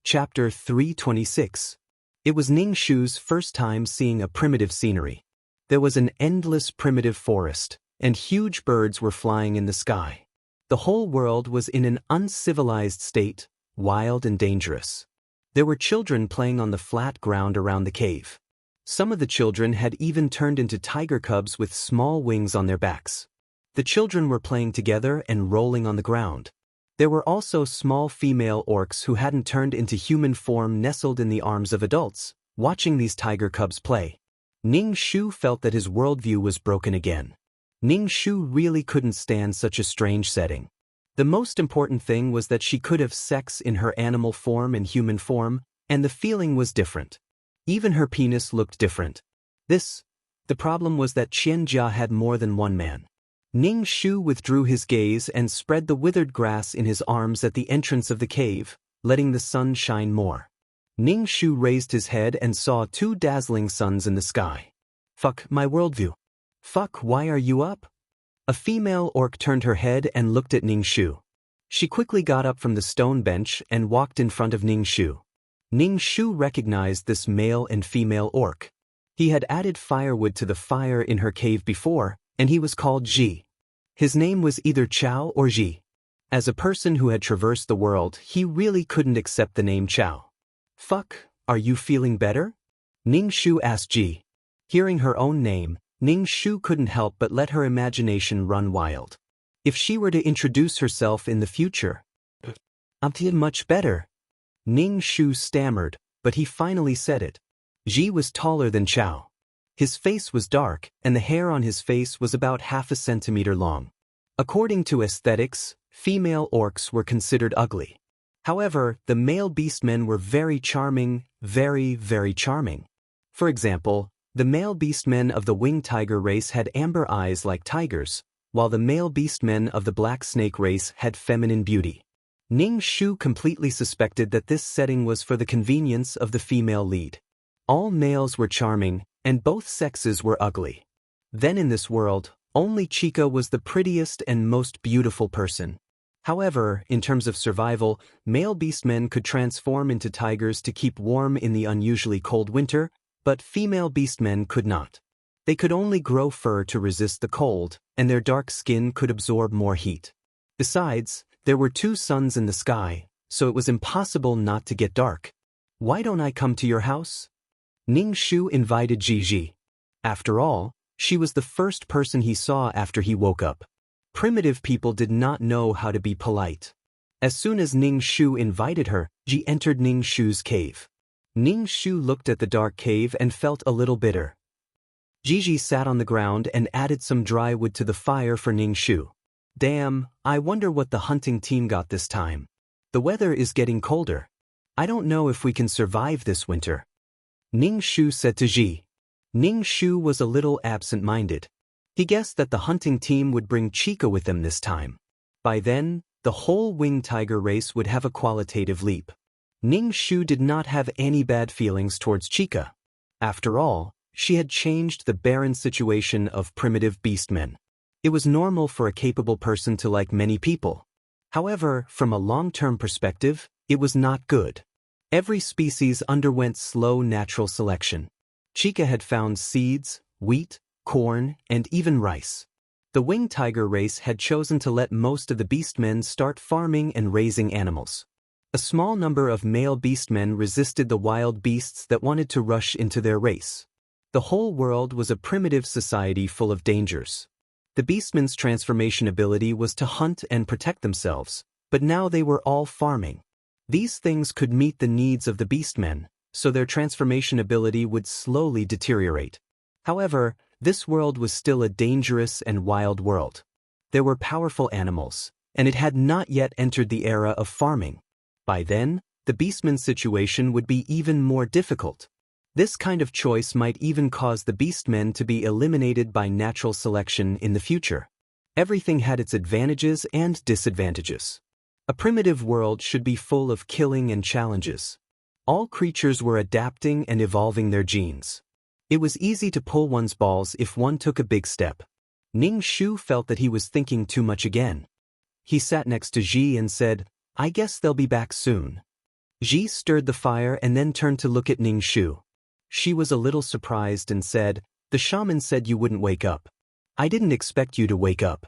Chapter 326. It was Ning Shu's first time seeing a primitive scenery. There was an endless primitive forest, and huge birds were flying in the sky. The whole world was in an uncivilized state, wild and dangerous. There were children playing on the flat ground around the cave. Some of the children had even turned into tiger cubs with small wings on their backs. The children were playing together and rolling on the ground. There were also small female orcs who hadn't turned into human form nestled in the arms of adults, watching these tiger cubs play. Ning Shu felt that his worldview was broken again. Ning Shu really couldn't stand such a strange setting. The most important thing was that she could have sex in her animal form and human form, and the feeling was different. Even her penis looked different. The problem was that Qianjia had more than one man. Ning Shu withdrew his gaze and spread the withered grass in his arms at the entrance of the cave, letting the sun shine more. Ning Shu raised his head and saw two dazzling suns in the sky. Fuck my worldview. Fuck, why are you up? A female orc turned her head and looked at Ning Shu. She quickly got up from the stone bench and walked in front of Ning Shu. Ning Shu recognized this male and female orc. He had added firewood to the fire in her cave before, and he was called Ji. His name was either Chao or Ji. As a person who had traversed the world, he really couldn't accept the name Chao. Fuck, are you feeling better? Ning Shu asked Ji. Hearing her own name, Ning Shu couldn't help but let her imagination run wild. If she were to introduce herself in the future, I'm feeling much better. Ning Shu stammered, but he finally said it. Ji was taller than Chao. His face was dark, and the hair on his face was about half a centimeter long. According to aesthetics, female orcs were considered ugly. However, the male beastmen were very charming, very charming. For example, the male beastmen of the winged tiger race had amber eyes like tigers, while the male beastmen of the black snake race had feminine beauty. Ning Shu completely suspected that this setting was for the convenience of the female lead. All males were charming, and both sexes were ugly. Then in this world, only Chica was the prettiest and most beautiful person. However, in terms of survival, male beastmen could transform into tigers to keep warm in the unusually cold winter, but female beastmen could not. They could only grow fur to resist the cold, and their dark skin could absorb more heat. Besides, there were two suns in the sky, so it was impossible not to get dark. Why don't I come to your house? Ning Shu invited Ji. After all, she was the first person he saw after he woke up. Primitive people did not know how to be polite. As soon as Ning Shu invited her, Ji entered Ning Shu's cave. Ning Shu looked at the dark cave and felt a little bitter. Ji sat on the ground and added some dry wood to the fire for Ning Shu. Damn, I wonder what the hunting team got this time. The weather is getting colder. I don't know if we can survive this winter. Ning Shu said to Ji. Ning Shu was a little absent-minded. He guessed that the hunting team would bring Chica with them this time. By then, the whole winged tiger race would have a qualitative leap. Ning Shu did not have any bad feelings towards Chica. After all, she had changed the barren situation of primitive beastmen. It was normal for a capable person to like many people. However, from a long-term perspective, it was not good. Every species underwent slow natural selection. Chica had found seeds, wheat, corn, and even rice. The winged tiger race had chosen to let most of the beastmen start farming and raising animals. A small number of male beastmen resisted the wild beasts that wanted to rush into their race. The whole world was a primitive society full of dangers. The beastmen's transformation ability was to hunt and protect themselves, but now they were all farming. These things could meet the needs of the beastmen, so their transformation ability would slowly deteriorate. However, this world was still a dangerous and wild world. There were powerful animals, and it had not yet entered the era of farming. By then, the beastman's situation would be even more difficult. This kind of choice might even cause the beastmen to be eliminated by natural selection in the future. Everything had its advantages and disadvantages. A primitive world should be full of killing and challenges. All creatures were adapting and evolving their genes. It was easy to pull one's balls if one took a big step. Ning Shu felt that he was thinking too much again. He sat next to Ji and said, I guess they'll be back soon. Ji stirred the fire and then turned to look at Ning Shu. She was a little surprised and said, "The shaman said you wouldn't wake up. I didn't expect you to wake up."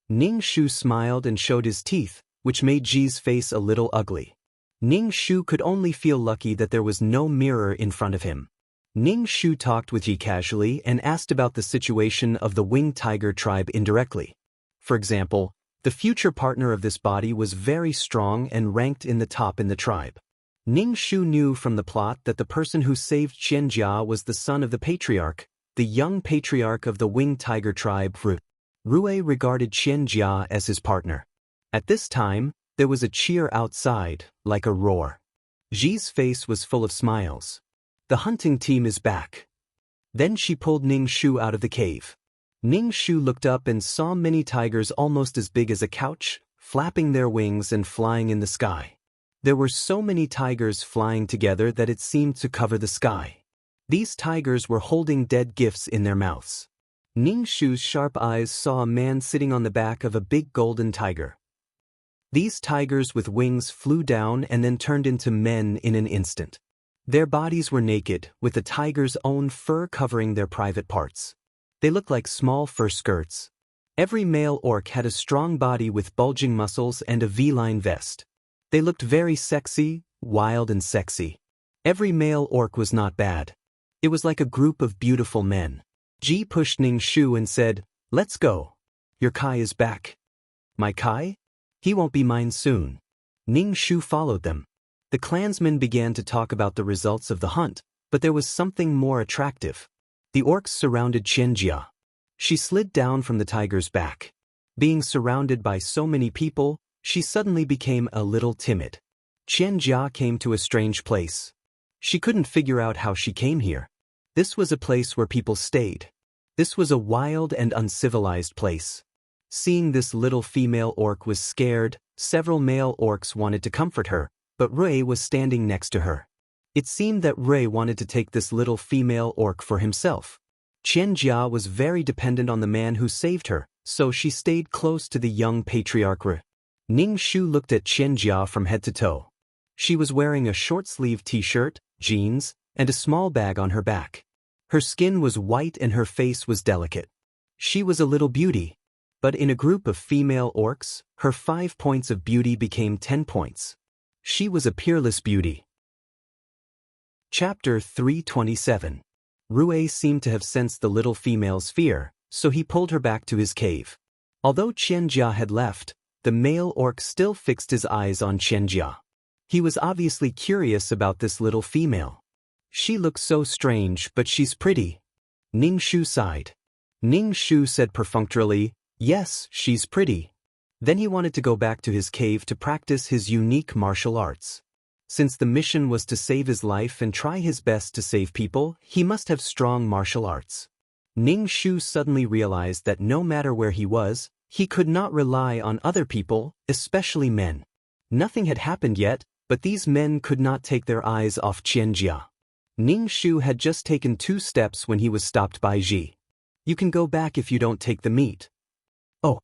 Ning Shu smiled and showed his teeth, which made Ji's face a little ugly. Ning Shu could only feel lucky that there was no mirror in front of him. Ning Shu talked with Ji casually and asked about the situation of the winged tiger tribe indirectly. For example, the future partner of this body was very strong and ranked in the top in the tribe. Ning Shu knew from the plot that the person who saved Qianjia was the son of the patriarch, the young patriarch of the winged tiger tribe, Rue. Rue regarded Qianjia as his partner. At this time, there was a cheer outside, like a roar. Ji's face was full of smiles. The hunting team is back. Then she pulled Ning Shu out of the cave. Ning Shu looked up and saw many tigers almost as big as a couch, flapping their wings and flying in the sky. There were so many tigers flying together that it seemed to cover the sky. These tigers were holding dead gifts in their mouths. Ning Shu's sharp eyes saw a man sitting on the back of a big golden tiger. These tigers with wings flew down and then turned into men in an instant. Their bodies were naked, with the tiger's own fur covering their private parts. They looked like small fur skirts. Every male orc had a strong body with bulging muscles and a V-line vest. They looked very sexy, wild and sexy. Every male orc was not bad. It was like a group of beautiful men. Ji pushed Ning Shu and said, "Let's go. Your Kai is back." "My Kai? He won't be mine soon." Ning Shu followed them. The clansmen began to talk about the results of the hunt, but there was something more attractive. The orcs surrounded Qianjia. She slid down from the tiger's back. Being surrounded by so many people, she suddenly became a little timid. Qianjia came to a strange place. She couldn't figure out how she came here. This was a place where people stayed. This was a wild and uncivilized place. Seeing this little female orc was scared, several male orcs wanted to comfort her, but Rui was standing next to her. It seemed that Rui wanted to take this little female orc for himself. Qianjia was very dependent on the man who saved her, so she stayed close to the young patriarch Rui. Ning Shu looked at Qianjia from head to toe. She was wearing a short-sleeved t-shirt, jeans, and a small bag on her back. Her skin was white and her face was delicate. She was a little beauty. But in a group of female orcs, her 5 points of beauty became 10 points. She was a peerless beauty. Chapter 327. Rui seemed to have sensed the little female's fear, so he pulled her back to his cave. Although Qianjia had left, the male orc still fixed his eyes on Qianjia. He was obviously curious about this little female. "She looks so strange, but she's pretty." Ning Shu sighed. Ning Shu said perfunctorily, "Yes, she's pretty." Then he wanted to go back to his cave to practice his unique martial arts. Since the mission was to save his life and try his best to save people, he must have strong martial arts. Ning Shu suddenly realized that no matter where he was, he could not rely on other people, especially men. Nothing had happened yet, but these men could not take their eyes off Qianjia. Ning Shu had just taken 2 steps when he was stopped by Ji. "You can go back if you don't take the meat." Oh.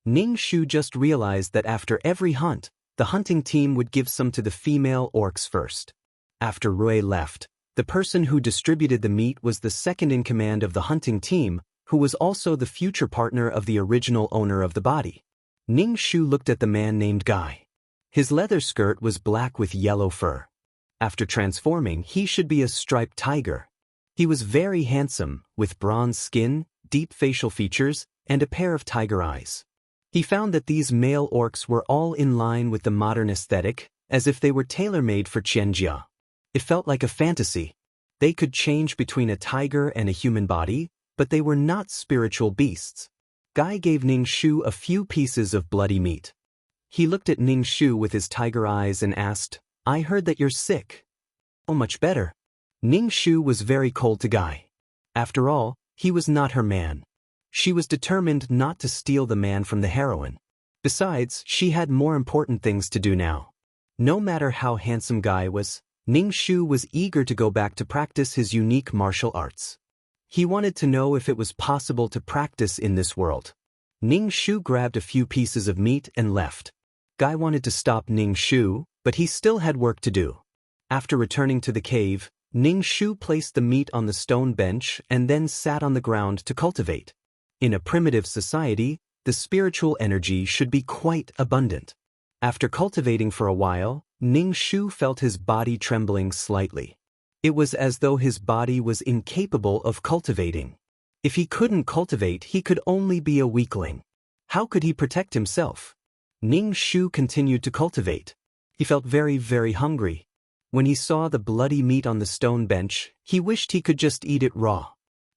Ning Shu just realized that after every hunt, the hunting team would give some to the female orcs first. After Rui left, the person who distributed the meat was the second in command of the hunting team, who was also the future partner of the original owner of the body. Ning Shu looked at the man named Guy. His leather skirt was black with yellow fur. After transforming, he should be a striped tiger. He was very handsome, with bronze skin, deep facial features, and a pair of tiger eyes. He found that these male orcs were all in line with the modern aesthetic, as if they were tailor-made for Qianjia. It felt like a fantasy. They could change between a tiger and a human body, but they were not spiritual beasts. Guy gave Ning Shu a few pieces of bloody meat. He looked at Ning Shu with his tiger eyes and asked, "I heard that you're sick." "Oh, much better." Ning Shu was very cold to Guy. After all, he was not her man. She was determined not to steal the man from the heroine. Besides, she had more important things to do now. No matter how handsome Guy was, Ning Shu was eager to go back to practice his unique martial arts. He wanted to know if it was possible to practice in this world. Ning Shu grabbed a few pieces of meat and left. Guy wanted to stop Ning Shu, But he still had work to do. After returning to the cave, Ning Shu placed the meat on the stone bench and then sat on the ground to cultivate. In a primitive society, the spiritual energy should be quite abundant. After cultivating for a while, Ning Shu felt his body trembling slightly. It was as though his body was incapable of cultivating. If he couldn't cultivate, he could only be a weakling. How could he protect himself? Ning Shu continued to cultivate. He felt very, very hungry. When he saw the bloody meat on the stone bench, he wished he could just eat it raw.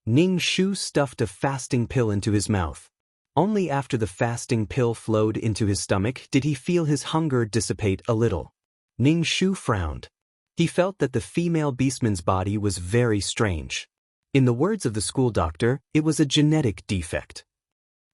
Ning Shu stuffed a fasting pill into his mouth. Only after the fasting pill flowed into his stomach did he feel his hunger dissipate a little. Ning Shu frowned. He felt that the female beastman's body was very strange. In the words of the school doctor, it was a genetic defect.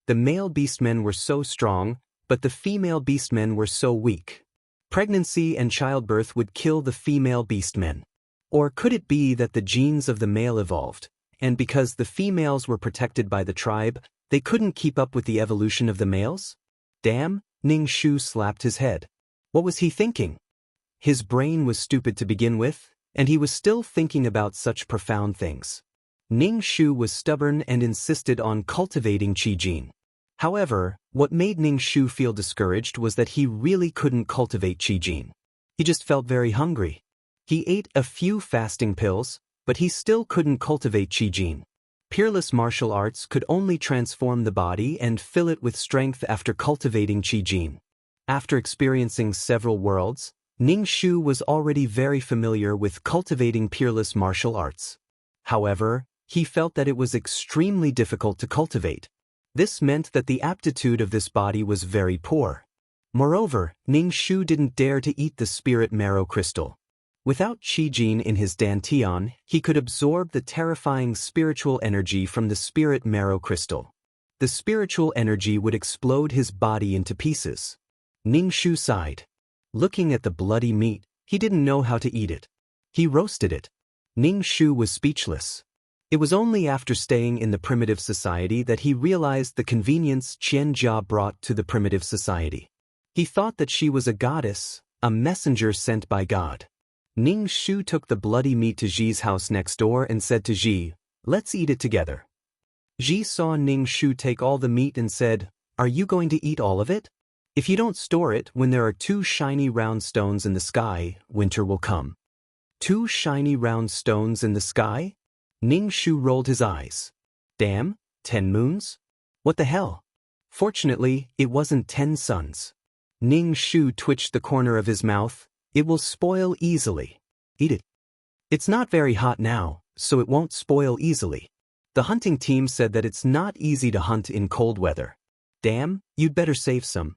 The male beastmen were so strong, but the female beastmen were so weak. Pregnancy and childbirth would kill the female beastmen. Or could it be that the genes of the male evolved, and because the females were protected by the tribe, they couldn't keep up with the evolution of the males? Damn, Ning Shu slapped his head. What was he thinking? His brain was stupid to begin with, and he was still thinking about such profound things. Ning Shu was stubborn and insisted on cultivating Qi Jin. However, what made Ning Shu feel discouraged was that he really couldn't cultivate Qi Jin. He just felt very hungry. He ate a few fasting pills, but he still couldn't cultivate Qi Jin. Peerless martial arts could only transform the body and fill it with strength after cultivating Qi Jin. After experiencing several worlds, Ning Shu was already very familiar with cultivating peerless martial arts. However, he felt that it was extremely difficult to cultivate. This meant that the aptitude of this body was very poor. Moreover, Ning Shu didn't dare to eat the spirit marrow crystal. Without Qi Jin in his dantian, he could absorb the terrifying spiritual energy from the spirit marrow crystal. The spiritual energy would explode his body into pieces. Ning Shu sighed. Looking at the bloody meat, he didn't know how to eat it. He roasted it. Ning Shu was speechless. It was only after staying in the primitive society that he realized the convenience Qian Jia brought to the primitive society. He thought that she was a goddess, a messenger sent by God. Ning Shu took the bloody meat to Ji's house next door and said to Ji, "Let's eat it together." Ji saw Ning Shu take all the meat and said, "Are you going to eat all of it? If you don't store it, when there are 2 shiny round stones in the sky, winter will come." 2 shiny round stones in the sky? Ning Shu rolled his eyes. Damn, 10 moons? What the hell? Fortunately, it wasn't 10 suns. Ning Shu twitched the corner of his mouth. It will spoil easily. Eat it. It's not very hot now, so it won't spoil easily. The hunting team said that it's not easy to hunt in cold weather. Damn, you'd better save some.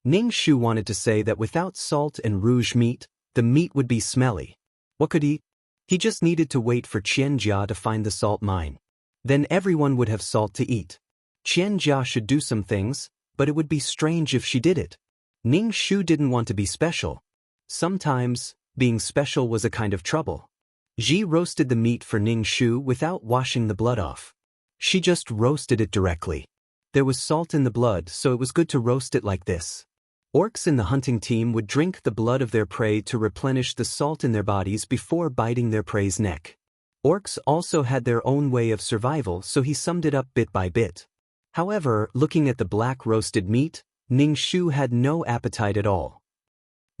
Ning Shu wanted to say that without salt and rouge meat, the meat would be smelly. What could he? He just needed to wait for Qian Jia to find the salt mine. Then everyone would have salt to eat. Qian Jia should do some things, but it would be strange if she did it. Ning Shu didn't want to be special. Sometimes, being special was a kind of trouble. Ji roasted the meat for Ning Shu without washing the blood off. She just roasted it directly. There was salt in the blood, so it was good to roast it like this. Orcs in the hunting team would drink the blood of their prey to replenish the salt in their bodies before biting their prey's neck. Orcs also had their own way of survival, so he summed it up bit by bit. However, looking at the black roasted meat, Ning Shu had no appetite at all.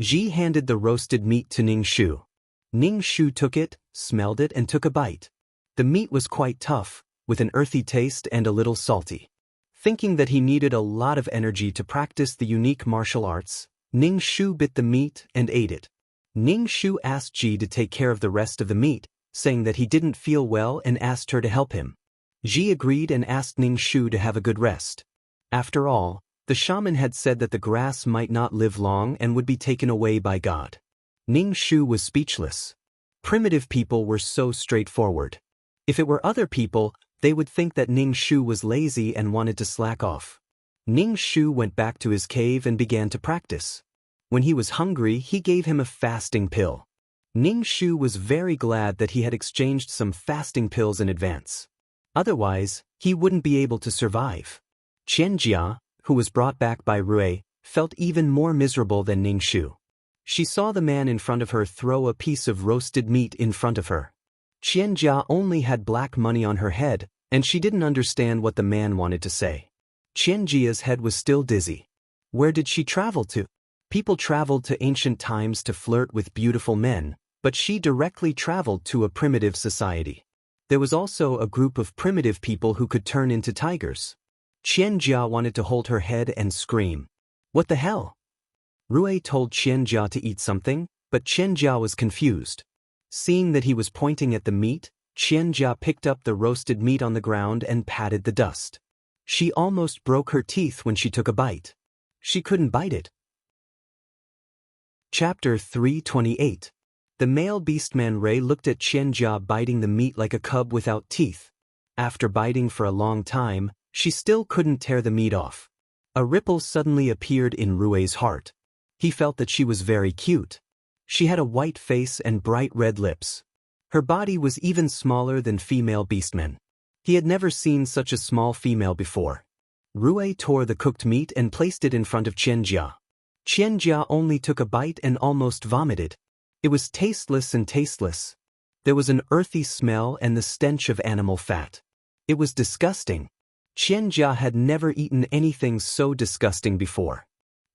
Ji handed the roasted meat to Ning Shu. Ning Shu took it, smelled it and took a bite. The meat was quite tough, with an earthy taste and a little salty. Thinking that he needed a lot of energy to practice the unique martial arts, Ning Shu bit the meat and ate it. Ning Shu asked Ji to take care of the rest of the meat, saying that he didn't feel well and asked her to help him. Ji agreed and asked Ning Shu to have a good rest. After all, the shaman had said that the grass might not live long and would be taken away by God. Ning Shu was speechless. Primitive people were so straightforward. If it were other people, they would think that Ning Shu was lazy and wanted to slack off. Ning Shu went back to his cave and began to practice. When he was hungry, he gave him a fasting pill. Ning Shu was very glad that he had exchanged some fasting pills in advance. Otherwise, he wouldn't be able to survive. Qian Jia, who was brought back by Rui, felt even more miserable than Ning Shu. She saw the man in front of her throw a piece of roasted meat in front of her. Qianjia only had black money on her head, and she didn't understand what the man wanted to say. Qianjia's head was still dizzy. Where did she travel to? People traveled to ancient times to flirt with beautiful men, but she directly traveled to a primitive society. There was also a group of primitive people who could turn into tigers. Qianjia wanted to hold her head and scream. What the hell? Rui told Qianjia to eat something, but Qianjia was confused. Seeing that he was pointing at the meat, Qianjia picked up the roasted meat on the ground and patted the dust. She almost broke her teeth when she took a bite. She couldn't bite it. Chapter 328. The male beastman Ray looked at Qianjia biting the meat like a cub without teeth. After biting for a long time, she still couldn't tear the meat off. A ripple suddenly appeared in Rui's heart. He felt that she was very cute. She had a white face and bright red lips. Her body was even smaller than female beastmen. He had never seen such a small female before. Rui tore the cooked meat and placed it in front of Qianjia. Qianjia only took a bite and almost vomited. It was tasteless and tasteless. There was an earthy smell and the stench of animal fat. It was disgusting. Qianjia had never eaten anything so disgusting before.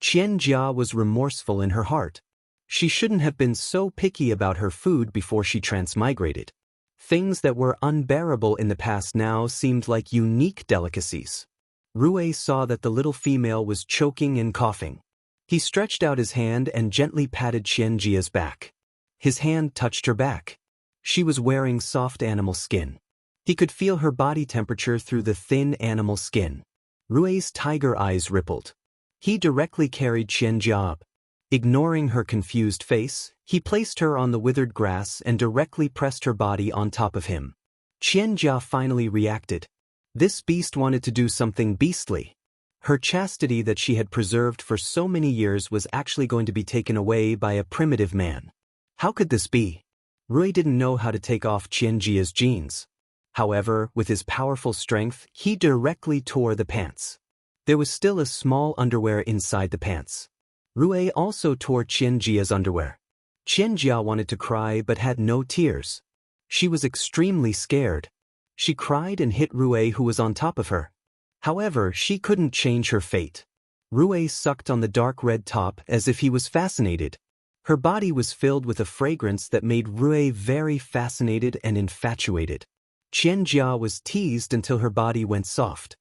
Qianjia was remorseful in her heart. She shouldn't have been so picky about her food before she transmigrated. Things that were unbearable in the past now seemed like unique delicacies. Rui saw that the little female was choking and coughing. He stretched out his hand and gently patted Qianjia's back. His hand touched her back. She was wearing soft animal skin. He could feel her body temperature through the thin animal skin. Rui's tiger eyes rippled. He directly carried Qianjia up. Ignoring her confused face, he placed her on the withered grass and directly pressed her body on top of him. Qianjia finally reacted. This beast wanted to do something beastly. Her chastity that she had preserved for so many years was actually going to be taken away by a primitive man. How could this be? Rui didn't know how to take off Qianjia's jeans. However, with his powerful strength, he directly tore the pants. There was still a small underwear inside the pants. Rui also tore Qianjia's underwear. Qianjia wanted to cry but had no tears. She was extremely scared. She cried and hit Rui, who was on top of her. However, she couldn't change her fate. Rui sucked on the dark red top as if he was fascinated. Her body was filled with a fragrance that made Rui very fascinated and infatuated. Qianjia was teased until her body went soft.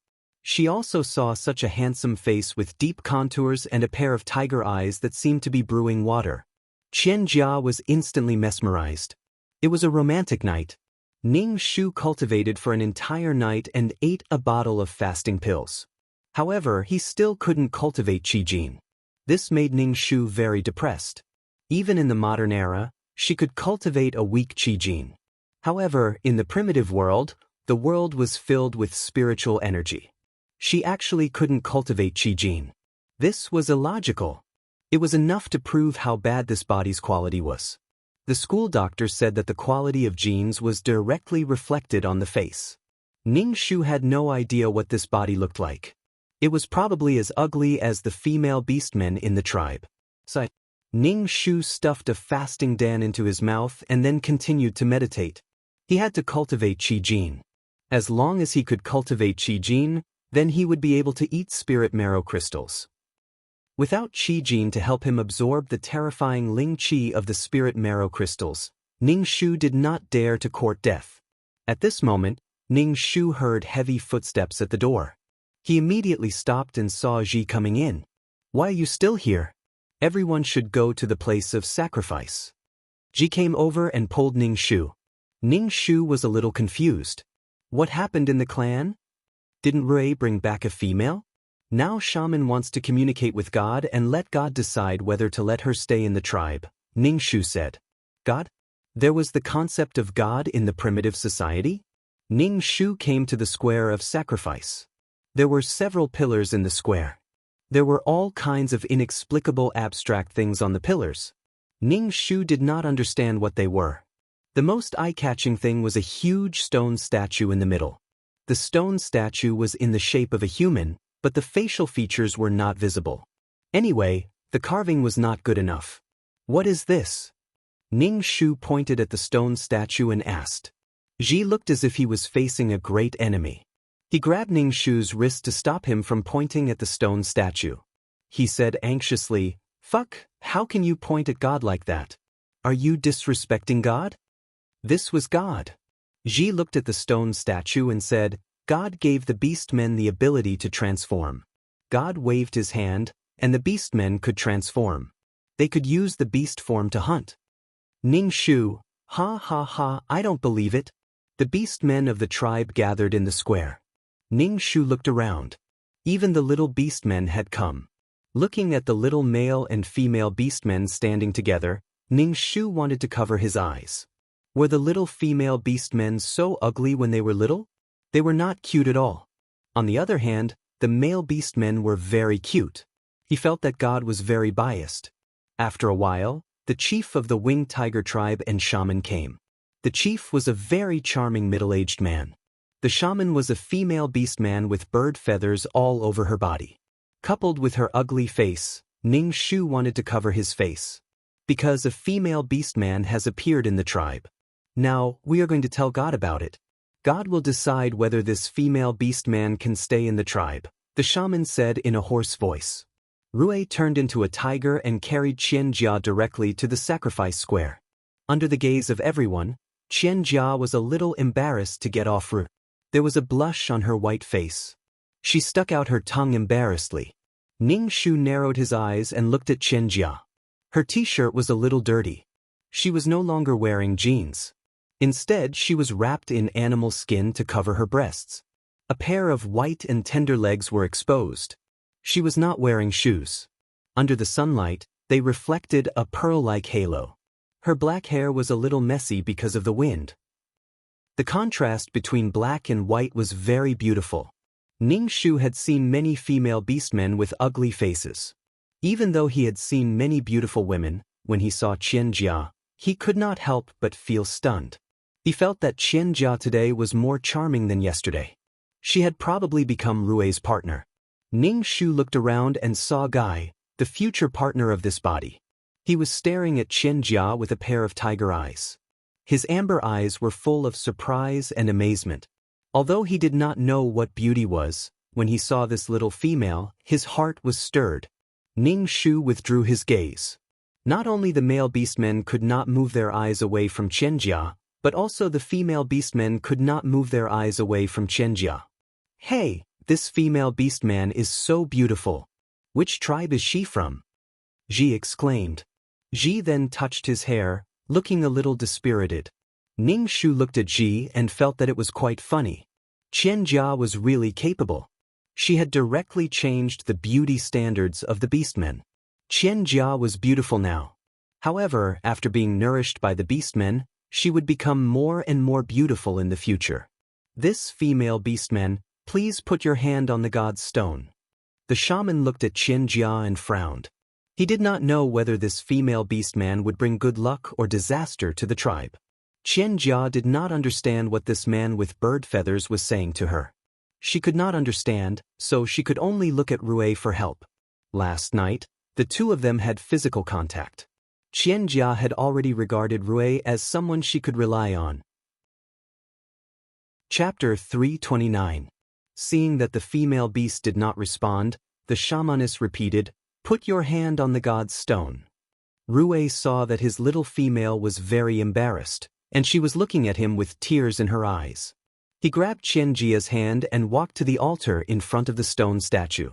She also saw such a handsome face with deep contours and a pair of tiger eyes that seemed to be brewing water. Qianjia was instantly mesmerized. It was a romantic night. Ning Shu cultivated for an entire night and ate a bottle of fasting pills. However, he still couldn't cultivate Qi Jin. This made Ning Shu very depressed. Even in the modern era, she could cultivate a weak Qi Jin. However, in the primitive world, the world was filled with spiritual energy. She actually couldn't cultivate Qi Jin. This was illogical. It was enough to prove how bad this body's quality was. The school doctor said that the quality of genes was directly reflected on the face. Ning Shu had no idea what this body looked like. It was probably as ugly as the female beastmen in the tribe. So, Ning Shu stuffed a fasting Dan into his mouth and then continued to meditate. He had to cultivate Qi Jin. As long as he could cultivate Qi Jin, then he would be able to eat spirit marrow crystals. Without Qi Jin to help him absorb the terrifying Ling Qi of the spirit marrow crystals, Ning Shu did not dare to court death. At this moment, Ning Shu heard heavy footsteps at the door. He immediately stopped and saw Ji coming in. "Why are you still here? Everyone should go to the place of sacrifice." Ji came over and pulled Ning Shu. Ning Shu was a little confused. What happened in the clan? Didn't Rui bring back a female? Now shaman wants to communicate with God and let God decide whether to let her stay in the tribe, Ning Shu said. God? There was the concept of God in the primitive society? Ning Shu came to the square of sacrifice. There were several pillars in the square. There were all kinds of inexplicable abstract things on the pillars. Ning Shu did not understand what they were. The most eye-catching thing was a huge stone statue in the middle. The stone statue was in the shape of a human, but the facial features were not visible. Anyway, the carving was not good enough. What is this? Ning Shu pointed at the stone statue and asked. Ji looked as if he was facing a great enemy. He grabbed Ning Shu's wrist to stop him from pointing at the stone statue. He said anxiously, "Fuck, how can you point at God like that? Are you disrespecting God?" This was God. Ji looked at the stone statue and said, God gave the beastmen the ability to transform. God waved his hand, and the beastmen could transform. They could use the beast form to hunt. Ning Shu, ha ha ha, I don't believe it. The beastmen of the tribe gathered in the square. Ning Shu looked around. Even the little beastmen had come. Looking at the little male and female beastmen standing together, Ning Shu wanted to cover his eyes. Were the little female beastmen so ugly when they were little? They were not cute at all. On the other hand, the male beastmen were very cute. He felt that God was very biased. After a while, the chief of the winged tiger tribe and shaman came. The chief was a very charming middle-aged man. The shaman was a female beastman with bird feathers all over her body. Coupled with her ugly face, Ning Shu wanted to cover his face. Because a female beastman has appeared in the tribe. Now, we are going to tell God about it. God will decide whether this female beastman can stay in the tribe, the shaman said in a hoarse voice. Rui turned into a tiger and carried Qianjia directly to the sacrifice square. Under the gaze of everyone, Qianjia was a little embarrassed to get off Rui. There was a blush on her white face. She stuck out her tongue embarrassedly. Ning Shu narrowed his eyes and looked at Qianjia. Her t-shirt was a little dirty. She was no longer wearing jeans. Instead, she was wrapped in animal skin to cover her breasts. A pair of white and tender legs were exposed. She was not wearing shoes. Under the sunlight, they reflected a pearl-like halo. Her black hair was a little messy because of the wind. The contrast between black and white was very beautiful. Ning Shu had seen many female beastmen with ugly faces. Even though he had seen many beautiful women, when he saw Qianjia, he could not help but feel stunned. He felt that Qianjia today was more charming than yesterday. She had probably become Rui's partner. Ning Shu looked around and saw Guy, the future partner of this body. He was staring at Qianjia with a pair of tiger eyes. His amber eyes were full of surprise and amazement. Although he did not know what beauty was, when he saw this little female, his heart was stirred. Ning Shu withdrew his gaze. Not only the male beastmen could not move their eyes away from Qianjia, but also the female beastmen could not move their eyes away from Qianjia. Hey, this female beastman is so beautiful. Which tribe is she from? Ji exclaimed. Ji then touched his hair, looking a little dispirited. Ning Shu looked at Ji and felt that it was quite funny. Qianjia was really capable. She had directly changed the beauty standards of the beastmen. Qianjia was beautiful now. However, after being nourished by the beastmen, she would become more and more beautiful in the future. This female beastman, please put your hand on the god's stone. The shaman looked at Qianjia and frowned. He did not know whether this female beastman would bring good luck or disaster to the tribe. Qianjia did not understand what this man with bird feathers was saying to her. She could not understand, so she could only look at Rui for help. Last night, the two of them had physical contact. Qianjia had already regarded Rui as someone she could rely on. Chapter 329. Seeing that the female beast did not respond, the shamaness repeated, "Put your hand on the god's stone." Rui saw that his little female was very embarrassed, and she was looking at him with tears in her eyes. He grabbed Qianjia's hand and walked to the altar in front of the stone statue.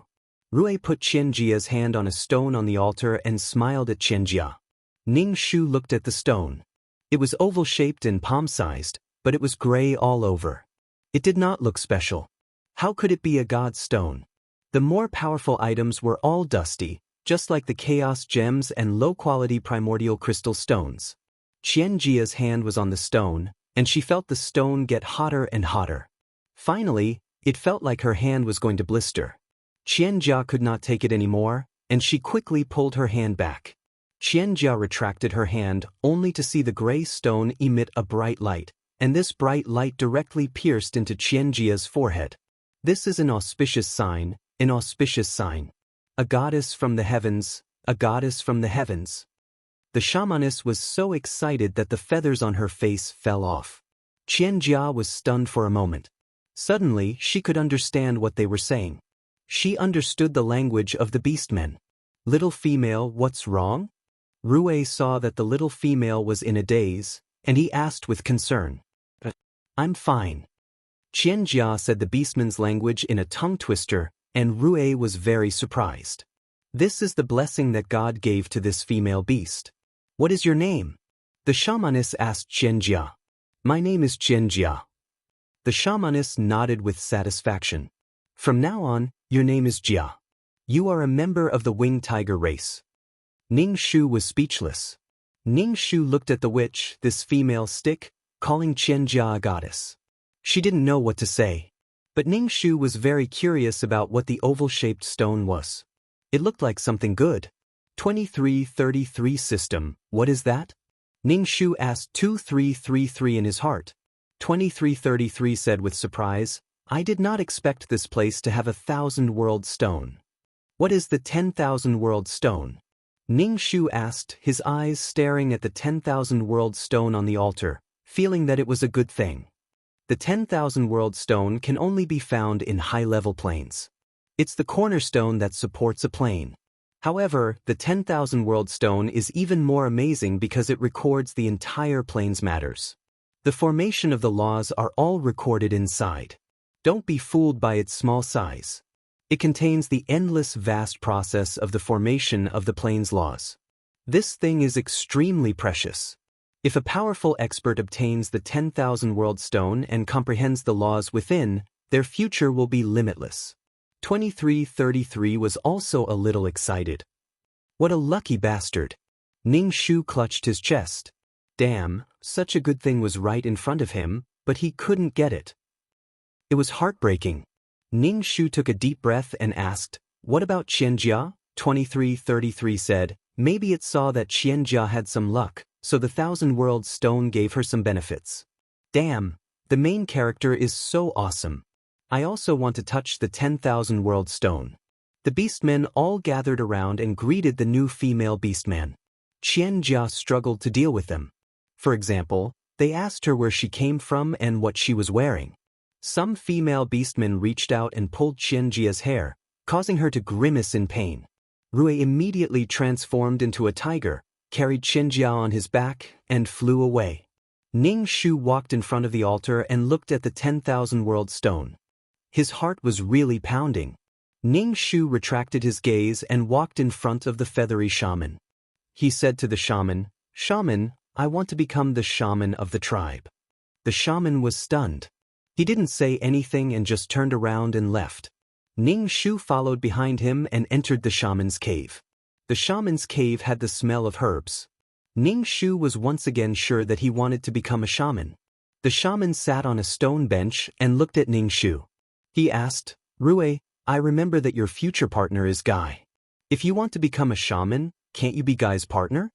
Rui put Qianjia's hand on a stone on the altar and smiled at Qianjia. Ning Shu looked at the stone. It was oval-shaped and palm-sized, but it was gray all over. It did not look special. How could it be a god stone? The more powerful items were all dusty, just like the chaos gems and low-quality primordial crystal stones. Qianjia's hand was on the stone, and she felt the stone get hotter and hotter. Finally, it felt like her hand was going to blister. Qianjia could not take it anymore, and she quickly pulled her hand back. Qianjia retracted her hand only to see the gray stone emit a bright light, and this bright light directly pierced into Qianjia's forehead. This is an auspicious sign, an auspicious sign. A goddess from the heavens, a goddess from the heavens. The shamaness was so excited that the feathers on her face fell off. Qianjia was stunned for a moment. Suddenly, she could understand what they were saying. She understood the language of the beastmen. Little female, what's wrong? Rue saw that the little female was in a daze, and he asked with concern. I'm fine. Qianjia said the beastman's language in a tongue twister, and Rue was very surprised. This is the blessing that God gave to this female beast. What is your name? The shamaness asked Qianjia. My name is Qianjia. The shamaness nodded with satisfaction. From now on, your name is Jia. You are a member of the winged tiger race. Ning Shu was speechless. Ning Shu looked at the witch, this female stick, calling Qianjia a goddess. She didn't know what to say. But Ning Shu was very curious about what the oval-shaped stone was. It looked like something good. 2333 system, what is that? Ning Shu asked 2333 in his heart. 2333 said with surprise, I did not expect this place to have 1,000-world stone. What is the 10,000-world stone? Ning Shu asked, his eyes staring at the 10,000-world stone on the altar, feeling that it was a good thing. The 10,000-world stone can only be found in high-level planes. It's the cornerstone that supports a plane. However, the 10,000-world stone is even more amazing because it records the entire plane's matters. The formation of the laws are all recorded inside. Don't be fooled by its small size. It contains the endless vast process of the formation of the plane's laws. This thing is extremely precious. If a powerful expert obtains the 10,000-world stone and comprehends the laws within, their future will be limitless. 2333 was also a little excited. What a lucky bastard. Ning Shu clutched his chest. Damn, such a good thing was right in front of him, but he couldn't get it. It was heartbreaking. Ning Shu took a deep breath and asked, what about Qianjia? 2333 said, maybe it saw that Qianjia had some luck, so the 1,000-world stone gave her some benefits. Damn, the main character is so awesome. I also want to touch the 10,000-world stone. The beastmen all gathered around and greeted the new female beastman. Qianjia struggled to deal with them. For example, they asked her where she came from and what she was wearing. Some female beastmen reached out and pulled Qianjia's hair, causing her to grimace in pain. Rue immediately transformed into a tiger, carried Qianjia on his back, and flew away. Ning Shu walked in front of the altar and looked at the 10,000-world stone. His heart was really pounding. Ning Shu retracted his gaze and walked in front of the feathery shaman. He said to the shaman, Shaman, I want to become the shaman of the tribe. The shaman was stunned. He didn't say anything and just turned around and left. Ning Shu followed behind him and entered the shaman's cave. The shaman's cave had the smell of herbs. Ning Shu was once again sure that he wanted to become a shaman. The shaman sat on a stone bench and looked at Ning Shu. He asked, Rue, I remember that your future partner is Guy. If you want to become a shaman, can't you be Guy's partner?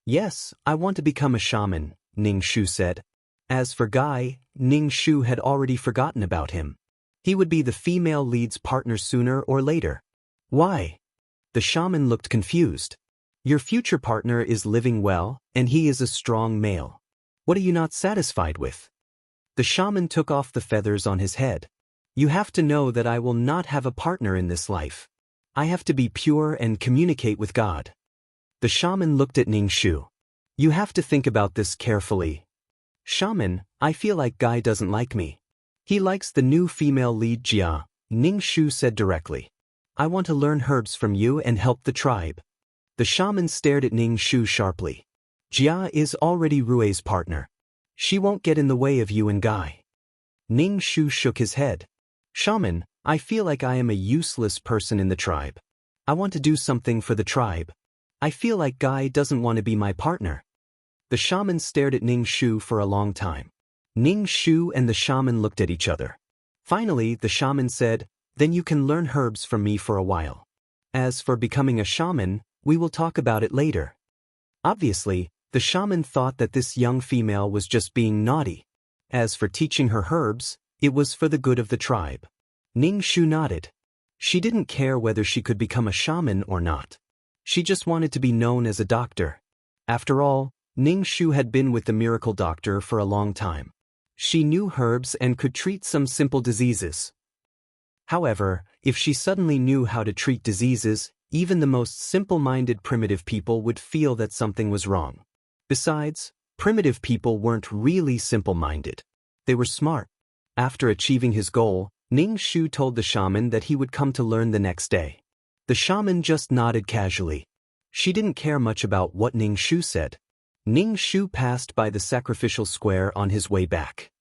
Yes, I want to become a shaman, Ning Shu said. As for Guy, Ning Shu had already forgotten about him. He would be the female lead's partner sooner or later. Why? The shaman looked confused. Your future partner is living well, and he is a strong male. What are you not satisfied with? The shaman took off the feathers on his head. You have to know that I will not have a partner in this life. I have to be pure and communicate with God. The shaman looked at Ning Shu. You have to think about this carefully. Shaman, I feel like Guy doesn't like me. He likes the new female lead Jia, Ning Shu said directly. I want to learn herbs from you and help the tribe. The shaman stared at Ning Shu sharply. Jia is already Rue's partner. She won't get in the way of you and Guy. Ning Shu shook his head. Shaman, I feel like I am a useless person in the tribe. I want to do something for the tribe. I feel like Guy doesn't want to be my partner. The shaman stared at Ning Shu for a long time. Ning Shu and the shaman looked at each other. Finally, the shaman said, Then you can learn herbs from me for a while. As for becoming a shaman, we will talk about it later. Obviously, the shaman thought that this young female was just being naughty. As for teaching her herbs, it was for the good of the tribe. Ning Shu nodded. She didn't care whether she could become a shaman or not. She just wanted to be known as a doctor. After all, Ning Shu had been with the miracle doctor for a long time. She knew herbs and could treat some simple diseases. However, if she suddenly knew how to treat diseases, even the most simple-minded primitive people would feel that something was wrong. Besides, primitive people weren't really simple-minded. They were smart. After achieving his goal, Ning Shu told the shaman that he would come to learn the next day. The shaman just nodded casually. She didn't care much about what Ning Shu said. Ning Shu passed by the sacrificial square on his way back.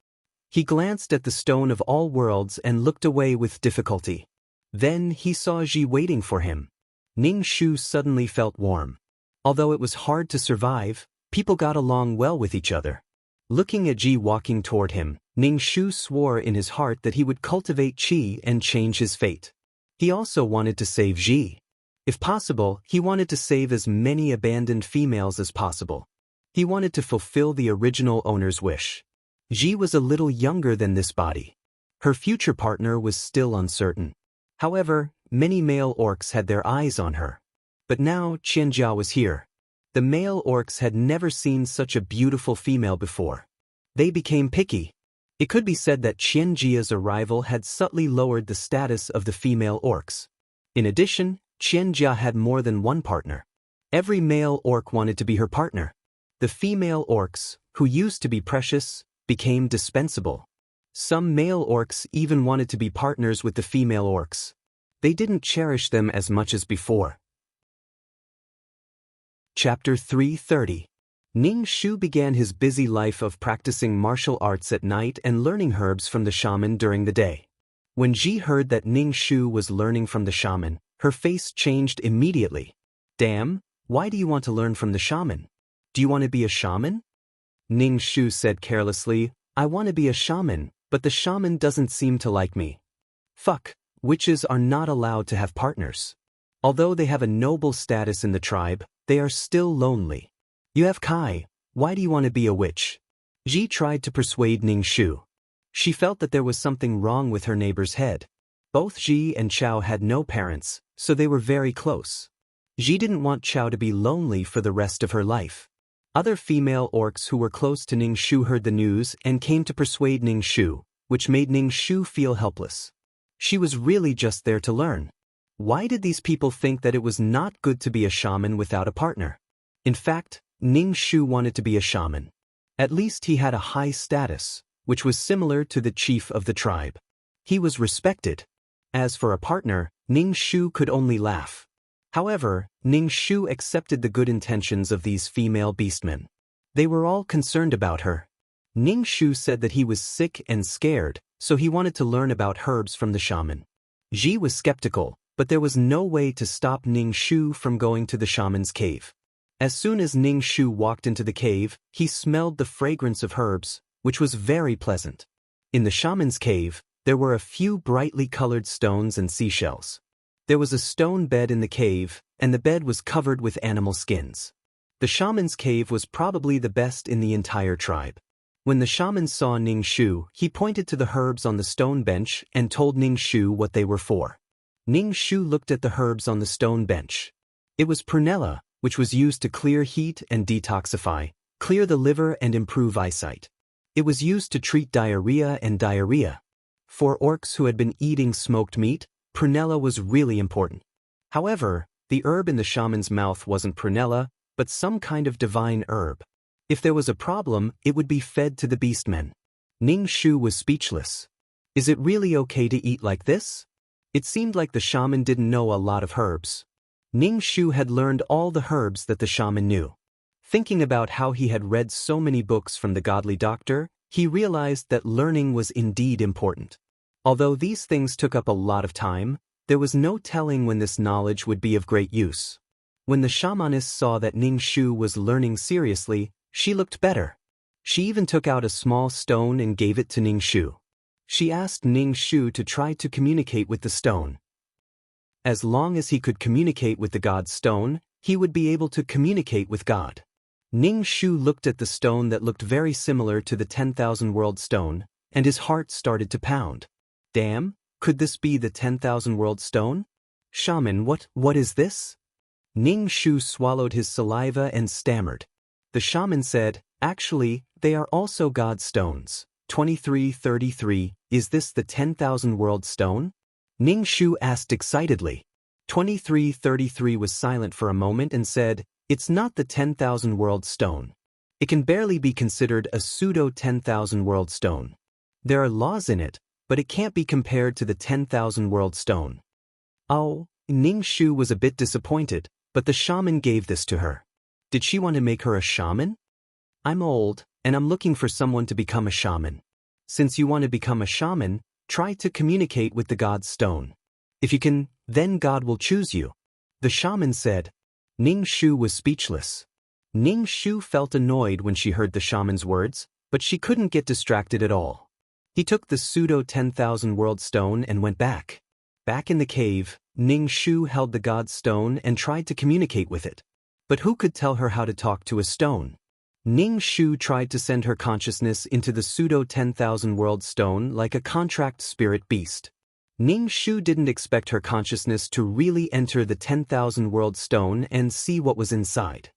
He glanced at the stone of all worlds and looked away with difficulty. Then he saw Ji waiting for him. Ning Shu suddenly felt warm. Although it was hard to survive, people got along well with each other. Looking at Ji walking toward him, Ning Shu swore in his heart that he would cultivate qi and change his fate. He also wanted to save Ji. If possible, he wanted to save as many abandoned females as possible. He wanted to fulfill the original owner's wish. Ji was a little younger than this body. Her future partner was still uncertain. However, many male orcs had their eyes on her. But now Qianjia was here. The male orcs had never seen such a beautiful female before. They became picky. It could be said that Qianjia's arrival had subtly lowered the status of the female orcs. In addition, Qianjia had more than one partner. Every male orc wanted to be her partner. The female orcs, who used to be precious, became dispensable. Some male orcs even wanted to be partners with the female orcs. They didn't cherish them as much as before. Chapter 330. Ning Shu began his busy life of practicing martial arts at night and learning herbs from the shaman during the day. When Ji heard that Ning Shu was learning from the shaman, her face changed immediately. Damn, why do you want to learn from the shaman? Do you want to be a shaman? Ning Shu said carelessly, I want to be a shaman, but the shaman doesn't seem to like me. Fuck, witches are not allowed to have partners. Although they have a noble status in the tribe, they are still lonely. You have Kai, why do you want to be a witch? Ji tried to persuade Ning Shu. She felt that there was something wrong with her neighbor's head. Both Ji and Chao had no parents, so they were very close. Ji didn't want Chao to be lonely for the rest of her life. Other female orcs who were close to Ning Shu heard the news and came to persuade Ning Shu, which made Ning Shu feel helpless. She was really just there to learn. Why did these people think that it was not good to be a shaman without a partner? In fact, Ning Shu wanted to be a shaman. At least he had a high status, which was similar to the chief of the tribe. He was respected. As for a partner, Ning Shu could only laugh. However, Ning Shu accepted the good intentions of these female beastmen. They were all concerned about her. Ning Shu said that he was sick and scared, so he wanted to learn about herbs from the shaman. Ji was skeptical, but there was no way to stop Ning Shu from going to the shaman's cave. As soon as Ning Shu walked into the cave, he smelled the fragrance of herbs, which was very pleasant. In the shaman's cave, there were a few brightly colored stones and seashells. There was a stone bed in the cave, and the bed was covered with animal skins. The shaman's cave was probably the best in the entire tribe. When the shaman saw Ning Shu, he pointed to the herbs on the stone bench and told Ning Shu what they were for. Ning Shu looked at the herbs on the stone bench. It was prunella, which was used to clear heat and detoxify, clear the liver and improve eyesight. It was used to treat diarrhea and diarrhea. For orcs who had been eating smoked meat, prunella was really important. However, the herb in the shaman's mouth wasn't prunella, but some kind of divine herb. If there was a problem, it would be fed to the beastmen. Ning Shu was speechless. Is it really okay to eat like this? It seemed like the shaman didn't know a lot of herbs. Ning Shu had learned all the herbs that the shaman knew. Thinking about how he had read so many books from the godly doctor, he realized that learning was indeed important. Although these things took up a lot of time, there was no telling when this knowledge would be of great use. When the shamaness saw that Ning Shu was learning seriously, she looked better. She even took out a small stone and gave it to Ning Shu. She asked Ning Shu to try to communicate with the stone. As long as he could communicate with the god's stone, he would be able to communicate with God. Ning Shu looked at the stone that looked very similar to the 10,000 world stone, and his heart started to pound. Damn, could this be the 10,000 world stone? Shaman, what is this? Ning Shu swallowed his saliva and stammered. The shaman said, actually, they are also God stones. 2333, is this the 10,000 world stone? Ning Shu asked excitedly. 2333 was silent for a moment and said, it's not the 10,000 world stone. It can barely be considered a pseudo 10,000 world stone. There are laws in it, but it can't be compared to the 10,000 world stone. Oh, Ning Shu was a bit disappointed, but the shaman gave this to her. Did she want to make her a shaman? I'm old, and I'm looking for someone to become a shaman. Since you want to become a shaman, try to communicate with the god stone. If you can, then God will choose you. The shaman said. Ning Shu was speechless. Ning Shu felt annoyed when she heard the shaman's words, but she couldn't get distracted at all. He took the pseudo 10,000 world stone and went back. Back in the cave, Ning Shu held the god stone and tried to communicate with it. But who could tell her how to talk to a stone? Ning Shu tried to send her consciousness into the pseudo 10,000 world stone like a contract spirit beast. Ning Shu didn't expect her consciousness to really enter the 10,000 world stone and see what was inside.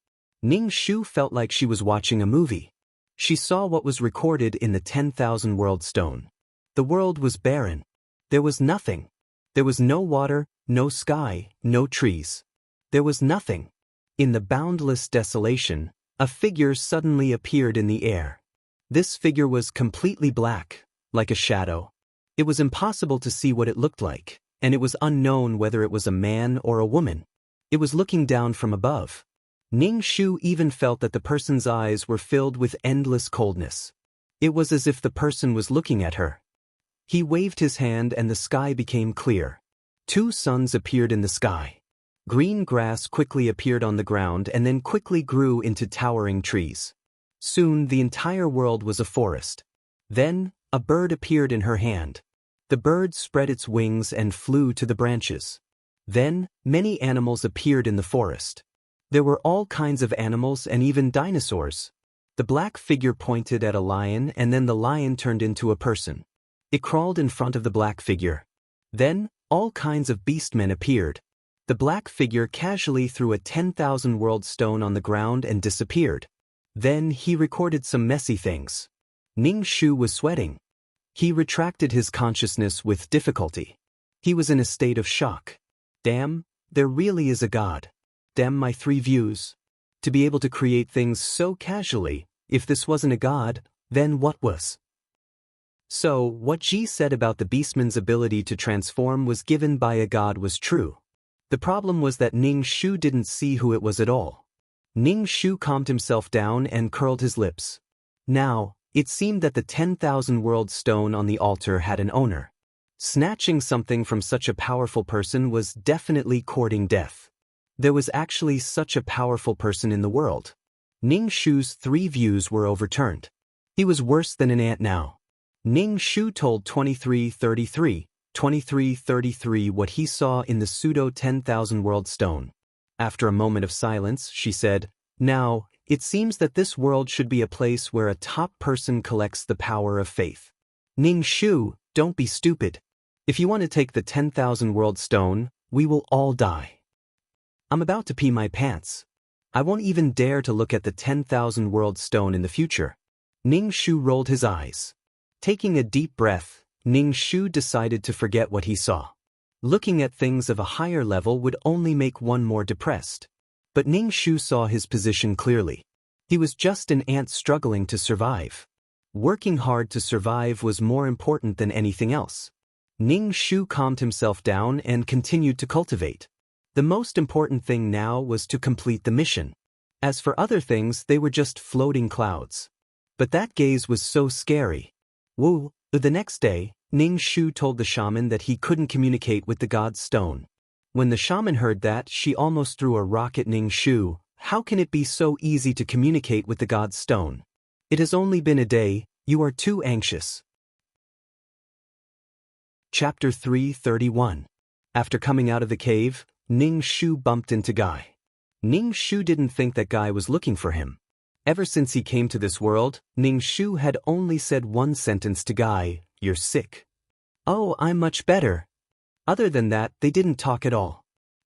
Ning Shu felt like she was watching a movie. She saw what was recorded in the 10,000 world stone. The world was barren. There was nothing. There was no water, no sky, no trees. There was nothing. In the boundless desolation, a figure suddenly appeared in the air. This figure was completely black, like a shadow. It was impossible to see what it looked like, and it was unknown whether it was a man or a woman. It was looking down from above. Ning Shu even felt that the person's eyes were filled with endless coldness. It was as if the person was looking at her. He waved his hand and the sky became clear. 2 suns appeared in the sky. Green grass quickly appeared on the ground and then quickly grew into towering trees. Soon the entire world was a forest. Then, a bird appeared in her hand. The bird spread its wings and flew to the branches. Then, many animals appeared in the forest. There were all kinds of animals and even dinosaurs. The black figure pointed at a lion and then the lion turned into a person. It crawled in front of the black figure. Then, all kinds of beastmen appeared. The black figure casually threw a 10,000 world stone on the ground and disappeared. Then he recorded some messy things. Ning Shu was sweating. He retracted his consciousness with difficulty. He was in a state of shock. Damn, there really is a God. Damn my 3 views. To be able to create things so casually, if this wasn't a God, then what was? So, what Ji said about the beastman's ability to transform was given by a God was true. The problem was that Ning Shu didn't see who it was at all. Ning Shu calmed himself down and curled his lips. Now, it seemed that the 10,000 world stone on the altar had an owner. Snatching something from such a powerful person was definitely courting death. There was actually such a powerful person in the world. Ning Shu's 3 views were overturned. He was worse than an ant now. Ning Shu told 2333 what he saw in the pseudo 10,000 world stone. After a moment of silence, she said, now, it seems that this world should be a place where a top person collects the power of faith. Ning Shu, don't be stupid. If you want to take the 10,000 world stone, we will all die. I'm about to pee my pants. I won't even dare to look at the 10,000 world stone in the future. Ning Shu rolled his eyes. Taking a deep breath, Ning Shu decided to forget what he saw. Looking at things of a higher level would only make one more depressed. But Ning Shu saw his position clearly. He was just an ant struggling to survive. Working hard to survive was more important than anything else. Ning Shu calmed himself down and continued to cultivate. The most important thing now was to complete the mission. As for other things, they were just floating clouds. But that gaze was so scary. Woo! The next day, Ning Shu told the shaman that he couldn't communicate with the god's stone. When the shaman heard that, she almost threw a rock at Ning Shu. How can it be so easy to communicate with the god's stone? It has only been a day, you are too anxious. Chapter 331. After coming out of the cave, Ning Shu bumped into Guy. Ning Shu didn't think that Guy was looking for him. Ever since he came to this world, Ning Shu had only said one sentence to Guy, you're sick. Oh, I'm much better. Other than that, they didn't talk at all.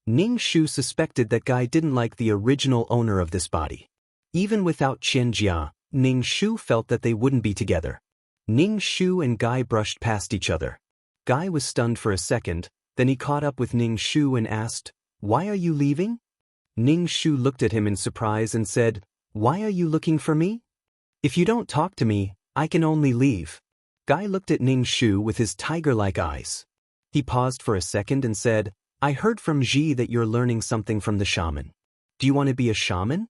Ning Shu suspected that Guy didn't like the original owner of this body. Even without Qian Jia, Ning Shu felt that they wouldn't be together. Ning Shu and Guy brushed past each other. Guy was stunned for a second, then he caught up with Ning Shu and asked, "Why are you leaving?" Ning Shu looked at him in surprise and said, "Why are you looking for me? If you don't talk to me, I can only leave." Guy looked at Ning Shu with his tiger-like eyes. He paused for a second and said, "I heard from Ji that you're learning something from the shaman. Do you want to be a shaman?"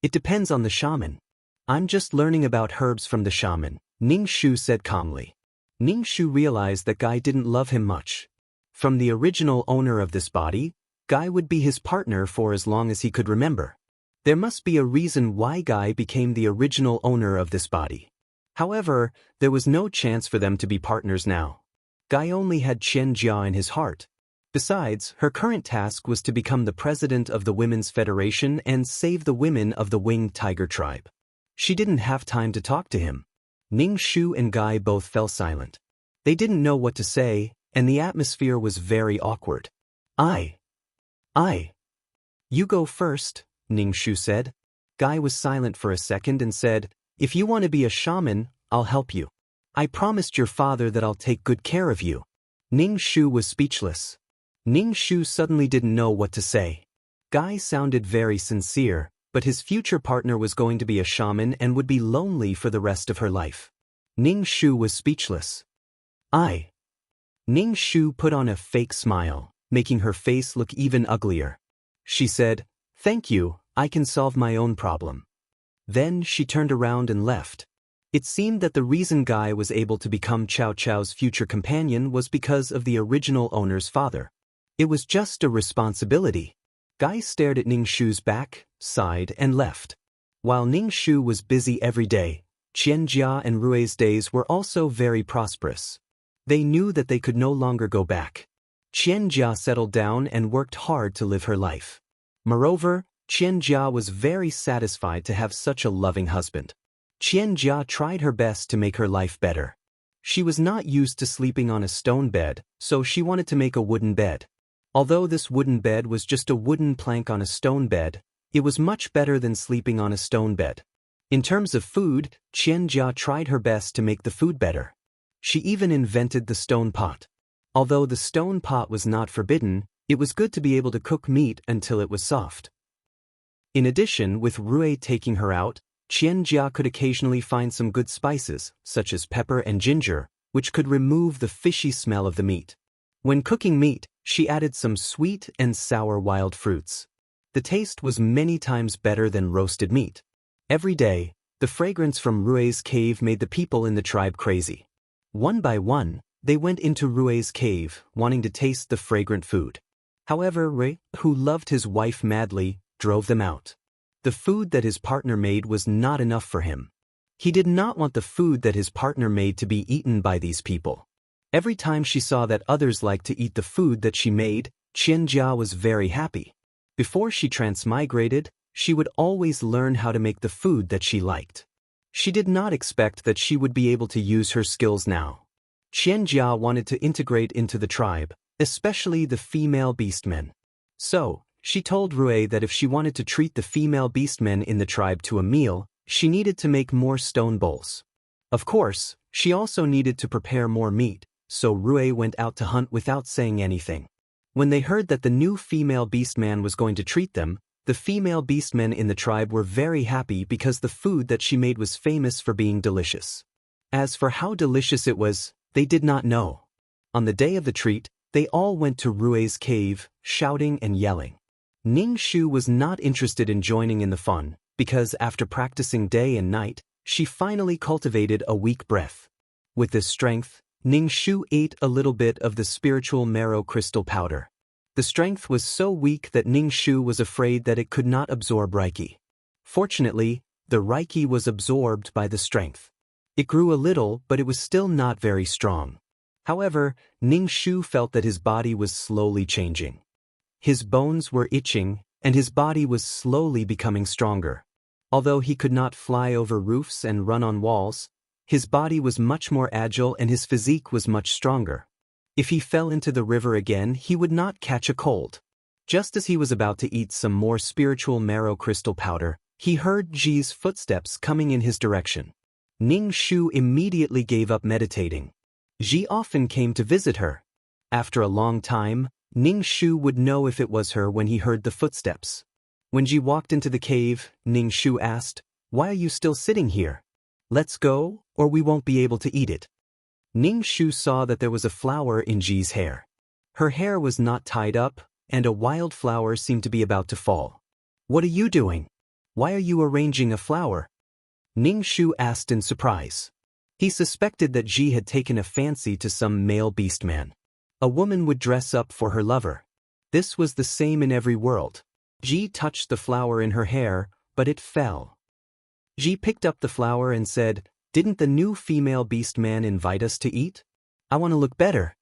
"It depends on the shaman. I'm just learning about herbs from the shaman," Ning Shu said calmly. Ning Shu realized that Guy didn't love him much. From the original owner of this body, Guy would be his partner for as long as he could remember. There must be a reason why Guy became the original owner of this body. However, there was no chance for them to be partners now. Guy only had Qian Jia in his heart. Besides, her current task was to become the president of the Women's Federation and save the women of the Winged Tiger tribe. She didn't have time to talk to him. Ning Shu and Guy both fell silent. They didn't know what to say, and the atmosphere was very awkward. I. You go first, Ning Shu said. Guy was silent for a second and said, "If you want to be a shaman, I'll help you. I promised your father that I'll take good care of you." Ning Shu was speechless. Ning Shu suddenly didn't know what to say. Guy sounded very sincere, but his future partner was going to be a shaman and would be lonely for the rest of her life. Ning Shu was speechless. Ning Shu put on a fake smile, making her face look even uglier. She said, "Thank you, I can solve my own problem." Then she turned around and left. It seemed that the reason Guy was able to become Cao Cao's future companion was because of the original owner's father. It was just a responsibility. Guy stared at Ning Shu's back, sighed, and left. While Ning Shu was busy every day, Qian Jia and Rui's days were also very prosperous. They knew that they could no longer go back. Qian Jia settled down and worked hard to live her life. Moreover, Qian Jia was very satisfied to have such a loving husband. Qian Jia tried her best to make her life better. She was not used to sleeping on a stone bed, so she wanted to make a wooden bed. Although this wooden bed was just a wooden plank on a stone bed, it was much better than sleeping on a stone bed. In terms of food, Qian Jia tried her best to make the food better. She even invented the stone pot. Although the stone pot was not forbidden, it was good to be able to cook meat until it was soft. In addition, with Rui taking her out, Qian Jia could occasionally find some good spices, such as pepper and ginger, which could remove the fishy smell of the meat. When cooking meat, she added some sweet and sour wild fruits. The taste was many times better than roasted meat. Every day, the fragrance from Rui's cave made the people in the tribe crazy. One by one, they went into Rui's cave, wanting to taste the fragrant food. However, Rui, who loved his wife madly, drove them out. The food that his partner made was not enough for him. He did not want the food that his partner made to be eaten by these people. Every time she saw that others liked to eat the food that she made, Qian Jia was very happy. Before she transmigrated, she would always learn how to make the food that she liked. She did not expect that she would be able to use her skills now. Qian Jia wanted to integrate into the tribe, especially the female beastmen. So, she told Rui that if she wanted to treat the female beastmen in the tribe to a meal, she needed to make more stone bowls. Of course, she also needed to prepare more meat, so Rui went out to hunt without saying anything. When they heard that the new female beastman was going to treat them, the female beastmen in the tribe were very happy because the food that she made was famous for being delicious. As for how delicious it was, they did not know. On the day of the treat, they all went to Rui's cave, shouting and yelling. Ning Shu was not interested in joining in the fun, because after practicing day and night, she finally cultivated a weak breath. With this strength, Ning Shu ate a little bit of the spiritual marrow crystal powder. The strength was so weak that Ning Shu was afraid that it could not absorb Reiki. Fortunately, the Reiki was absorbed by the strength. It grew a little, but it was still not very strong. However, Ning Shu felt that his body was slowly changing. His bones were itching, and his body was slowly becoming stronger. Although he could not fly over roofs and run on walls, his body was much more agile and his physique was much stronger. If he fell into the river again, he would not catch a cold. Just as he was about to eat some more spiritual marrow crystal powder, He heard Ji's footsteps coming in his direction. Ning Shu immediately gave up meditating. Ji often came to visit her. After a long time, Ning Shu would know if it was her when he heard the footsteps. When Ji walked into the cave, Ning Shu asked, "Why are you still sitting here? Let's go, or we won't be able to eat it." Ning Shu saw that there was a flower in Ji's hair. Her hair was not tied up, and a wild flower seemed to be about to fall. "What are you doing? Why are you arranging a flower?" Ning Shu asked in surprise. He suspected that Ji had taken a fancy to some male beast man. A woman would dress up for her lover. This was the same in every world. Ji touched the flower in her hair, but it fell. Ji picked up the flower and said, "Didn't the new female beast man invite us to eat? I want to look better."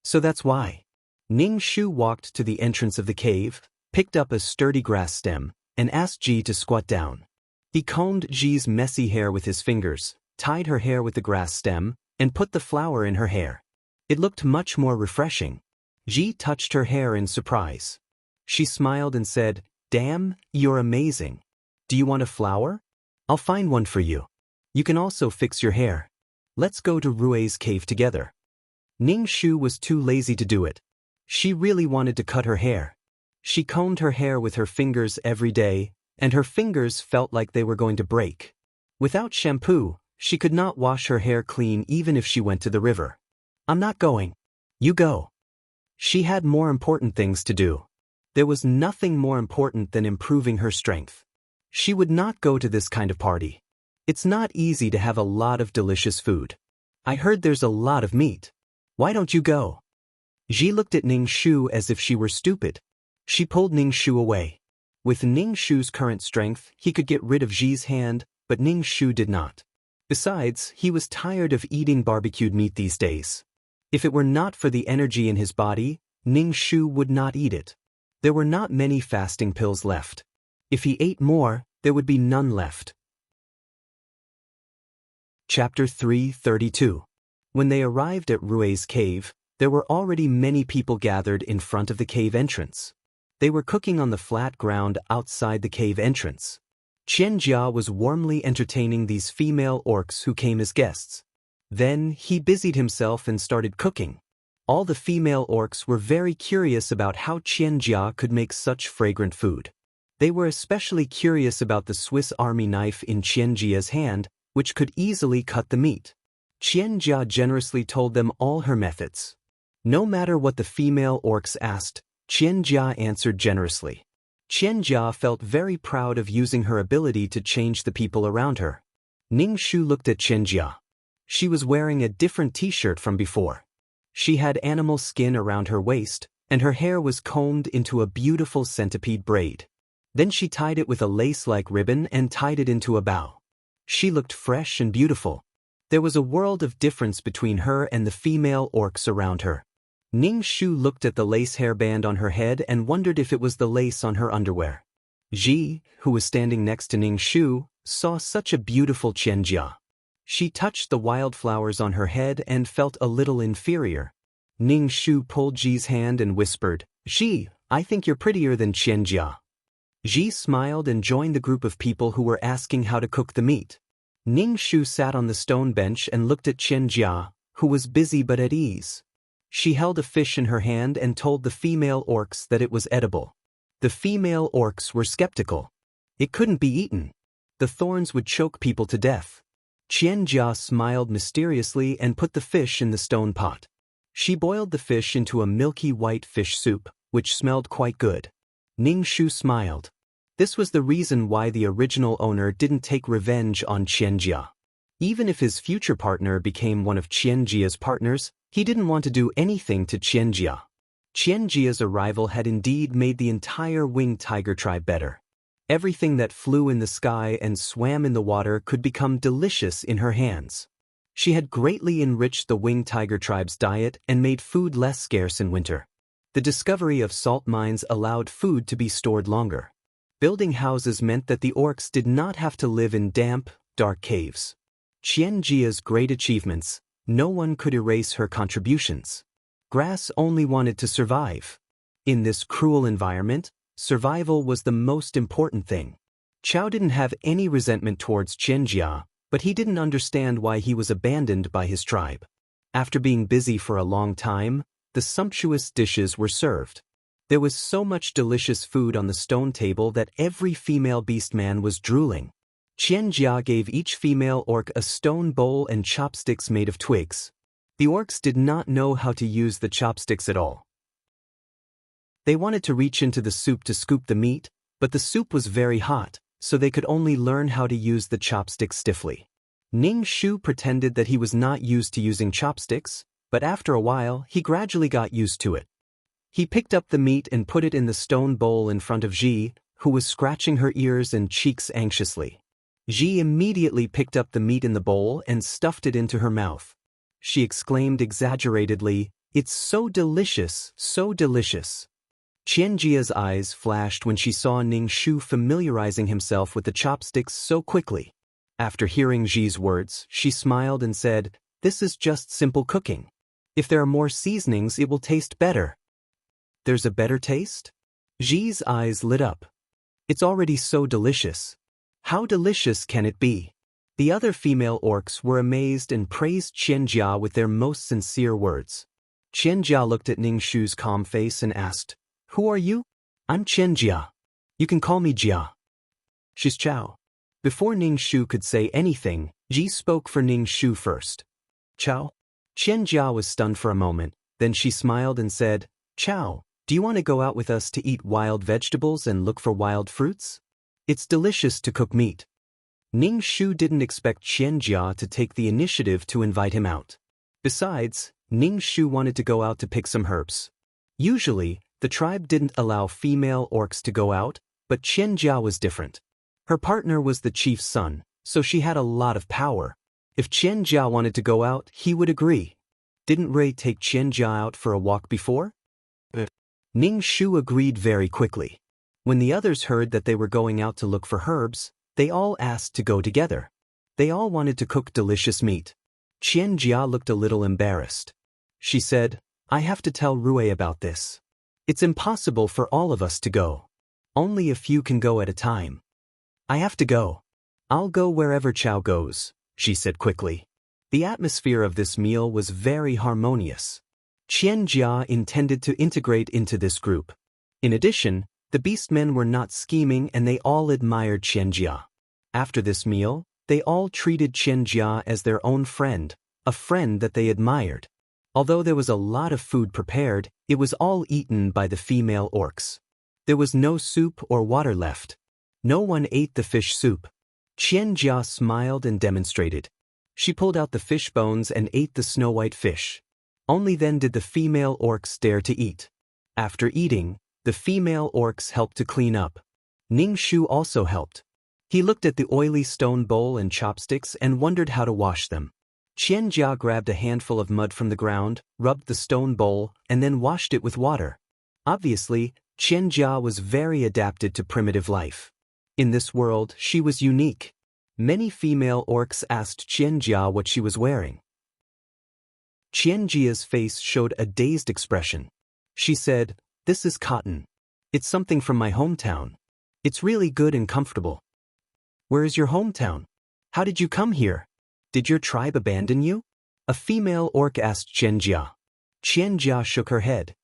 "So that's why." Ning Shu walked to the entrance of the cave, picked up a sturdy grass stem, and asked Ji to squat down. He combed Ji's messy hair with his fingers, tied her hair with the grass stem, and put the flower in her hair. It looked much more refreshing. Ji touched her hair in surprise. She smiled and said, "Damn, you're amazing. Do you want a flower? I'll find one for you. You can also fix your hair. Let's go to Rui's cave together." Ning Shu was too lazy to do it. She really wanted to cut her hair. She combed her hair with her fingers every day, and her fingers felt like they were going to break. Without shampoo, she could not wash her hair clean even if she went to the river. "I'm not going. You go." She had more important things to do. There was nothing more important than improving her strength. She would not go to this kind of party. It's not easy to have a lot of delicious food. I heard there's a lot of meat. Why don't you go? Ji looked at Ning Shu as if she were stupid. She pulled Ning Shu away. With Ning Shu's current strength, he could get rid of Ji's hand, but Ning Shu did not. Besides, he was tired of eating barbecued meat these days. If it were not for the energy in his body, Ning Shu would not eat it. There were not many fasting pills left. If he ate more, there would be none left. Chapter 332. When they arrived at Rui's cave, there were already many people gathered in front of the cave entrance. They were cooking on the flat ground outside the cave entrance. Qianjia was warmly entertaining these female orcs who came as guests. Then he busied himself and started cooking. All the female orcs were very curious about how Qianjia could make such fragrant food. They were especially curious about the Swiss Army knife in Qianjia's hand, which could easily cut the meat. Qianjia generously told them all her methods. No matter what the female orcs asked, Qianjia answered generously. Qianjia felt very proud of using her ability to change the people around her. Ning Shu looked at Qianjia. She was wearing a different t-shirt from before. She had animal skin around her waist, and her hair was combed into a beautiful centipede braid. Then she tied it with a lace-like ribbon and tied it into a bow. She looked fresh and beautiful. There was a world of difference between her and the female orcs around her. Ning Shu looked at the lace hairband on her head and wondered if it was the lace on her underwear. Ji, who was standing next to Ning Shu, saw such a beautiful Qianjia. She touched the wildflowers on her head and felt a little inferior. Ning Shu pulled Ji's hand and whispered, "Ji, I think you're prettier than Qianjia." Ji smiled and joined the group of people who were asking how to cook the meat. Ning Shu sat on the stone bench and looked at Qianjia, who was busy but at ease. She held a fish in her hand and told the female orcs that it was edible. The female orcs were skeptical. It couldn't be eaten. The thorns would choke people to death. Qianjia smiled mysteriously and put the fish in the stone pot. She boiled the fish into a milky white fish soup, which smelled quite good. Ning Shu smiled. This was the reason why the original owner didn't take revenge on Qianjia. Even if his future partner became one of Qianjia's partners, he didn't want to do anything to Qianjia. Qianjia's arrival had indeed made the entire winged tiger tribe better. Everything that flew in the sky and swam in the water could become delicious in her hands. She had greatly enriched the winged tiger tribe's diet and made food less scarce in winter. The discovery of salt mines allowed food to be stored longer. Building houses meant that the orcs did not have to live in damp, dark caves. Qianjia's great achievements, no one could erase her contributions. Grass only wanted to survive. In this cruel environment, survival was the most important thing. Chao didn't have any resentment towards Qianjia, but he didn't understand why he was abandoned by his tribe. After being busy for a long time, the sumptuous dishes were served. There was so much delicious food on the stone table that every female beastman was drooling. Qianjia gave each female orc a stone bowl and chopsticks made of twigs. The orcs did not know how to use the chopsticks at all. They wanted to reach into the soup to scoop the meat, but the soup was very hot, so they could only learn how to use the chopsticks stiffly. Ning Shu pretended that he was not used to using chopsticks, but after a while he gradually got used to it. He picked up the meat and put it in the stone bowl in front of Ji, who was scratching her ears and cheeks anxiously. Ji immediately picked up the meat in the bowl and stuffed it into her mouth. She exclaimed exaggeratedly, "It's so delicious, so delicious." Qianjia's eyes flashed when she saw Ning Shu familiarizing himself with the chopsticks so quickly. After hearing Ji's words, she smiled and said, "This is just simple cooking. If there are more seasonings, it will taste better." "There's a better taste?" Ji's eyes lit up. "It's already so delicious. How delicious can it be?" The other female orcs were amazed and praised Qianjia with their most sincere words. Qianjia looked at Ning Shu's calm face and asked, "Who are you?" "I'm Qianjia. You can call me Jia." "She's Chao." Before Ning Shu could say anything, Ji spoke for Ning Shu first. "Chao?" Qianjia was stunned for a moment, then she smiled and said, "Chao, do you want to go out with us to eat wild vegetables and look for wild fruits? It's delicious to cook meat." Ning Shu didn't expect Qianjia to take the initiative to invite him out. Besides, Ning Shu wanted to go out to pick some herbs. Usually, the tribe didn't allow female orcs to go out, but Qianjia was different. Her partner was the chief's son, so she had a lot of power. If Qianjia wanted to go out, he would agree. Didn't Ray take Qianjia out for a walk before? Ning Shu agreed very quickly. When the others heard that they were going out to look for herbs, they all asked to go together. They all wanted to cook delicious meat. Qianjia looked a little embarrassed. She said, "I have to tell Rui about this. It's impossible for all of us to go. Only a few can go at a time. I have to go. I'll go wherever Chao goes," she said quickly. The atmosphere of this meal was very harmonious. Qianjia intended to integrate into this group. In addition, the beastmen were not scheming and they all admired Qianjia. After this meal, they all treated Qianjia as their own friend, a friend that they admired. Although there was a lot of food prepared, it was all eaten by the female orcs. There was no soup or water left. No one ate the fish soup. Qianjia smiled and demonstrated. She pulled out the fish bones and ate the snow-white fish. Only then did the female orcs dare to eat. After eating, the female orcs helped to clean up. Ning Shu also helped. He looked at the oily stone bowl and chopsticks and wondered how to wash them. Qianjia grabbed a handful of mud from the ground, rubbed the stone bowl, and then washed it with water. Obviously, Qianjia was very adapted to primitive life. In this world, she was unique. Many female orcs asked Qianjia what she was wearing. Qianjia's face showed a dazed expression. She said, "This is cotton. It's something from my hometown. It's really good and comfortable." "Where is your hometown? How did you come here? Did your tribe abandon you?" a female orc asked Qianjia. Qianjia shook her head.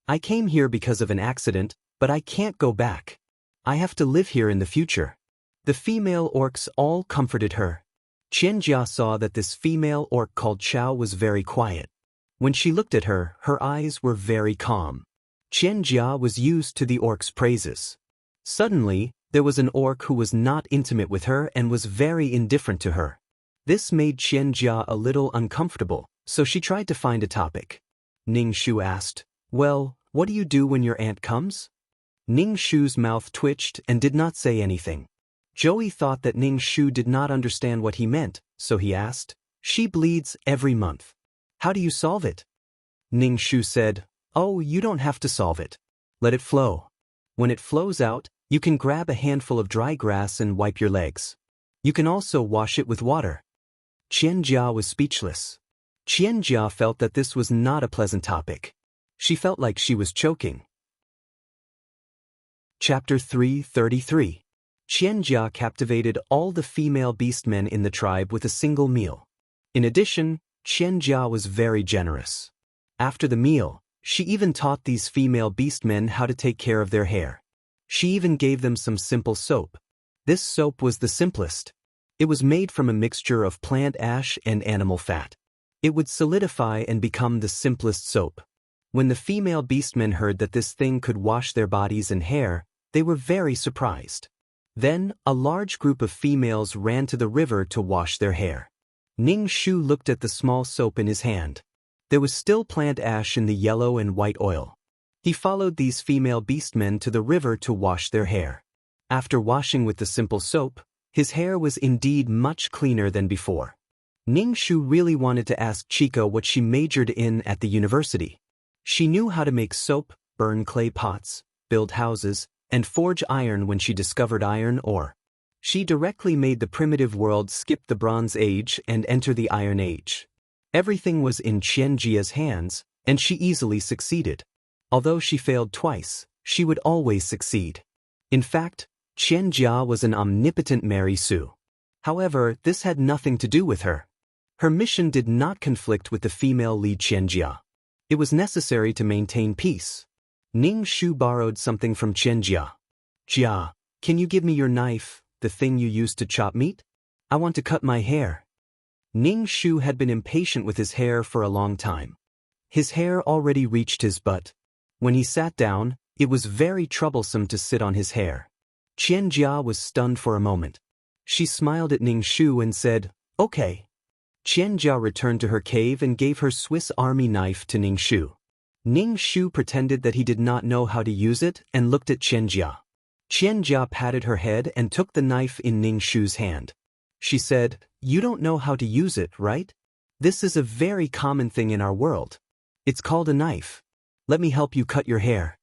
"I came here because of an accident, but I can't go back. I have to live here in the future." The female orcs all comforted her. Qianjia saw that this female orc called Chao was very quiet. When she looked at her, her eyes were very calm. Qianjia was used to the orc's praises. Suddenly, there was an orc who was not intimate with her and was very indifferent to her. This made Qianjia a little uncomfortable, so she tried to find a topic. Ning Shu asked, "Well, what do you do when your aunt comes?" Ning Shu's mouth twitched and did not say anything. Joey thought that Ning Shu did not understand what he meant, so he asked, "She bleeds every month. How do you solve it?" Ning Shu said, "Oh, you don't have to solve it. Let it flow. When it flows out, you can grab a handful of dry grass and wipe your legs. You can also wash it with water." Qianjia was speechless. Qianjia felt that this was not a pleasant topic. She felt like she was choking. Chapter 333. Qianjia captivated all the female beastmen in the tribe with a single meal. In addition, Qianjia was very generous. After the meal, she even taught these female beastmen how to take care of their hair. She even gave them some simple soap. This soap was the simplest. It was made from a mixture of plant ash and animal fat. It would solidify and become the simplest soap. When the female beastmen heard that this thing could wash their bodies and hair, they were very surprised. Then, a large group of females ran to the river to wash their hair. Ning Shu looked at the small soap in his hand. There was still plant ash in the yellow and white oil. He followed these female beastmen to the river to wash their hair. After washing with the simple soap, his hair was indeed much cleaner than before. Ning Shu really wanted to ask Chica what she majored in at the university. She knew how to make soap, burn clay pots, build houses, and forge iron when she discovered iron ore. She directly made the primitive world skip the Bronze Age and enter the Iron Age. Everything was in Qianjia's hands, and she easily succeeded. Although she failed twice, she would always succeed. In fact, Qianjia was an omnipotent Mary Sue. However, this had nothing to do with her. Her mission did not conflict with the female lead Qianjia. It was necessary to maintain peace. Ning Shu borrowed something from Qianjia. "Jia, can you give me your knife, the thing you used to chop meat? I want to cut my hair." Ning Shu had been impatient with his hair for a long time. His hair already reached his butt. When he sat down, it was very troublesome to sit on his hair. Qianjia was stunned for a moment. She smiled at Ning Shu and said, "Okay." Qianjia returned to her cave and gave her Swiss Army knife to Ning Shu. Ning Shu pretended that he did not know how to use it and looked at Qianjia. Qianjia patted her head and took the knife in Ning Shu's hand. She said, "You don't know how to use it, right? This is a very common thing in our world. It's called a knife. Let me help you cut your hair."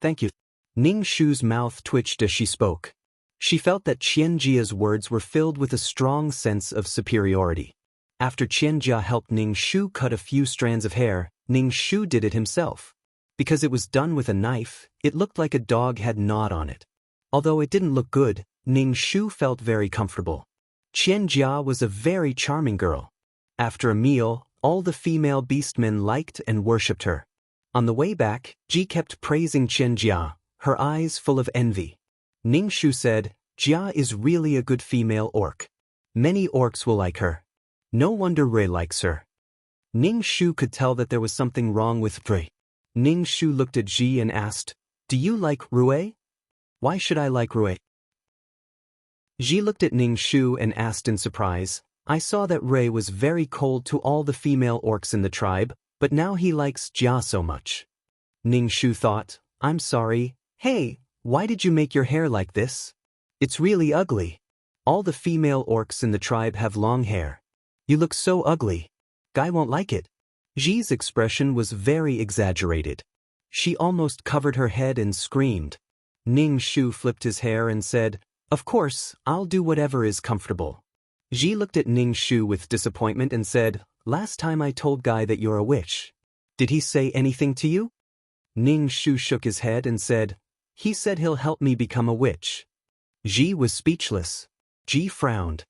"Thank you." Ning Shu's mouth twitched as she spoke. She felt that Qianjia's words were filled with a strong sense of superiority. After Qianjia helped Ning Shu cut a few strands of hair, Ning Shu did it himself. Because it was done with a knife, it looked like a dog had gnawed on it. Although it didn't look good, Ning Shu felt very comfortable. Qianjia was a very charming girl. After a meal, all the female beastmen liked and worshipped her. On the way back, Ji kept praising Qianjia, her eyes full of envy. Ning Shu said, "Jia is really a good female orc. Many orcs will like her. No wonder Rui likes her." Ning Shu could tell that there was something wrong with Rui. Ning Shu looked at Ji and asked, "Do you like Rui? Why should I like Rui?" Ji looked at Ning Shu and asked in surprise, "I saw that Rui was very cold to all the female orcs in the tribe, but now he likes Jia so much." Ning Shu thought, "I'm sorry. Hey, why did you make your hair like this? It's really ugly. All the female orcs in the tribe have long hair. You look so ugly. Guy won't like it." Ji's expression was very exaggerated. She almost covered her head and screamed. Ning Shu flipped his hair and said, "Of course, I'll do whatever is comfortable." Ji looked at Ning Shu with disappointment and said, "Last time I told Guy that you're a witch. Did he say anything to you?" Ning Shu shook his head and said, "He said he'll help me become a witch." Ji was speechless. Ji frowned.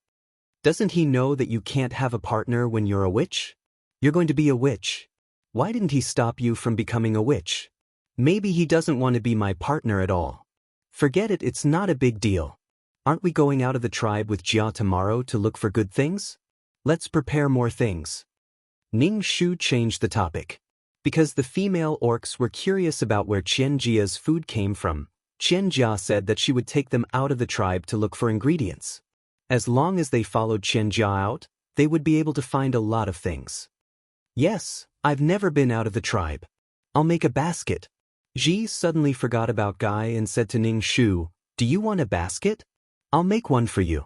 "Doesn't he know that you can't have a partner when you're a witch? You're going to be a witch. Why didn't he stop you from becoming a witch? Maybe he doesn't want to be my partner at all. Forget it, it's not a big deal. Aren't we going out of the tribe with Jia tomorrow to look for good things? Let's prepare more things." Ning Shu changed the topic. Because the female orcs were curious about where Qianjia's food came from, Qianjia said that she would take them out of the tribe to look for ingredients. As long as they followed Qianjia out, they would be able to find a lot of things. "Yes, I've never been out of the tribe. I'll make a basket." Ji suddenly forgot about Guy and said to Ning Shu, "Do you want a basket? I'll make one for you."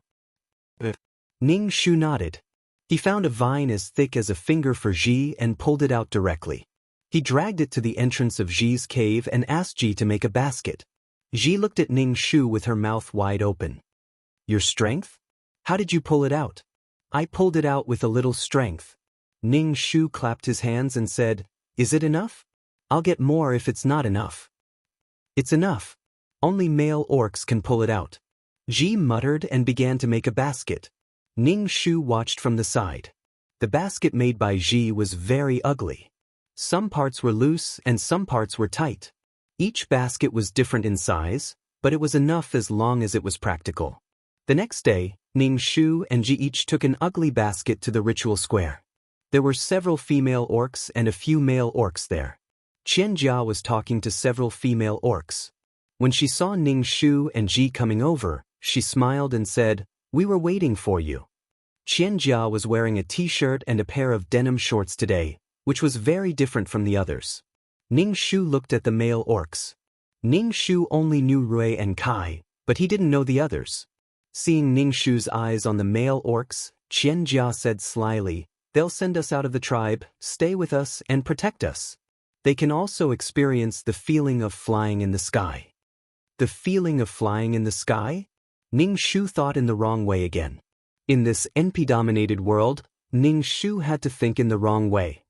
Ning Shu nodded. He found a vine as thick as a finger for Ji and pulled it out directly. He dragged it to the entrance of Ji's cave and asked Ji to make a basket. Ji looked at Ning Shu with her mouth wide open. "Your strength? How did you pull it out?" "I pulled it out with a little strength." Ning Shu clapped his hands and said, "Is it enough? I'll get more if it's not enough." "It's enough. Only male orcs can pull it out. Ji muttered and began to make a basket. Ning Shu watched from the side. The basket made by Ji was very ugly. Some parts were loose and some parts were tight. Each basket was different in size, but it was enough as long as it was practical. The next day, Ning Shu and Ji each took an ugly basket to the ritual square. There were several female orcs and a few male orcs there. Qianjia was talking to several female orcs. When she saw Ning Shu and Ji coming over, she smiled and said, "We were waiting for you." Qianjia was wearing a t-shirt and a pair of denim shorts today, which was very different from the others. Ning Shu looked at the male orcs. Ning Shu only knew Rui and Kai, but he didn't know the others. Seeing Ning Shu's eyes on the male orcs, Qianjia said slyly, "They'll send us out of the tribe, stay with us and protect us. They can also experience the feeling of flying in the sky." The feeling of flying in the sky? Ning Shu thought in the wrong way again. In this NP-dominated world, Ning Shu had to think in the wrong way.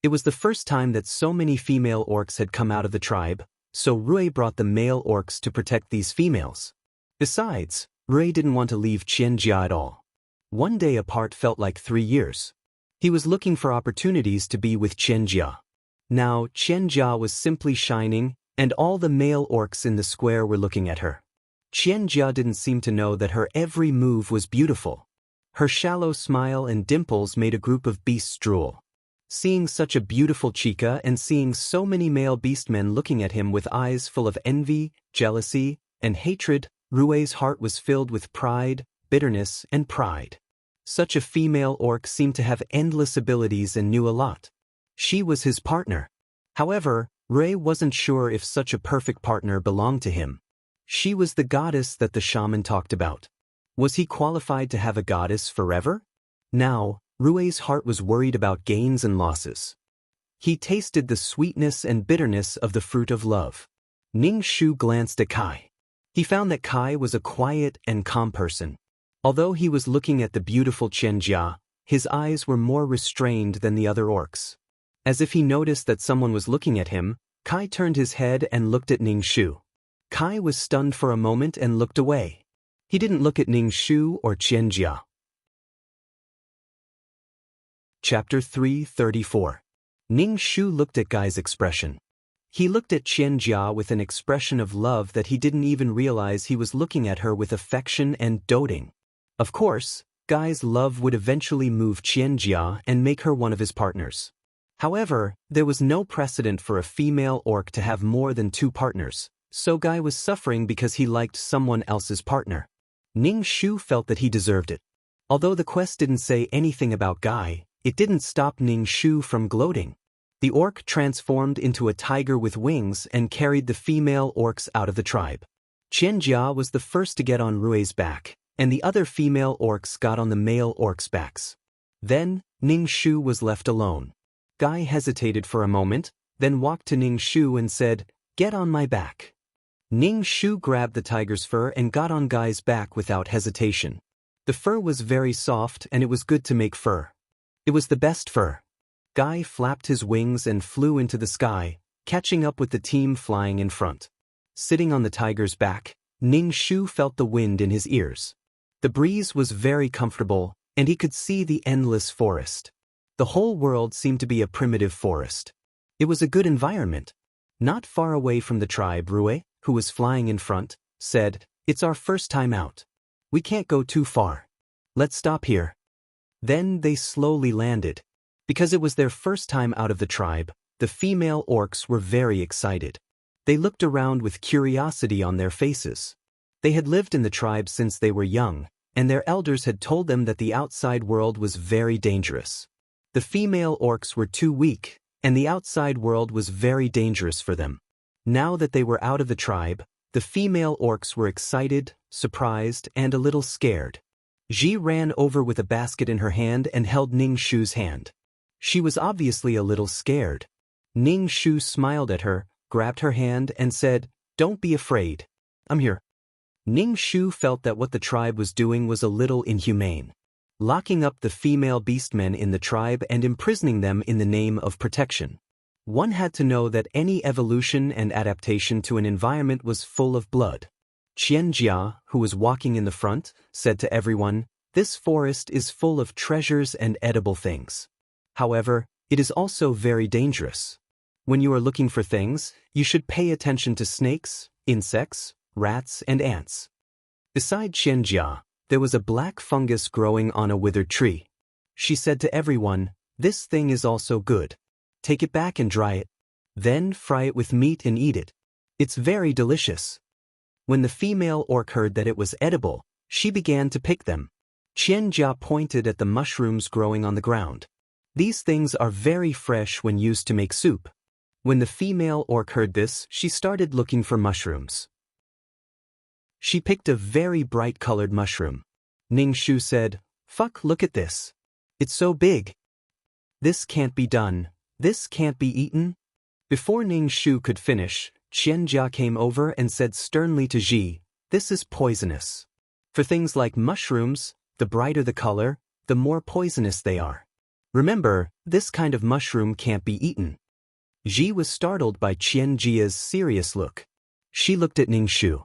It was the first time that so many female orcs had come out of the tribe, so Rui brought the male orcs to protect these females. Besides, Rui didn't want to leave Qianjia at all. One day apart felt like 3 years. He was looking for opportunities to be with Qianjia. Now Qianjia was simply shining, and all the male orcs in the square were looking at her. Qianjia didn't seem to know that her every move was beautiful. Her shallow smile and dimples made a group of beasts drool. Seeing such a beautiful chica and seeing so many male beastmen looking at him with eyes full of envy, jealousy, and hatred, Rui's heart was filled with pride, bitterness, and pride. Such a female orc seemed to have endless abilities and knew a lot. She was his partner. However, Rui wasn't sure if such a perfect partner belonged to him. She was the goddess that the shaman talked about. Was he qualified to have a goddess forever? Now, Rui's heart was worried about gains and losses. He tasted the sweetness and bitterness of the fruit of love. Ning Shu glanced at Kai. He found that Kai was a quiet and calm person. Although he was looking at the beautiful Qianjia, his eyes were more restrained than the other orcs. As if he noticed that someone was looking at him, Kai turned his head and looked at Ning Shu. Kai was stunned for a moment and looked away. He didn't look at Ning Shu or Qianjia. Chapter 334. Ning Shu looked at Gai's expression. He looked at Qianjia with an expression of love that he didn't even realize he was looking at her with affection and doting. Of course, Gai's love would eventually move Qianjia and make her one of his partners. However, there was no precedent for a female orc to have more than 2 partners, so Gai was suffering because he liked someone else's partner. Ning Shu felt that he deserved it. Although the quest didn't say anything about Gai, it didn't stop Ning Shu from gloating. The orc transformed into a tiger with wings and carried the female orcs out of the tribe. Qianjia was the first to get on Rui's back, and the other female orcs got on the male orcs' backs. Then, Ning Shu was left alone. Gai hesitated for a moment, then walked to Ning Shu and said, "Get on my back." Ning Shu grabbed the tiger's fur and got on Gai's back without hesitation. The fur was very soft and it was good to make fur. It was the best fur. Gai flapped his wings and flew into the sky, catching up with the team flying in front. Sitting on the tiger's back, Ning Shu felt the wind in his ears. The breeze was very comfortable, and he could see the endless forest. The whole world seemed to be a primitive forest. It was a good environment. Not far away from the tribe, Rui, who was flying in front, said, "It's our first time out. We can't go too far. Let's stop here." Then they slowly landed. Because it was their first time out of the tribe, the female orcs were very excited. They looked around with curiosity on their faces. They had lived in the tribe since they were young, and their elders had told them that the outside world was very dangerous. The female orcs were too weak, and the outside world was very dangerous for them. Now that they were out of the tribe, the female orcs were excited, surprised, and a little scared. Ji ran over with a basket in her hand and held Ning Shu's hand. She was obviously a little scared. Ning Shu smiled at her, grabbed her hand, and said, "Don't be afraid. I'm here." Ning Shu felt that what the tribe was doing was a little inhumane. Locking up the female beastmen in the tribe and imprisoning them in the name of protection. One had to know that any evolution and adaptation to an environment was full of blood. Qianjia, who was walking in the front, said to everyone, "This forest is full of treasures and edible things. However, it is also very dangerous. When you are looking for things, you should pay attention to snakes, insects, rats, and ants." Beside Qianjia, there was a black fungus growing on a withered tree. She said to everyone, "This thing is also good. Take it back and dry it. Then fry it with meat and eat it. It's very delicious." When the female orc heard that it was edible, she began to pick them. Qianjia pointed at the mushrooms growing on the ground. These things are very fresh when used to make soup. When the female orc heard this, she started looking for mushrooms. She picked a very bright-colored mushroom. Ning Shu said, "Fuck, look at this. It's so big. This can't be done. This can't be eaten." Before Ning Shu could finish, Qianjia came over and said sternly to Ji, "This is poisonous. For things like mushrooms, the brighter the color, the more poisonous they are. Remember, this kind of mushroom can't be eaten." Ji was startled by Qianjia's serious look. She looked at Ning Shu.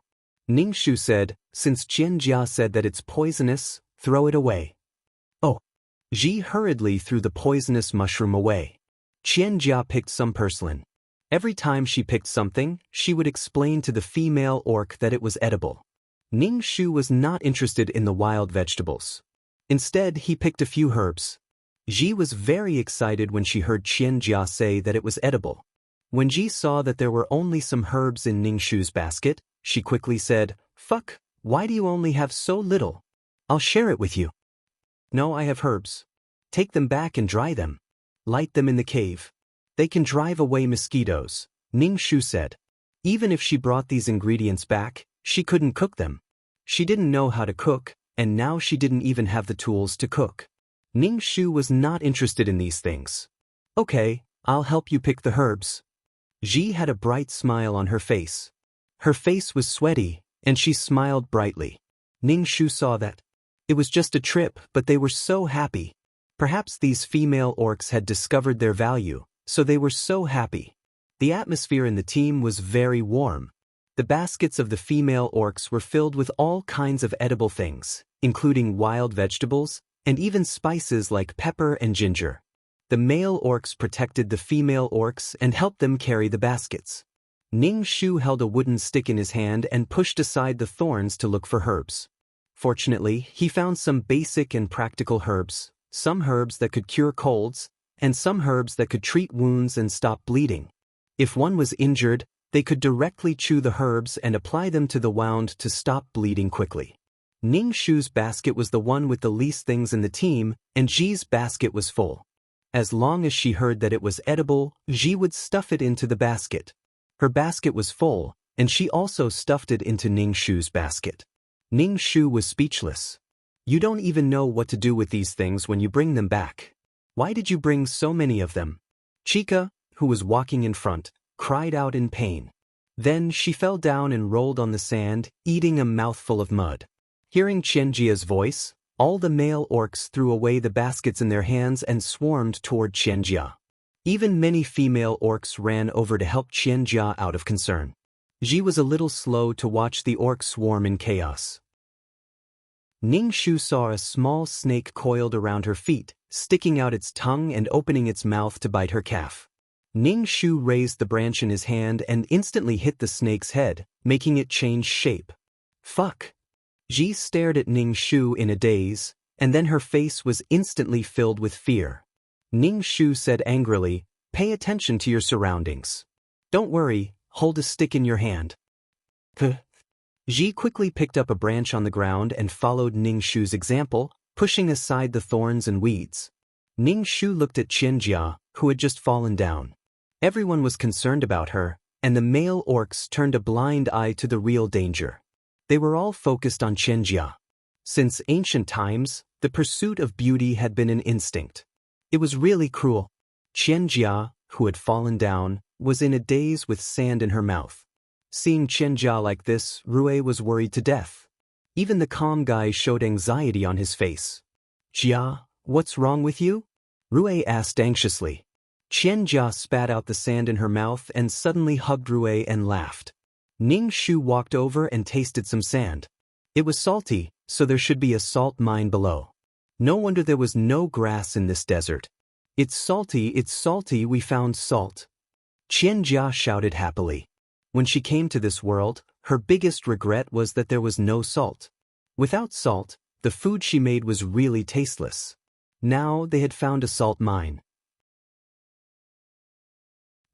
Ning Shu said, "Since Qianjia said that it's poisonous, throw it away." Oh. Ji hurriedly threw the poisonous mushroom away. Qianjia picked some purslane. Every time she picked something, she would explain to the female orc that it was edible. Ning Shu was not interested in the wild vegetables. Instead, he picked a few herbs. Ji was very excited when she heard Qianjia say that it was edible. When Ji saw that there were only some herbs in Ning Shu's basket, she quickly said, "Fuck, why do you only have so little? I'll share it with you." "No, I have herbs. Take them back and dry them. Light them in the cave. They can drive away mosquitoes," Ning Shu said. Even if she brought these ingredients back, she couldn't cook them. She didn't know how to cook, and now she didn't even have the tools to cook. Ning Shu was not interested in these things. "Okay, I'll help you pick the herbs." Ji had a bright smile on her face. Her face was sweaty, and she smiled brightly. Ning Shu saw that. It was just a trip, but they were so happy. Perhaps these female orcs had discovered their value, so they were so happy. The atmosphere in the team was very warm. The baskets of the female orcs were filled with all kinds of edible things, including wild vegetables, and even spices like pepper and ginger. The male orcs protected the female orcs and helped them carry the baskets. Ning Shu held a wooden stick in his hand and pushed aside the thorns to look for herbs. Fortunately, he found some basic and practical herbs, some herbs that could cure colds, and some herbs that could treat wounds and stop bleeding. If one was injured, they could directly chew the herbs and apply them to the wound to stop bleeding quickly. Ning Shu's basket was the one with the least things in the team, and Ji's basket was full. As long as she heard that it was edible, Ji would stuff it into the basket. Her basket was full, and she also stuffed it into Ning Shu's basket. Ning Shu was speechless. "You don't even know what to do with these things when you bring them back. Why did you bring so many of them?" Chica, who was walking in front, cried out in pain. Then she fell down and rolled on the sand, eating a mouthful of mud. Hearing Qianjia's voice, all the male orcs threw away the baskets in their hands and swarmed toward Qianjia. Even many female orcs ran over to help Qianjia out of concern. Ji was a little slow to watch the orcs swarm in chaos. Ning Shu saw a small snake coiled around her feet, sticking out its tongue and opening its mouth to bite her calf. Ning Shu raised the branch in his hand and instantly hit the snake's head, making it change shape. "Fuck!" Ji stared at Ning Shu in a daze, and then her face was instantly filled with fear. Ning Shu said angrily, "Pay attention to your surroundings. Don't worry, hold a stick in your hand." Ji quickly picked up a branch on the ground and followed Ning Shu's example, pushing aside the thorns and weeds. Ning Shu looked at Qianjia, who had just fallen down. Everyone was concerned about her, and the male orcs turned a blind eye to the real danger. They were all focused on Qianjia. Since ancient times, the pursuit of beauty had been an instinct. It was really cruel. Qianjia, who had fallen down, was in a daze with sand in her mouth. Seeing Qianjia like this, Rue was worried to death. Even the calm guy showed anxiety on his face. "Jia, what's wrong with you?" Rue asked anxiously. Qian Jia spat out the sand in her mouth and suddenly hugged Rui and laughed. Ning Shu walked over and tasted some sand. It was salty, so there should be a salt mine below. No wonder there was no grass in this desert. It's salty, we found salt. Qian Jia shouted happily. When she came to this world, her biggest regret was that there was no salt. Without salt, the food she made was really tasteless. Now they had found a salt mine.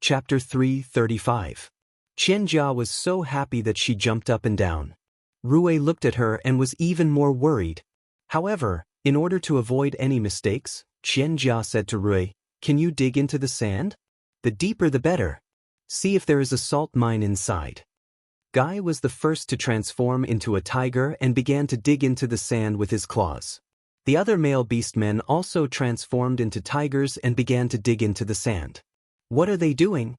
Chapter 3:35. Qian Jia was so happy that she jumped up and down. Rui looked at her and was even more worried. However, in order to avoid any mistakes, Qian Jia said to Rui, "Can you dig into the sand? The deeper the better. See if there is a salt mine inside." Guy was the first to transform into a tiger and began to dig into the sand with his claws. The other male beastmen also transformed into tigers and began to dig into the sand. "What are they doing?"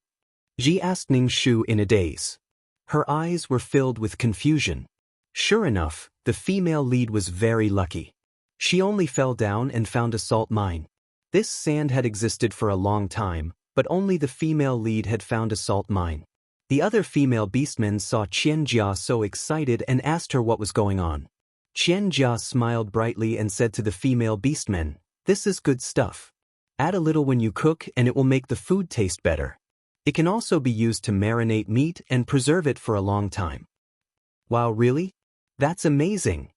Ji asked Ning Shu in a daze. Her eyes were filled with confusion. Sure enough, the female lead was very lucky. She only fell down and found a salt mine. This sand had existed for a long time, but only the female lead had found a salt mine. The other female beastmen saw Qian Jia so excited and asked her what was going on. Qian Jia smiled brightly and said to the female beastmen, "This is good stuff. Add a little when you cook and it will make the food taste better. It can also be used to marinate meat and preserve it for a long time." "Wow, really? That's amazing."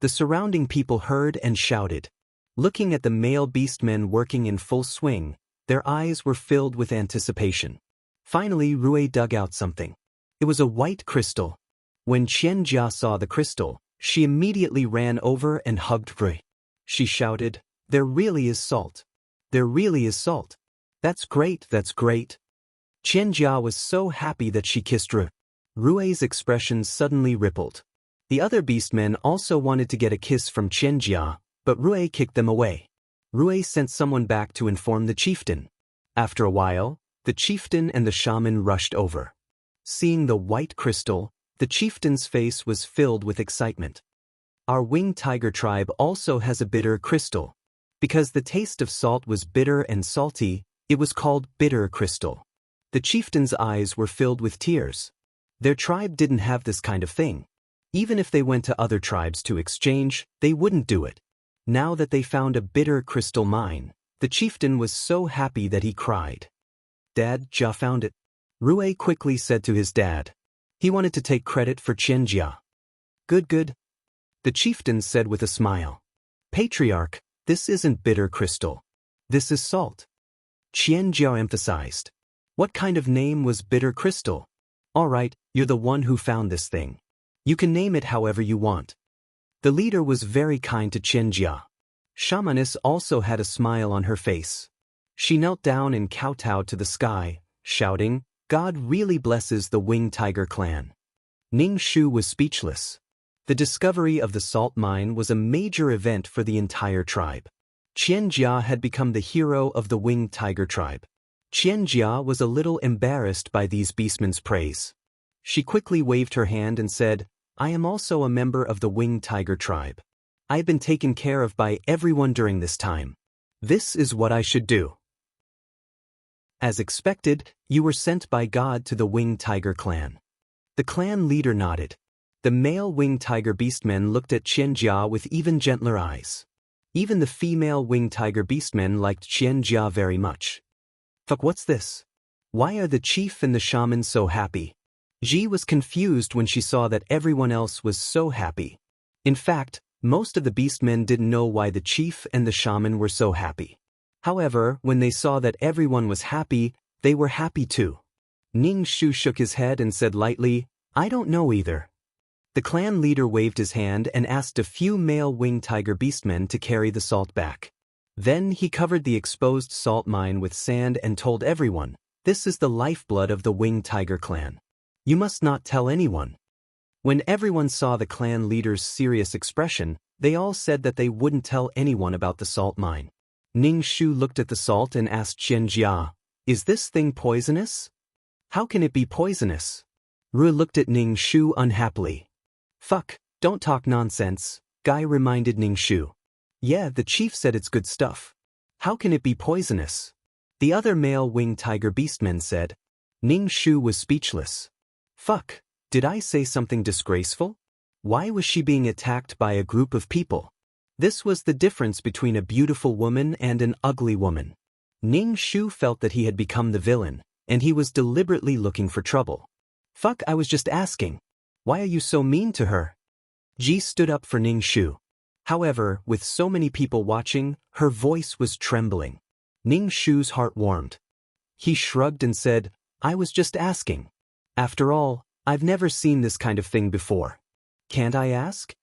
The surrounding people heard and shouted. Looking at the male beastmen working in full swing, their eyes were filled with anticipation. Finally, Rui dug out something. It was a white crystal. When Qian Jia saw the crystal, she immediately ran over and hugged Rui. She shouted, "There really is salt. There really is salt. That's great, that's great." Qian Jia was so happy that she kissed Rui. Rui's expression suddenly rippled. The other beastmen also wanted to get a kiss from Qian Jia, but Rui kicked them away. Rui sent someone back to inform the chieftain. After a while, the chieftain and the shaman rushed over. Seeing the white crystal, the chieftain's face was filled with excitement. "Our winged tiger tribe also has a bitter crystal. Because the taste of salt was bitter and salty, it was called bitter crystal." The chieftain's eyes were filled with tears. Their tribe didn't have this kind of thing. Even if they went to other tribes to exchange, they wouldn't do it. Now that they found a bitter crystal mine, the chieftain was so happy that he cried. "Dad, Jia found it." Rui quickly said to his dad. He wanted to take credit for Qian Jia. Good, good. The chieftain said with a smile. "Patriarch, this isn't bitter crystal. This is salt." Qian Jia emphasized. "What kind of name was bitter crystal?" "All right, you're the one who found this thing. You can name it however you want." The leader was very kind to Qian Jia. Shamaness also had a smile on her face. She knelt down and kowtowed to the sky, shouting, "God really blesses the winged tiger clan." Ning Shu was speechless. The discovery of the salt mine was a major event for the entire tribe. Qian Jia had become the hero of the winged tiger tribe. Qian Jia was a little embarrassed by these beastmen's praise. She quickly waved her hand and said, "I am also a member of the winged tiger tribe. I've been taken care of by everyone during this time. This is what I should do." As expected, you were sent by God to the winged tiger clan. The clan leader nodded. The male winged tiger beastmen looked at Qian Jia with even gentler eyes. Even the female winged tiger beastmen liked Qian Jia very much. "Fuck, what's this? Why are the chief and the shaman so happy?" Ji was confused when she saw that everyone else was so happy. In fact, most of the beastmen didn't know why the chief and the shaman were so happy. However, when they saw that everyone was happy, they were happy too. Ning Shu shook his head and said lightly, "I don't know either." The clan leader waved his hand and asked a few male winged tiger beastmen to carry the salt back. Then he covered the exposed salt mine with sand and told everyone, "This is the lifeblood of the winged tiger clan. You must not tell anyone." When everyone saw the clan leader's serious expression, they all said that they wouldn't tell anyone about the salt mine. Ning Shu looked at the salt and asked Qian Jia, "Is this thing poisonous?" "How can it be poisonous?" Ru looked at Ning Shu unhappily. "Fuck, don't talk nonsense," Guy reminded Ning Shu. "Yeah, the chief said it's good stuff. How can it be poisonous?" The other male winged tiger beastmen said. Ning Shu was speechless. Fuck, did I say something disgraceful? Why was she being attacked by a group of people? This was the difference between a beautiful woman and an ugly woman. Ning Shu felt that he had become the villain, and he was deliberately looking for trouble. Fuck, I was just asking. Why are you so mean to her? Ji stood up for Ning Shu. However, with so many people watching, her voice was trembling. Ning Shu's heart warmed. He shrugged and said, I was just asking. After all, I've never seen this kind of thing before. Can't I ask?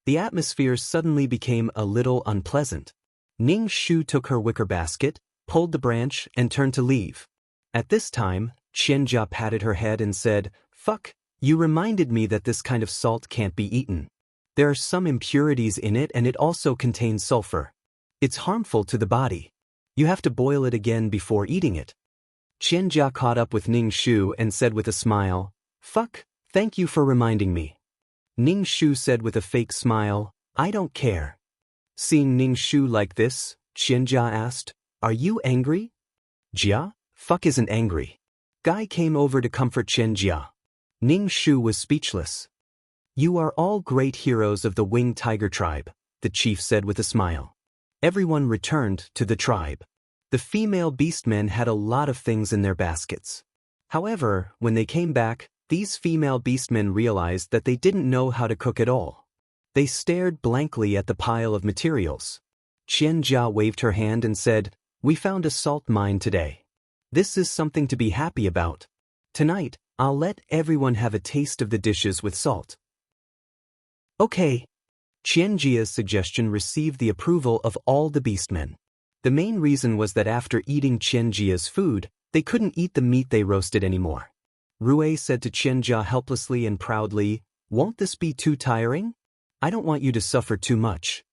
The atmosphere suddenly became a little unpleasant. Ning Shu took her wicker basket, pulled the branch, and turned to leave. At this time, Qianjia patted her head and said, Fuck, you reminded me that this kind of salt can't be eaten. There are some impurities in it and it also contains sulfur. It's harmful to the body. You have to boil it again before eating it. Qianjia caught up with Ning Shu and said with a smile, Fuck, thank you for reminding me. Ning Shu said with a fake smile, I don't care. Seeing Ning Shu like this, Qianjia asked, Are you angry? Jia? Fuck isn't angry. Guy came over to comfort Qianjia. Ning Shu was speechless. You are all great heroes of the winged tiger tribe, the chief said with a smile. Everyone returned to the tribe. The female beastmen had a lot of things in their baskets. However, when they came back, these female beastmen realized that they didn't know how to cook at all. They stared blankly at the pile of materials. Qianjia waved her hand and said, We found a salt mine today. This is something to be happy about. Tonight, I'll let everyone have a taste of the dishes with salt. Okay. Qianjia's suggestion received the approval of all the beastmen. The main reason was that after eating Qianjia's food, they couldn't eat the meat they roasted anymore. Rui said to Qianjia helplessly and proudly, Won't this be too tiring? I don't want you to suffer too much.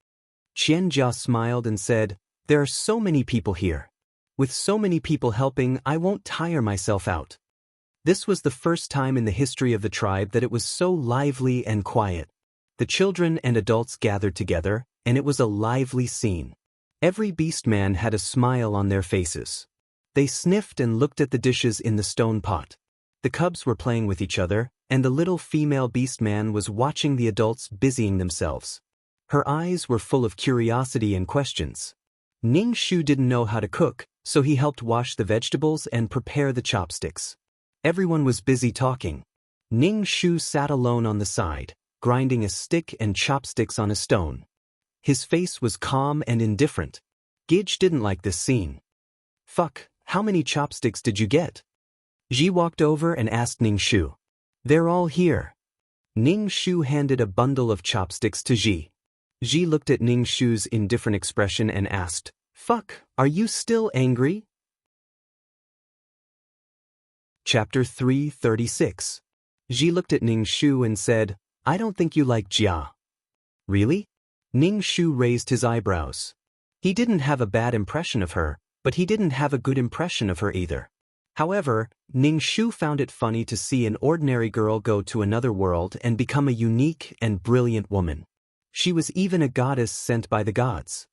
Qianjia smiled and said, There are so many people here. With so many people helping, I won't tire myself out. This was the first time in the history of the tribe that it was so lively and quiet. The children and adults gathered together, and it was a lively scene. Every beastman had a smile on their faces. They sniffed and looked at the dishes in the stone pot. The cubs were playing with each other, and the little female beastman was watching the adults busying themselves. Her eyes were full of curiosity and questions. Ning Shu didn't know how to cook, so he helped wash the vegetables and prepare the chopsticks. Everyone was busy talking. Ning Shu sat alone on the side, grinding a stick and chopsticks on a stone. His face was calm and indifferent. Gage didn't like this scene. Fuck, how many chopsticks did you get? Ji walked over and asked Ning Shu. They're all here. Ning Shu handed a bundle of chopsticks to Ji. Ji looked at Ning Shu's indifferent expression and asked, Fuck, are you still angry? Chapter 336. Ji looked at Ning Shu and said, I don't think you like Jia. Really? Ning Shu raised his eyebrows. He didn't have a bad impression of her, but he didn't have a good impression of her either. However, Ning Shu found it funny to see an ordinary girl go to another world and become a unique and brilliant woman. She was even a goddess sent by the gods.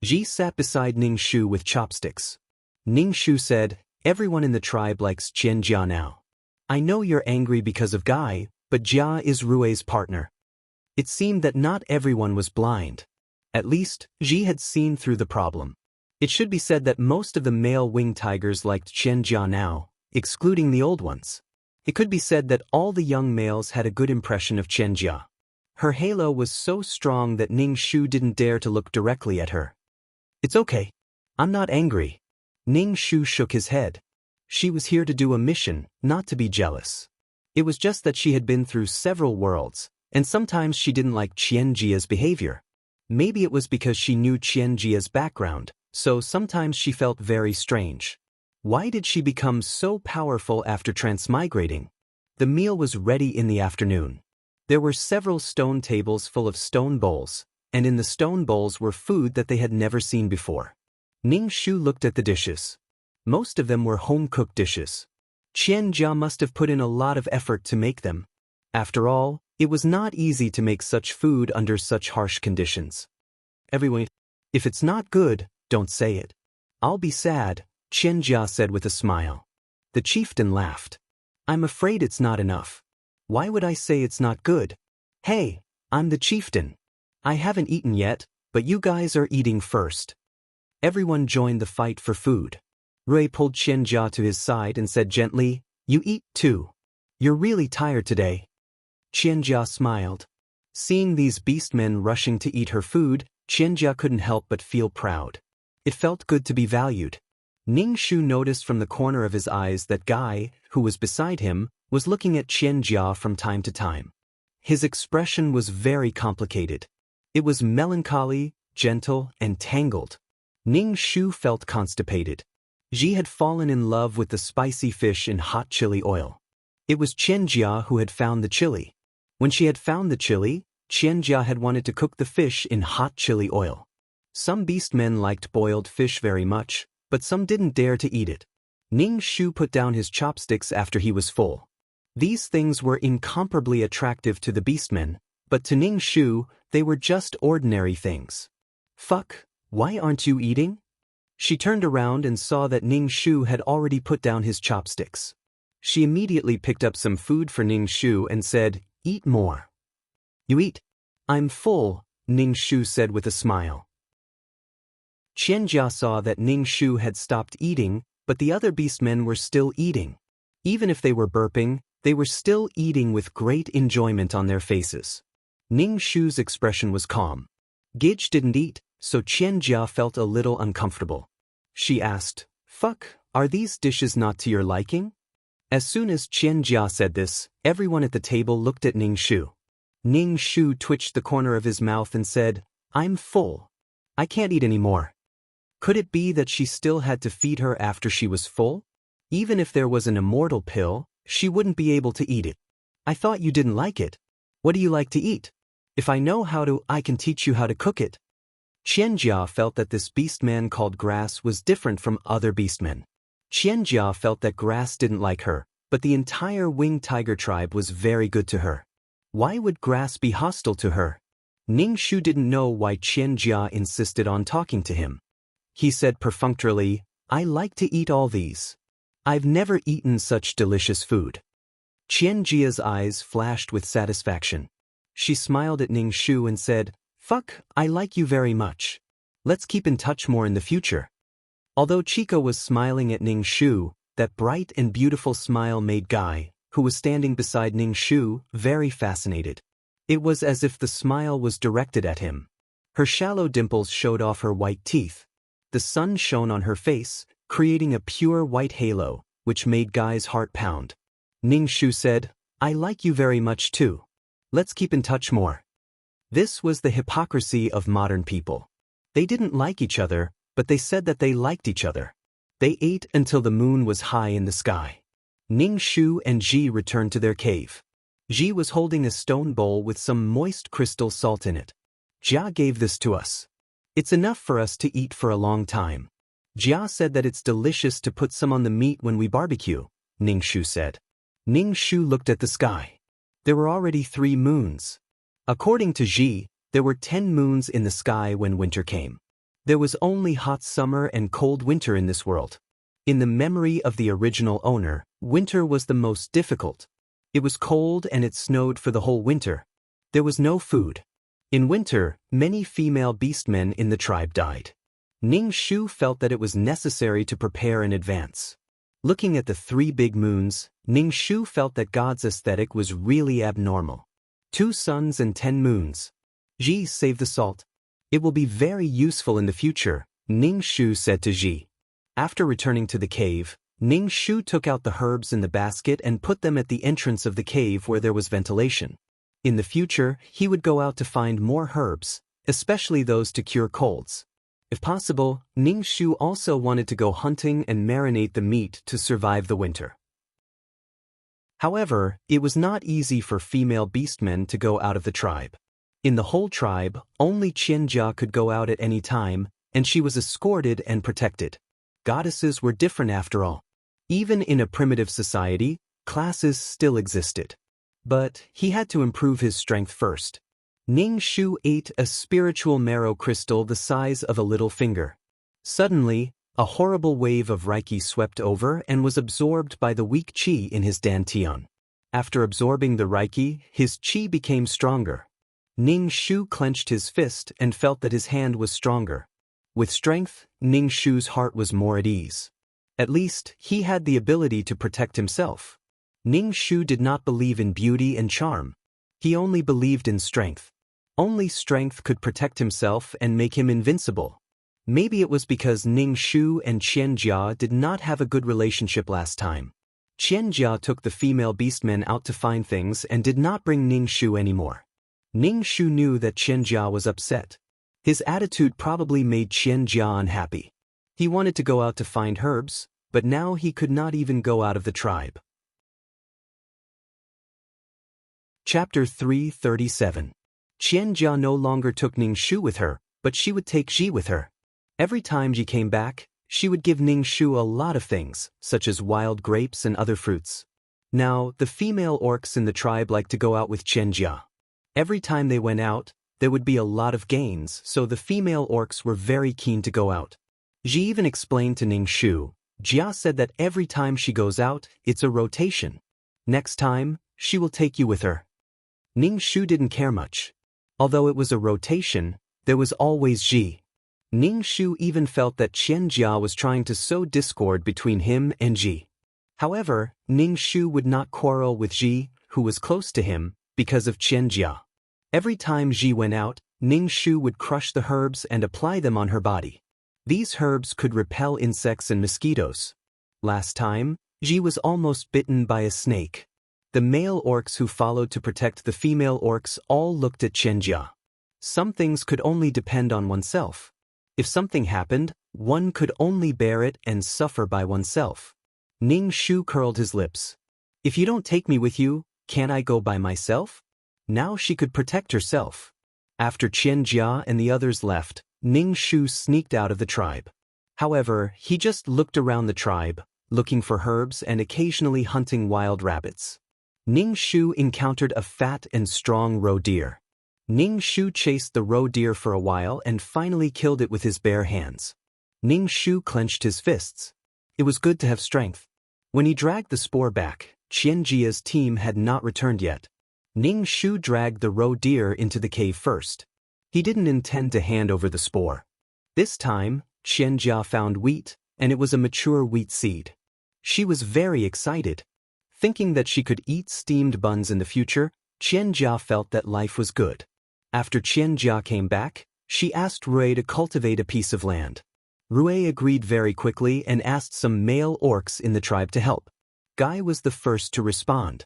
Ji sat beside Ning Shu with chopsticks. Ning Shu said, Everyone in the tribe likes Qianjia now. I know you're angry because of Guy, but Jia is Rui's partner. It seemed that not everyone was blind. At least, Ji had seen through the problem. It should be said that most of the male winged tigers liked Qianjia now, excluding the old ones. It could be said that all the young males had a good impression of Qianjia. Her halo was so strong that Ning Shu didn't dare to look directly at her. It's okay. I'm not angry. Ning Shu shook his head. She was here to do a mission, not to be jealous. It was just that she had been through several worlds, and sometimes she didn't like Qianjia's behavior. Maybe it was because she knew Qianjia's background, so sometimes she felt very strange. Why did she become so powerful after transmigrating? The meal was ready in the afternoon. There were several stone tables full of stone bowls, and in the stone bowls were food that they had never seen before. Ning Shu looked at the dishes. Most of them were home-cooked dishes. Qianjia must have put in a lot of effort to make them. After all, it was not easy to make such food under such harsh conditions. Everyone, if it's not good, don't say it. I'll be sad, Qianjia said with a smile. The chieftain laughed. I'm afraid it's not enough. Why would I say it's not good? Hey, I'm the chieftain. I haven't eaten yet, but you guys are eating first. Everyone joined the fight for food. Rui pulled Qianjia to his side and said gently, You eat too. You're really tired today. Qianjia smiled. Seeing these beastmen rushing to eat her food, Qianjia couldn't help but feel proud. It felt good to be valued. Ning Shu noticed from the corner of his eyes that Guy, who was beside him, was looking at Qianjia from time to time. His expression was very complicated. It was melancholy, gentle, and tangled. Ning Shu felt constipated. Ji had fallen in love with the spicy fish in hot chili oil. It was Qianjia who had found the chili. When she had found the chili, Qianjia had wanted to cook the fish in hot chili oil. Some beastmen liked boiled fish very much, but some didn't dare to eat it. Ning Shu put down his chopsticks after he was full. These things were incomparably attractive to the beastmen, but to Ning Shu, they were just ordinary things. Fuck, why aren't you eating? She turned around and saw that Ning Shu had already put down his chopsticks. She immediately picked up some food for Ning Shu and said, Eat more. You eat? I'm full, Ning Shu said with a smile. Qianjia saw that Ning Shu had stopped eating, but the other beastmen were still eating. Even if they were burping, they were still eating with great enjoyment on their faces. Ning Shu's expression was calm. Gij didn't eat, so Qianjia felt a little uncomfortable. She asked, Fuck, are these dishes not to your liking? As soon as Qianjia said this, everyone at the table looked at Ning Shu. Ning Shu twitched the corner of his mouth and said, I'm full. I can't eat any more. Could it be that she still had to feed her after she was full? Even if there was an immortal pill, she wouldn't be able to eat it. I thought you didn't like it. What do you like to eat? If I know how to, I can teach you how to cook it. Qianjia felt that this beastman called Grass was different from other beastmen. Qianjia felt that Grass didn't like her, but the entire winged tiger tribe was very good to her. Why would Grass be hostile to her? Ning Shu didn't know why Qianjia insisted on talking to him. He said perfunctorily, I like to eat all these. I've never eaten such delicious food. Qianjia's eyes flashed with satisfaction. She smiled at Ning Shu and said, Fuck, I like you very much. Let's keep in touch more in the future. Although Chica was smiling at Ning Shu, that bright and beautiful smile made Guy, who was standing beside Ning Shu, very fascinated. It was as if the smile was directed at him. Her shallow dimples showed off her white teeth. The sun shone on her face, creating a pure white halo, which made Guy's heart pound. Ning Shu said, I like you very much too. Let's keep in touch more. This was the hypocrisy of modern people. They didn't like each other, but they said that they liked each other. They ate until the moon was high in the sky. Ning Shu and Ji returned to their cave. Ji was holding a stone bowl with some moist crystal salt in it. Jia gave this to us. It's enough for us to eat for a long time. Jia said that it's delicious to put some on the meat when we barbecue, Ning Shu said. Ning Shu looked at the sky. There were already 3 moons. According to Ji, there were 10 moons in the sky when winter came. There was only hot summer and cold winter in this world. In the memory of the original owner, winter was the most difficult. It was cold and it snowed for the whole winter. There was no food. In winter, many female beastmen in the tribe died. Ning Shu felt that it was necessary to prepare in advance. Looking at the 3 big moons, Ning Shu felt that God's aesthetic was really abnormal. 2 suns and 10 moons. Ji, save the salt. It will be very useful in the future, Ning Shu said to Ji. After returning to the cave, Ning Shu took out the herbs in the basket and put them at the entrance of the cave where there was ventilation. In the future, he would go out to find more herbs, especially those to cure colds. If possible, Ning Shu also wanted to go hunting and marinate the meat to survive the winter. However, it was not easy for female beastmen to go out of the tribe. In the whole tribe, only Qianjia could go out at any time, and she was escorted and protected. Goddesses were different after all. Even in a primitive society, classes still existed. But he had to improve his strength first. Ning Shu ate a spiritual marrow crystal the size of a little finger. Suddenly, A horrible wave of Reiki swept over and was absorbed by the weak qi in his dantian. After absorbing the Reiki, his qi became stronger. Ning Shu clenched his fist and felt that his hand was stronger. With strength, Ning Shu's heart was more at ease. At least, he had the ability to protect himself. Ning Shu did not believe in beauty and charm. He only believed in strength. Only strength could protect himself and make him invincible. Maybe it was because Ning Shu and Qian Jia did not have a good relationship last time. Qian Jia took the female beastmen out to find things and did not bring Ning Shu anymore. Ning Shu knew that Qian Jia was upset. His attitude probably made Qian Jia unhappy. He wanted to go out to find herbs, but now he could not even go out of the tribe. Chapter 337. Qian Jia no longer took Ning Shu with her, but she would take Ji with her. Every time Ji came back, she would give Ning Shu a lot of things, such as wild grapes and other fruits. Now, the female orcs in the tribe liked to go out with Qian Jia. Every time they went out, there would be a lot of gains, so the female orcs were very keen to go out. Ji even explained to Ning Shu, Jia said that every time she goes out, it's a rotation. Next time, she will take you with her. Ning Shu didn't care much. Although it was a rotation, there was always Ji. Ning Shu even felt that Qian Jia was trying to sow discord between him and Ji. However, Ning Shu would not quarrel with Ji, who was close to him, because of Qian Jia. Every time Ji went out, Ning Shu would crush the herbs and apply them on her body. These herbs could repel insects and mosquitoes. Last time, Ji was almost bitten by a snake. The male orcs who followed to protect the female orcs all looked at Qian Jia. Some things could only depend on oneself. If something happened, one could only bear it and suffer by oneself. Ning Shu curled his lips. If you don't take me with you, can't I go by myself? Now she could protect herself. After Qian Jia and the others left, Ning Shu sneaked out of the tribe. However, he just looked around the tribe, looking for herbs and occasionally hunting wild rabbits. Ning Shu encountered a fat and strong roe deer. Ning Shu chased the roe deer for a while and finally killed it with his bare hands. Ning Shu clenched his fists. It was good to have strength. When he dragged the spoor back, Qian Jia's team had not returned yet. Ning Shu dragged the roe deer into the cave first. He didn't intend to hand over the spoor. This time, Qian Jia found wheat, and it was a mature wheat seed. She was very excited. Thinking that she could eat steamed buns in the future, Qian Jia felt that life was good. After Qian Jia came back, she asked Rui to cultivate a piece of land. Rui agreed very quickly and asked some male orcs in the tribe to help. Guy was the first to respond.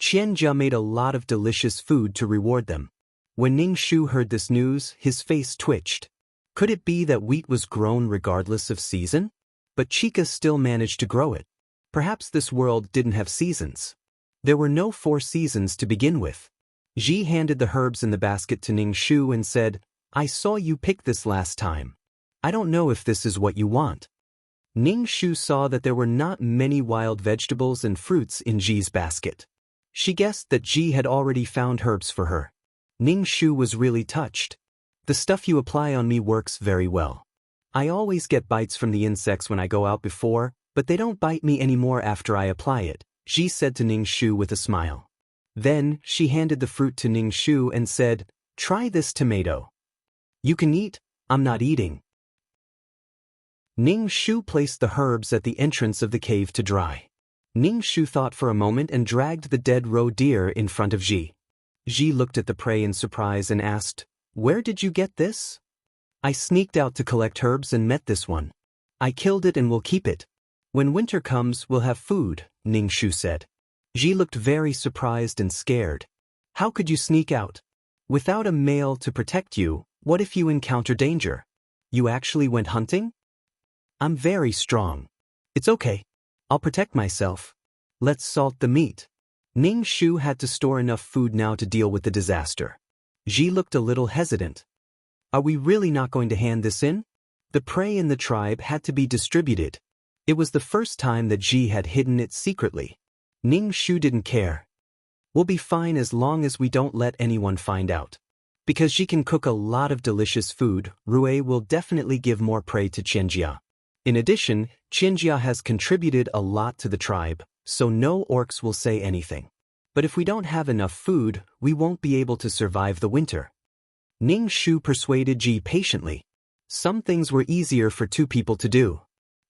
Qian Jia made a lot of delicious food to reward them. When Ning Shu heard this news, his face twitched. Could it be that wheat was grown regardless of season? But Chica still managed to grow it. Perhaps this world didn't have seasons. There were no 4 seasons to begin with. Ji handed the herbs in the basket to Ning Shu and said, I saw you pick this last time. I don't know if this is what you want. Ning Shu saw that there were not many wild vegetables and fruits in Ji's basket. She guessed that Ji had already found herbs for her. Ning Shu was really touched. The stuff you apply on me works very well. I always get bites from the insects when I go out before, but they don't bite me anymore after I apply it, Ji said to Ning Shu with a smile. Then, she handed the fruit to Ning Shu and said, Try this tomato. You can eat, I'm not eating. Ning Shu placed the herbs at the entrance of the cave to dry. Ning Shu thought for a moment and dragged the dead roe deer in front of Ji. Ji looked at the prey in surprise and asked, Where did you get this? I sneaked out to collect herbs and met this one. I killed it and will keep it. When winter comes, we'll have food, Ning Shu said. Ji looked very surprised and scared. How could you sneak out? Without a male to protect you, what if you encounter danger? You actually went hunting? I'm very strong. It's okay. I'll protect myself. Let's salt the meat. Ning Shu had to store enough food now to deal with the disaster. Ji looked a little hesitant. Are we really not going to hand this in? The prey in the tribe had to be distributed. It was the first time that Ji had hidden it secretly. Ning Shu didn't care. We'll be fine as long as we don't let anyone find out. Because she can cook a lot of delicious food, Rui will definitely give more prey to Qian Jia. In addition, Qianjia has contributed a lot to the tribe, so no orcs will say anything. But if we don't have enough food, we won't be able to survive the winter. Ning Shu persuaded Ji patiently. Some things were easier for two people to do.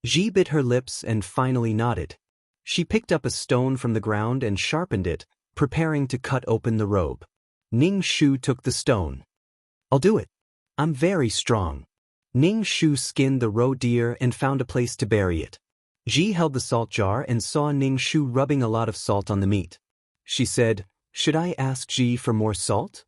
Ji bit her lips and finally nodded. She picked up a stone from the ground and sharpened it, preparing to cut open the robe. Ning Shu took the stone. I'll do it. I'm very strong. Ning Shu skinned the roe deer and found a place to bury it. Ji held the salt jar and saw Ning Shu rubbing a lot of salt on the meat. She said, "Should I ask Ji for more salt?"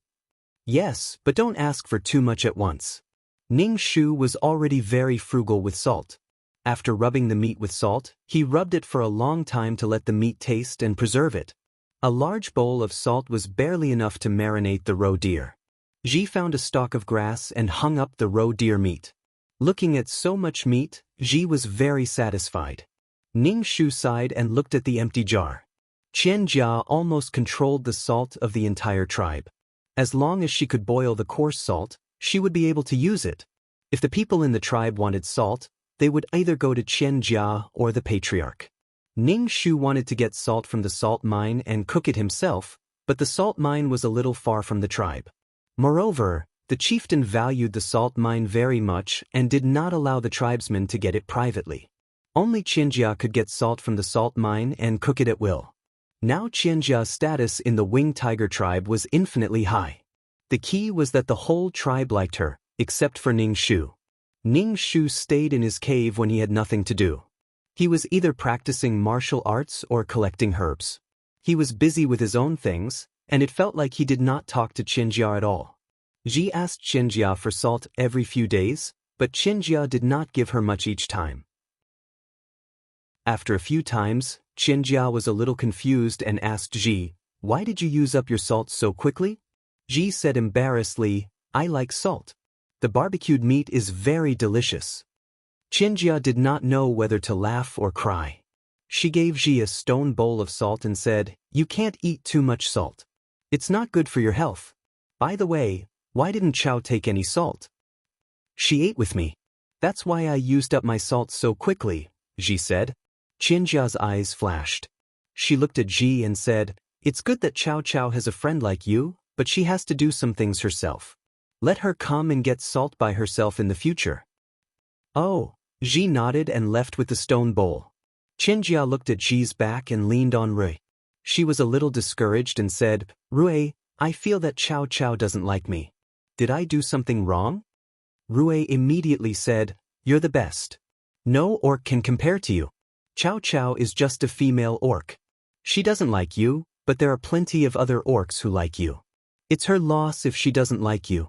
"Yes, but don't ask for too much at once." Ning Shu was already very frugal with salt. After rubbing the meat with salt, he rubbed it for a long time to let the meat taste and preserve it. A large bowl of salt was barely enough to marinate the roe deer. Ji found a stalk of grass and hung up the roe deer meat. Looking at so much meat, Ji was very satisfied. Ning Shu sighed and looked at the empty jar. Qianjia almost controlled the salt of the entire tribe. As long as she could boil the coarse salt, she would be able to use it. If the people in the tribe wanted salt, they would either go to Qianjia or the patriarch. Ning Shu wanted to get salt from the salt mine and cook it himself, but the salt mine was a little far from the tribe. Moreover, the chieftain valued the salt mine very much and did not allow the tribesmen to get it privately. Only Qianjia could get salt from the salt mine and cook it at will. Now Qianjia's status in the winged tiger tribe was infinitely high. The key was that the whole tribe liked her, except for Ning Shu. Ning Shu stayed in his cave when he had nothing to do. He was either practicing martial arts or collecting herbs. He was busy with his own things, and it felt like he did not talk to Qianjia at all. Ji asked Qianjia for salt every few days, but Qianjia did not give her much each time. After a few times, Qianjia was a little confused and asked Ji, "Why did you use up your salt so quickly?" Ji said embarrassedly, "I like salt. The barbecued meat is very delicious." Qianjia did not know whether to laugh or cry. She gave Ji a stone bowl of salt and said, "You can't eat too much salt. It's not good for your health. By the way, why didn't Chow take any salt?" "She ate with me. That's why I used up my salt so quickly," Ji said. Qianjia's eyes flashed. She looked at Ji and said, "It's good that Chow Chow has a friend like you, but she has to do some things herself. Let her come and get salt by herself in the future." "Oh." Ji nodded and left with the stone bowl. Qianjia looked at Ji's back and leaned on Rui. She was a little discouraged and said, "Rui, I feel that Chow Chow doesn't like me. Did I do something wrong?" Rui immediately said, "You're the best. No orc can compare to you. Chow Chow is just a female orc. She doesn't like you, but there are plenty of other orcs who like you. It's her loss if she doesn't like you,"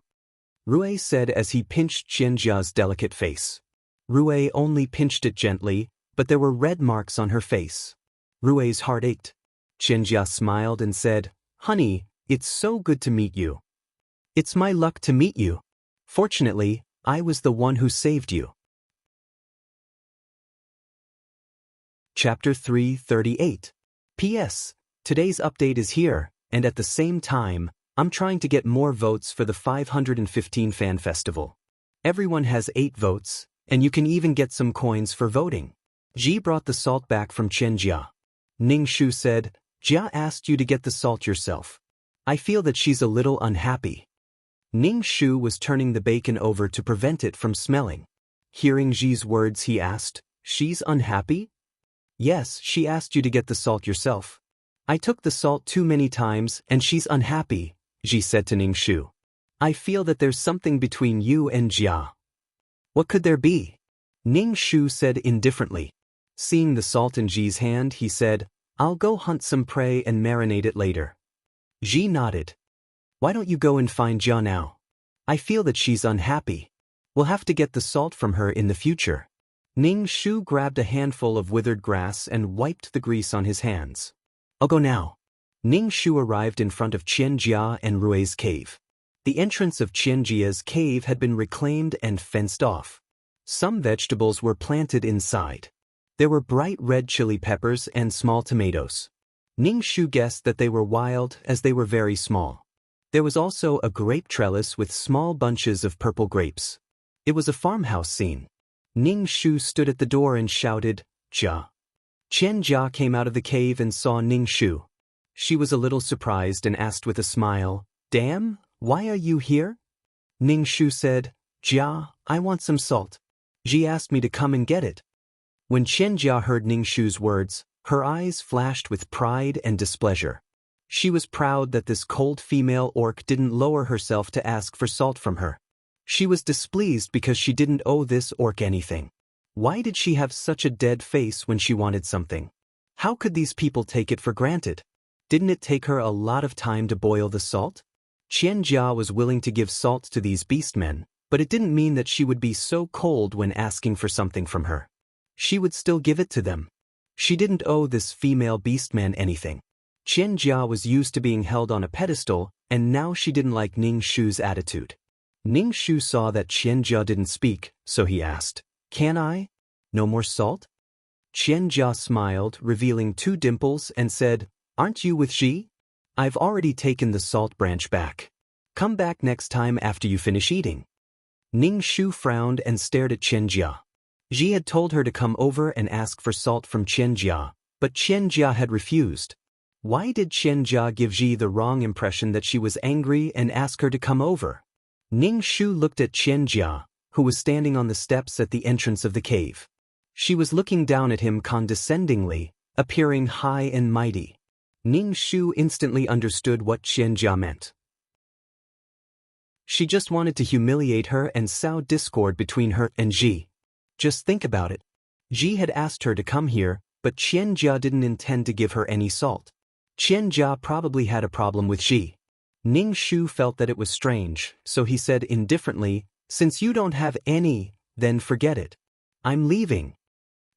Rui said as he pinched Qianjia's delicate face. Rui only pinched it gently, but there were red marks on her face. Rui's heart ached. Qianjia smiled and said, "Honey, it's so good to meet you. It's my luck to meet you. Fortunately, I was the one who saved you." Chapter 338. P.S. Today's update is here, and at the same time, I'm trying to get more votes for the 515 Fan Festival. Everyone has 8 votes, and you can even get some coins for voting. Ji brought the salt back from Qianjia. Ning Shu said, "Jia asked you to get the salt yourself. I feel that she's a little unhappy." Ning Shu was turning the bacon over to prevent it from smelling. Hearing Ji's words, he asked, "She's unhappy?" "Yes, she asked you to get the salt yourself. I took the salt too many times and she's unhappy," Ji said to Ning Shu. "I feel that there's something between you and Jia." "What could there be?" Ning Shu said indifferently. Seeing the salt in Ji's hand, he said, "I'll go hunt some prey and marinate it later." Ji nodded. "Why don't you go and find Jia now? I feel that she's unhappy. We'll have to get the salt from her in the future." Ning Shu grabbed a handful of withered grass and wiped the grease on his hands. "I'll go now." Ning Shu arrived in front of Qianjia and Rui's cave. The entrance of Qianjia's cave had been reclaimed and fenced off. Some vegetables were planted inside. There were bright red chili peppers and small tomatoes. Ning Shu guessed that they were wild as they were very small. There was also a grape trellis with small bunches of purple grapes. It was a farmhouse scene. Ning Shu stood at the door and shouted, "Jia." Qian Jia came out of the cave and saw Ning Shu. She was a little surprised and asked with a smile, "Damn, why are you here?" Ning Shu said, "Jia, I want some salt. Ji asked me to come and get it." When Qian Jia heard Ning Shu's words, her eyes flashed with pride and displeasure. She was proud that this cold female orc didn't lower herself to ask for salt from her. She was displeased because she didn't owe this orc anything. Why did she have such a dead face when she wanted something? How could these people take it for granted? Didn't it take her a lot of time to boil the salt? Qian Jia was willing to give salt to these beastmen, but it didn't mean that she would be so cold when asking for something from her. She would still give it to them. She didn't owe this female beastman anything. Qian Jia was used to being held on a pedestal, and now she didn't like Ning Shu's attitude. Ning Shu saw that Qian Jia didn't speak, so he asked, "Can I? No more salt?" Qian Jia smiled, revealing 2 dimples, and said, "Aren't you with Ji? I've already taken the salt branch back. Come back next time after you finish eating." Ning Shu frowned and stared at Qian Jia. Ji had told her to come over and ask for salt from Qian Jia, but Qian Jia had refused. Why did Qian Jia give Ji the wrong impression that she was angry and ask her to come over? Ning Shu looked at Qian Jia, who was standing on the steps at the entrance of the cave. She was looking down at him condescendingly, appearing high and mighty. Ning Shu instantly understood what Qian Jia meant. She just wanted to humiliate her and sow discord between her and Ji. Just think about it. Ji had asked her to come here, but Qian Jia didn't intend to give her any salt. Qian Jia probably had a problem with Ji. Ning Shu felt that it was strange, so he said indifferently, "Since you don't have any, then forget it. I'm leaving."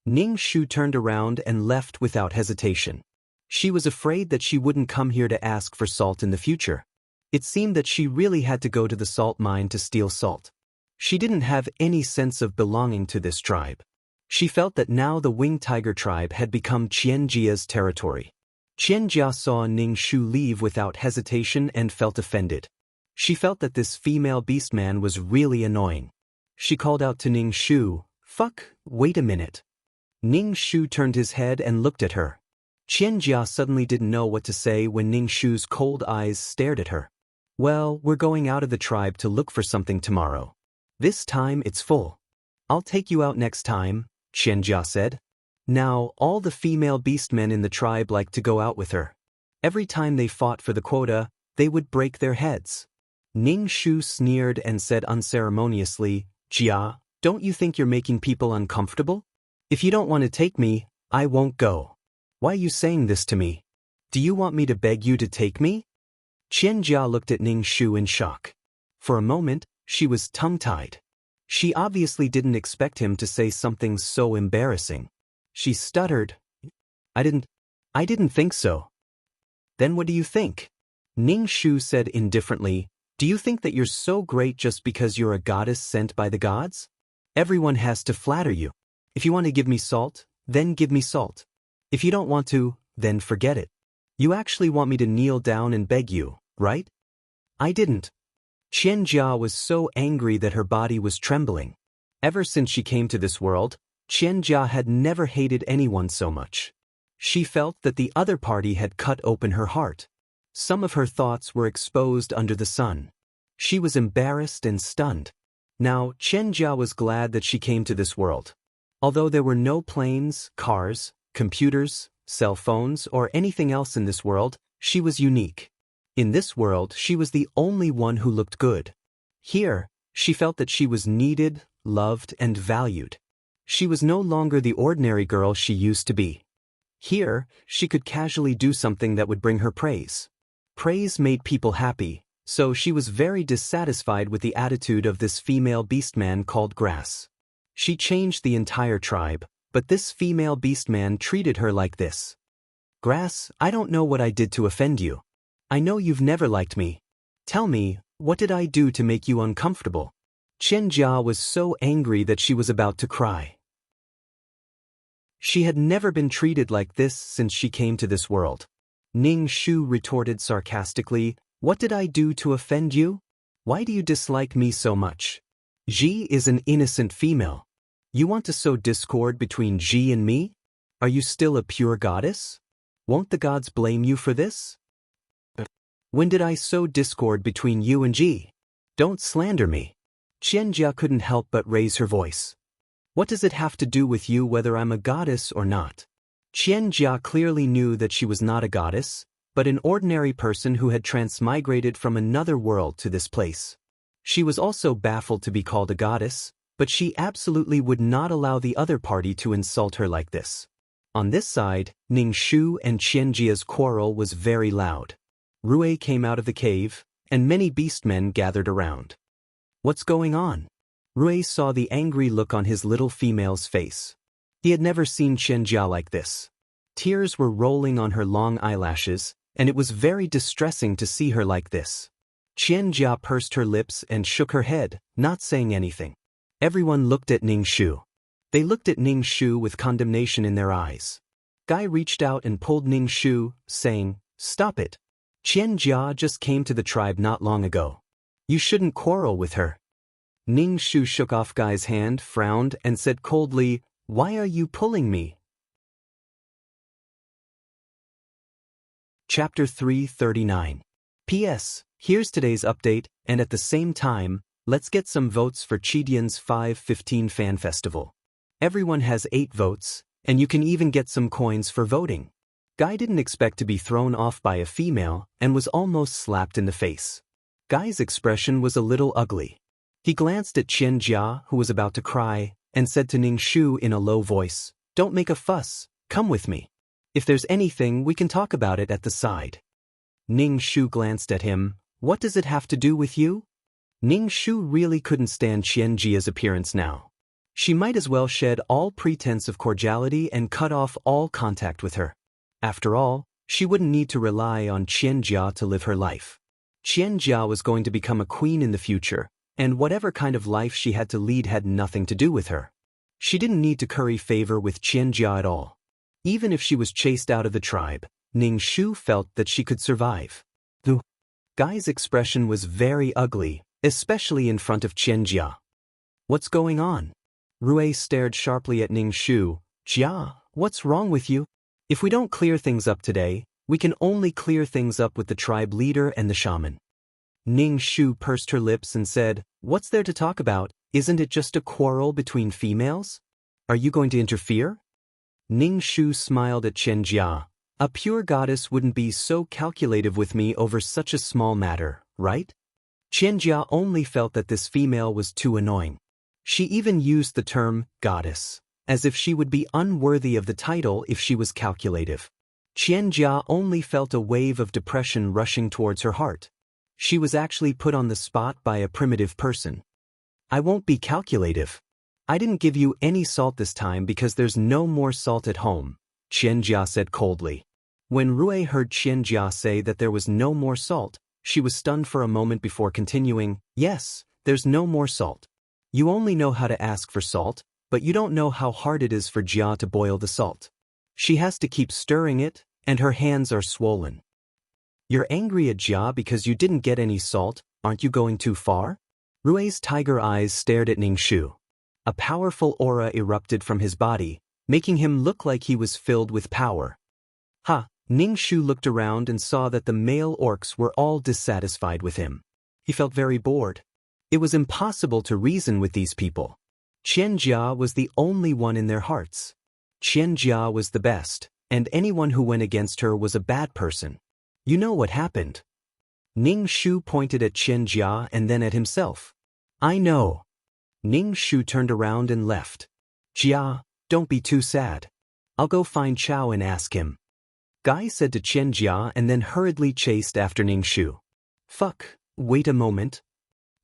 Ning Shu turned around and left without hesitation. She was afraid that she wouldn't come here to ask for salt in the future. It seemed that she really had to go to the salt mine to steal salt. She didn't have any sense of belonging to this tribe. She felt that now the Winged Tiger tribe had become Qian Jia's territory. Qian Jia saw Ning Shu leave without hesitation and felt offended. She felt that this female beastman was really annoying. She called out to Ning Shu, "Fuck, wait a minute." Ning Shu turned his head and looked at her. Qian Jia suddenly didn't know what to say when Ning Shu's cold eyes stared at her. "Well, we're going out of the tribe to look for something tomorrow. This time it's full. I'll take you out next time," Qian Jia said. Now, all the female beastmen in the tribe liked to go out with her. Every time they fought for the quota, they would break their heads. Ning Shu sneered and said unceremoniously, "Jia, don't you think you're making people uncomfortable? If you don't want to take me, I won't go. Why are you saying this to me? Do you want me to beg you to take me?" Qian Jia looked at Ning Shu in shock. For a moment, she was tongue-tied. She obviously didn't expect him to say something so embarrassing. She stuttered, I didn't think so." "Then what do you think?" Ning Shu said indifferently, "Do you think that you're so great just because you're a goddess sent by the gods? Everyone has to flatter you. If you want to give me salt, then give me salt. If you don't want to, then forget it. You actually want me to kneel down and beg you, right?" "I didn't." Qian Jia was so angry that her body was trembling. Ever since she came to this world, Qian Jia had never hated anyone so much. She felt that the other party had cut open her heart. Some of her thoughts were exposed under the sun. She was embarrassed and stunned. Now, Qian Jia was glad that she came to this world. Although there were no planes, cars, computers, cell phones, or anything else in this world, she was unique. In this world, she was the only one who looked good. Here, she felt that she was needed, loved, and valued. She was no longer the ordinary girl she used to be. Here, she could casually do something that would bring her praise. Praise made people happy, so she was very dissatisfied with the attitude of this female beastman called Grass. She changed the entire tribe, but this female beastman treated her like this. "Grass, I don't know what I did to offend you. I know you've never liked me. Tell me, what did I do to make you uncomfortable?" Qian Jia was so angry that she was about to cry. She had never been treated like this since she came to this world. Ning Shu retorted sarcastically, "What did I do to offend you? Why do you dislike me so much? Ji is an innocent female. You want to sow discord between Ji and me? Are you still a pure goddess? Won't the gods blame you for this? When did I sow discord between you and Ji? Don't slander me. Qianjia couldn't help but raise her voice. What does it have to do with you whether I'm a goddess or not? Qianjia clearly knew that she was not a goddess, but an ordinary person who had transmigrated from another world to this place. She was also baffled to be called a goddess, but she absolutely would not allow the other party to insult her like this. On this side, Ningshu and Qianjia's quarrel was very loud. Rui came out of the cave, and many beastmen gathered around. What's going on? Rui saw the angry look on his little female's face. He had never seen Qianjia like this. Tears were rolling on her long eyelashes, and it was very distressing to see her like this. Qianjia pursed her lips and shook her head, not saying anything. Everyone looked at Ningshu. They looked at Ningshu with condemnation in their eyes. Guy reached out and pulled Ningshu, saying, "Stop it. Qianjia just came to the tribe not long ago. You shouldn't quarrel with her." Ningshu shook off Guy's hand, frowned, and said coldly, "Why are you pulling me?" Chapter 339. P.S. Here's today's update, and at the same time, let's get some votes for Chidian's 5/15 Fan Festival. Everyone has 8 votes, and you can even get some coins for voting. Guy didn't expect to be thrown off by a female and was almost slapped in the face. Guy's expression was a little ugly. He glanced at Qianjia, who was about to cry, and said to Ningshu in a low voice, "Don't make a fuss, come with me. If there's anything, we can talk about it at the side." Ningshu glanced at him. "What does it have to do with you?" Ningshu really couldn't stand Qianjia's appearance now. She might as well shed all pretense of cordiality and cut off all contact with her. After all, she wouldn't need to rely on Qianjia to live her life. Qianjia was going to become a queen in the future, and whatever kind of life she had to lead had nothing to do with her. She didn't need to curry favor with Qianjia at all. Even if she was chased out of the tribe, Ningshu felt that she could survive. The guy's expression was very ugly, especially in front of Qianjia. "What's going on?" Rui stared sharply at Ningshu. "Jia, what's wrong with you? If we don't clear things up today, we can only clear things up with the tribe leader and the shaman." Ningshu pursed her lips and said, "What's there to talk about? Isn't it just a quarrel between females? Are you going to interfere?" Ningshu smiled at Qianjia. "A pure goddess wouldn't be so calculative with me over such a small matter, right?" Qianjia only felt that this female was too annoying. She even used the term goddess, as if she would be unworthy of the title if she was calculative. Qianjia only felt a wave of depression rushing towards her heart. She was actually put on the spot by a primitive person. "I won't be calculative. I didn't give you any salt this time because there's no more salt at home," Qianjia said coldly. When Rui heard Qianjia say that there was no more salt, she was stunned for a moment before continuing, "Yes, there's no more salt. You only know how to ask for salt, but you don't know how hard it is for Jia to boil the salt. She has to keep stirring it, and her hands are swollen. You're angry at Jia because you didn't get any salt, aren't you going too far?" Rui's tiger eyes stared at Ningshu. A powerful aura erupted from his body, making him look like he was filled with power. "Ha!" Ningshu looked around and saw that the male orcs were all dissatisfied with him. He felt very bored. It was impossible to reason with these people. Qianjia was the only one in their hearts. Qianjia was the best, and anyone who went against her was a bad person. You know what happened. Ningshu pointed at Qianjia and then at himself. "I know." Ningshu turned around and left. "Jia, don't be too sad. I'll go find Chao and ask him." Guy said to Qianjia and then hurriedly chased after Ningshu. "Fuck, wait a moment."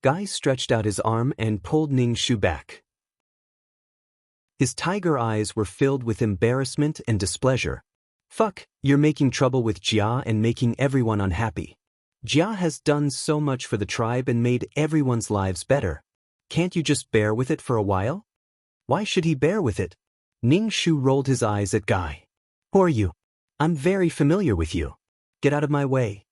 Guy stretched out his arm and pulled Ningshu back. His tiger eyes were filled with embarrassment and displeasure. "Fuck, you're making trouble with Jia and making everyone unhappy. Jia has done so much for the tribe and made everyone's lives better. Can't you just bear with it for a while?" "Why should he bear with it?" Ningshu rolled his eyes at Guy. "Who are you? I'm very familiar with you. Get out of my way."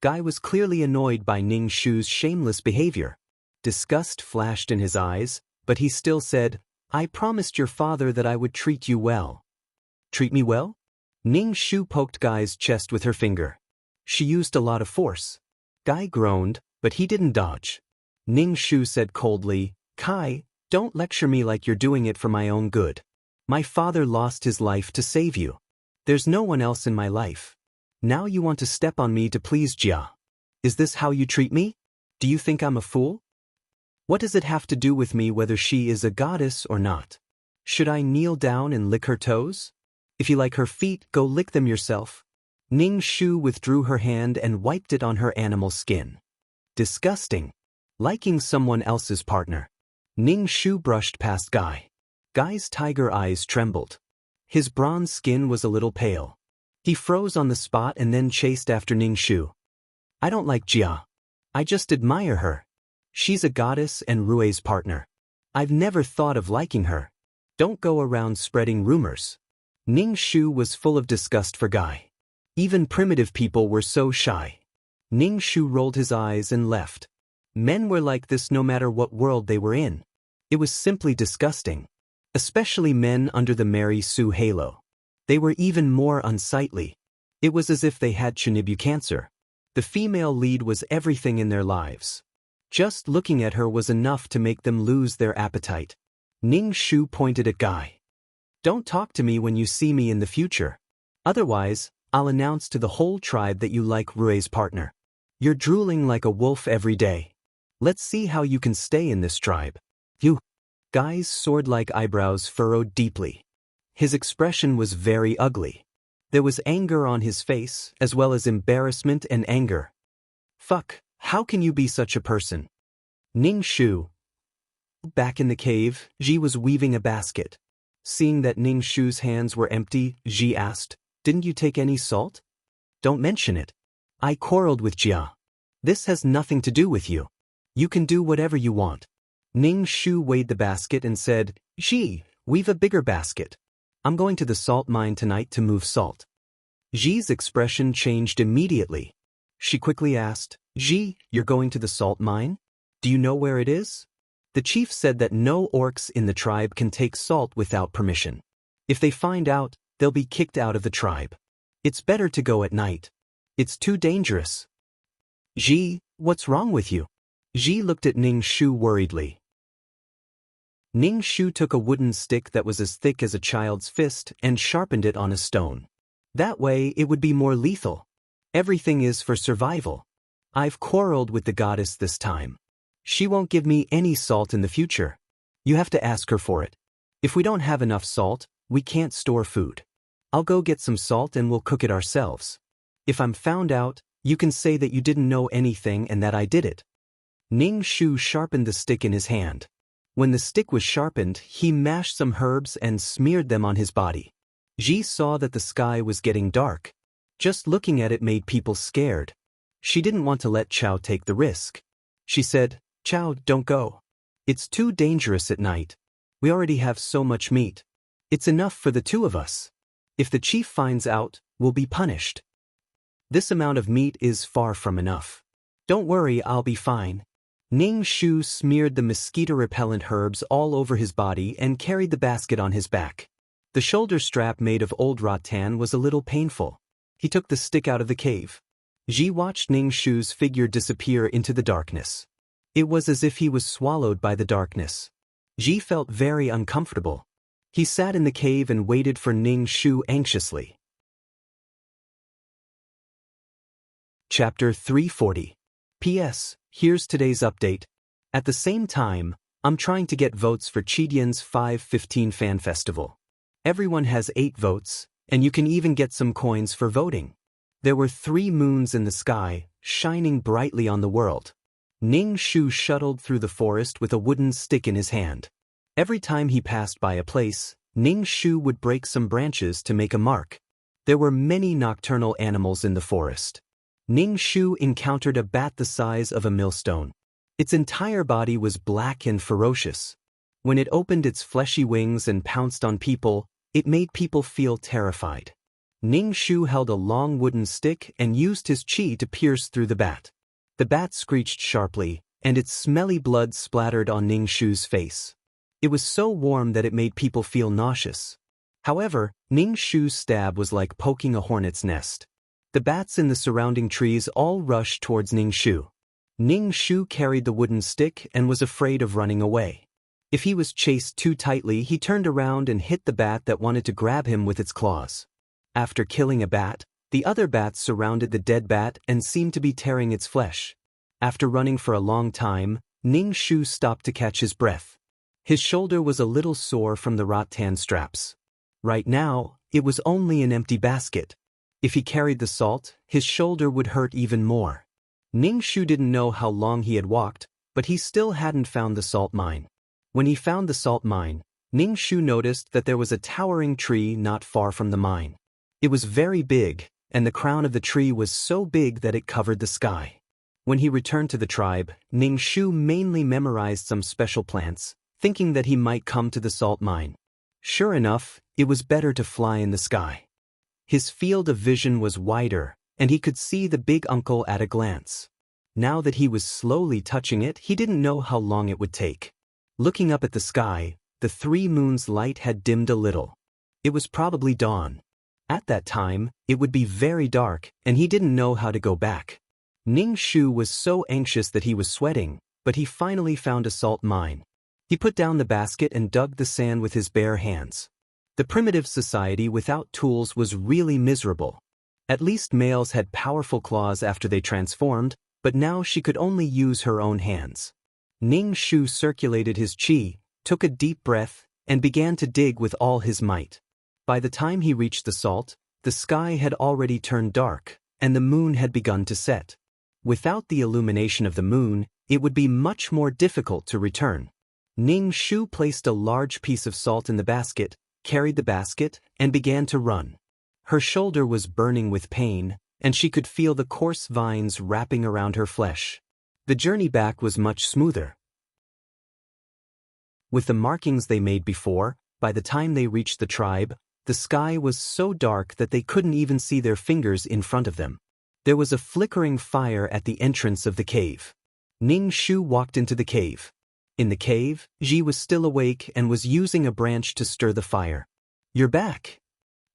Guy was clearly annoyed by Ningshu's shameless behavior. Disgust flashed in his eyes, but he still said, I promised your father that I would treat you well. Treat me well? Ning Shu poked Guy's chest with her finger. She used a lot of force. Guy groaned, but he didn't dodge. Ning Shu said coldly, Kai, don't lecture me like you're doing it for my own good. My father lost his life to save you. There's no one else in my life. Now you want to step on me to please Jia. Is this how you treat me? Do you think I'm a fool? What does it have to do with me whether she is a goddess or not? Should I kneel down and lick her toes? If you like her feet, go lick them yourself. Ning Shu withdrew her hand and wiped it on her animal skin. Disgusting. Liking someone else's partner. Ning Shu brushed past Guy. Guy's tiger eyes trembled. His bronze skin was a little pale. He froze on the spot and then chased after Ning Shu. I don't like Jia. I just admire her. She's a goddess and Rue's partner. I've never thought of liking her. Don't go around spreading rumors. Ning Shu was full of disgust for Guy. Even primitive people were so shy. Ning Shu rolled his eyes and left. Men were like this no matter what world they were in. It was simply disgusting. Especially men under the Mary Sue halo. They were even more unsightly. It was as if they had Chinibu cancer. The female lead was everything in their lives. Just looking at her was enough to make them lose their appetite. Ning Shu pointed at Guy. Don't talk to me when you see me in the future. Otherwise, I'll announce to the whole tribe that you like Rue's partner. You're drooling like a wolf every day. Let's see how you can stay in this tribe. You. Guy's sword-like eyebrows furrowed deeply. His expression was very ugly. There was anger on his face, as well as embarrassment and anger. Fuck, how can you be such a person? Ning Shu. Back in the cave, Ji was weaving a basket. Seeing that Ning Shu's hands were empty, Ji asked, Didn't you take any salt? Don't mention it. I quarreled with Jia. This has nothing to do with you. You can do whatever you want. Ning Shu weighed the basket and said, Ji, weave a bigger basket. I'm going to the salt mine tonight to move salt. Ji's expression changed immediately. She quickly asked, Ji, you're going to the salt mine? Do you know where it is? The chief said that no orcs in the tribe can take salt without permission. If they find out, they'll be kicked out of the tribe. It's better to go at night. It's too dangerous. Ji, what's wrong with you? Ji looked at Ning Shu worriedly. Ning Shu took a wooden stick that was as thick as a child's fist and sharpened it on a stone. That way it would be more lethal. Everything is for survival. I've quarreled with the goddess this time. She won't give me any salt in the future. You have to ask her for it. If we don't have enough salt, we can't store food. I'll go get some salt and we'll cook it ourselves. If I'm found out, you can say that you didn't know anything and that I did it. Ning Shu sharpened the stick in his hand. When the stick was sharpened, he mashed some herbs and smeared them on his body. Ji saw that the sky was getting dark. Just looking at it made people scared. She didn't want to let Chao take the risk. She said, Chao, don't go. It's too dangerous at night. We already have so much meat. It's enough for the two of us. If the chief finds out, we'll be punished. This amount of meat is far from enough. Don't worry, I'll be fine. Ning Shu smeared the mosquito-repellent herbs all over his body and carried the basket on his back. The shoulder strap made of old rattan was a little painful. He took the stick out of the cave. Ji watched Ning Shu's figure disappear into the darkness. It was as if he was swallowed by the darkness. Ji felt very uncomfortable. He sat in the cave and waited for Ning Shu anxiously. Chapter 340. P.S. Here's today's update. At the same time, I'm trying to get votes for Chidian's 515 Fan Festival. Everyone has 8 votes, and you can even get some coins for voting. There were 3 moons in the sky, shining brightly on the world. Ning Shu shuttled through the forest with a wooden stick in his hand. Every time he passed by a place, Ning Shu would break some branches to make a mark. There were many nocturnal animals in the forest. Ning Shu encountered a bat the size of a millstone. Its entire body was black and ferocious. When it opened its fleshy wings and pounced on people, it made people feel terrified. Ning Shu held a long wooden stick and used his chi to pierce through the bat. The bat screeched sharply, and its smelly blood splattered on Ning Shu's face. It was so warm that it made people feel nauseous. However, Ning Shu's stab was like poking a hornet's nest. The bats in the surrounding trees all rushed towards Ning Shu. Ning Shu carried the wooden stick and was afraid of running away. If he was chased too tightly, he turned around and hit the bat that wanted to grab him with its claws. After killing a bat, the other bats surrounded the dead bat and seemed to be tearing its flesh. After running for a long time, Ning Shu stopped to catch his breath. His shoulder was a little sore from the rattan straps. Right now, it was only an empty basket. If he carried the salt, his shoulder would hurt even more. Ning Shu didn't know how long he had walked, but he still hadn't found the salt mine. When he found the salt mine, Ning Shu noticed that there was a towering tree not far from the mine. It was very big, and the crown of the tree was so big that it covered the sky. When he returned to the tribe, Ning Shu mainly memorized some special plants, thinking that he might come to the salt mine. Sure enough, it was better to fly in the sky. His field of vision was wider, and he could see the big uncle at a glance. Now that he was slowly touching it, he didn't know how long it would take. Looking up at the sky, the 3 moons' light had dimmed a little. It was probably dawn. At that time, it would be very dark, and he didn't know how to go back. Ning Shu was so anxious that he was sweating, but he finally found a salt mine. He put down the basket and dug the sand with his bare hands. The primitive society without tools was really miserable. At least males had powerful claws after they transformed, but now she could only use her own hands. Ning Shu circulated his qi, took a deep breath, and began to dig with all his might. By the time he reached the salt, the sky had already turned dark, and the moon had begun to set. Without the illumination of the moon, it would be much more difficult to return. Ning Shu placed a large piece of salt in the basket, carried the basket, and began to run. Her shoulder was burning with pain, and she could feel the coarse vines wrapping around her flesh. The journey back was much smoother. With the markings they made before, by the time they reached the tribe, the sky was so dark that they couldn't even see their fingers in front of them. There was a flickering fire at the entrance of the cave. Ning Shu walked into the cave. In the cave, Ji was still awake and was using a branch to stir the fire. "You're back."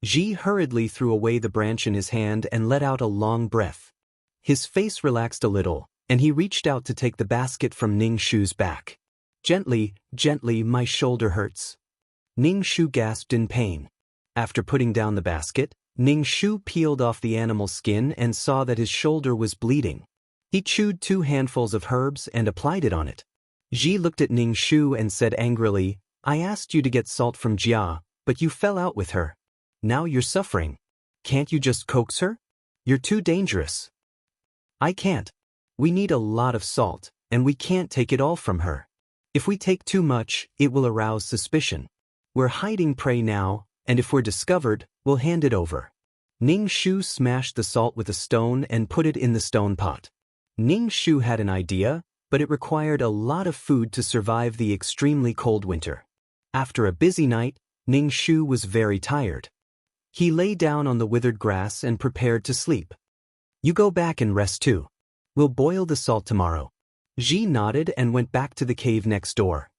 Ji hurriedly threw away the branch in his hand and let out a long breath. His face relaxed a little, and he reached out to take the basket from Ning Shu's back. "Gently, gently, my shoulder hurts." Ning Shu gasped in pain. After putting down the basket, Ning Shu peeled off the animal's skin and saw that his shoulder was bleeding. He chewed 2 handfuls of herbs and applied it on it. Ji looked at Ning Shu and said angrily, "I asked you to get salt from Jia, but you fell out with her. Now you're suffering. Can't you just coax her? You're too dangerous." "I can't. We need a lot of salt, and we can't take it all from her. If we take too much, it will arouse suspicion. We're hiding prey now, and if we're discovered, we'll hand it over." Ning Shu smashed the salt with a stone and put it in the stone pot. Ning Shu had an idea, but it required a lot of food to survive the extremely cold winter. After a busy night, Ning Shu was very tired. He lay down on the withered grass and prepared to sleep. "You go back and rest too. We'll boil the salt tomorrow." Ji nodded and went back to the cave next door.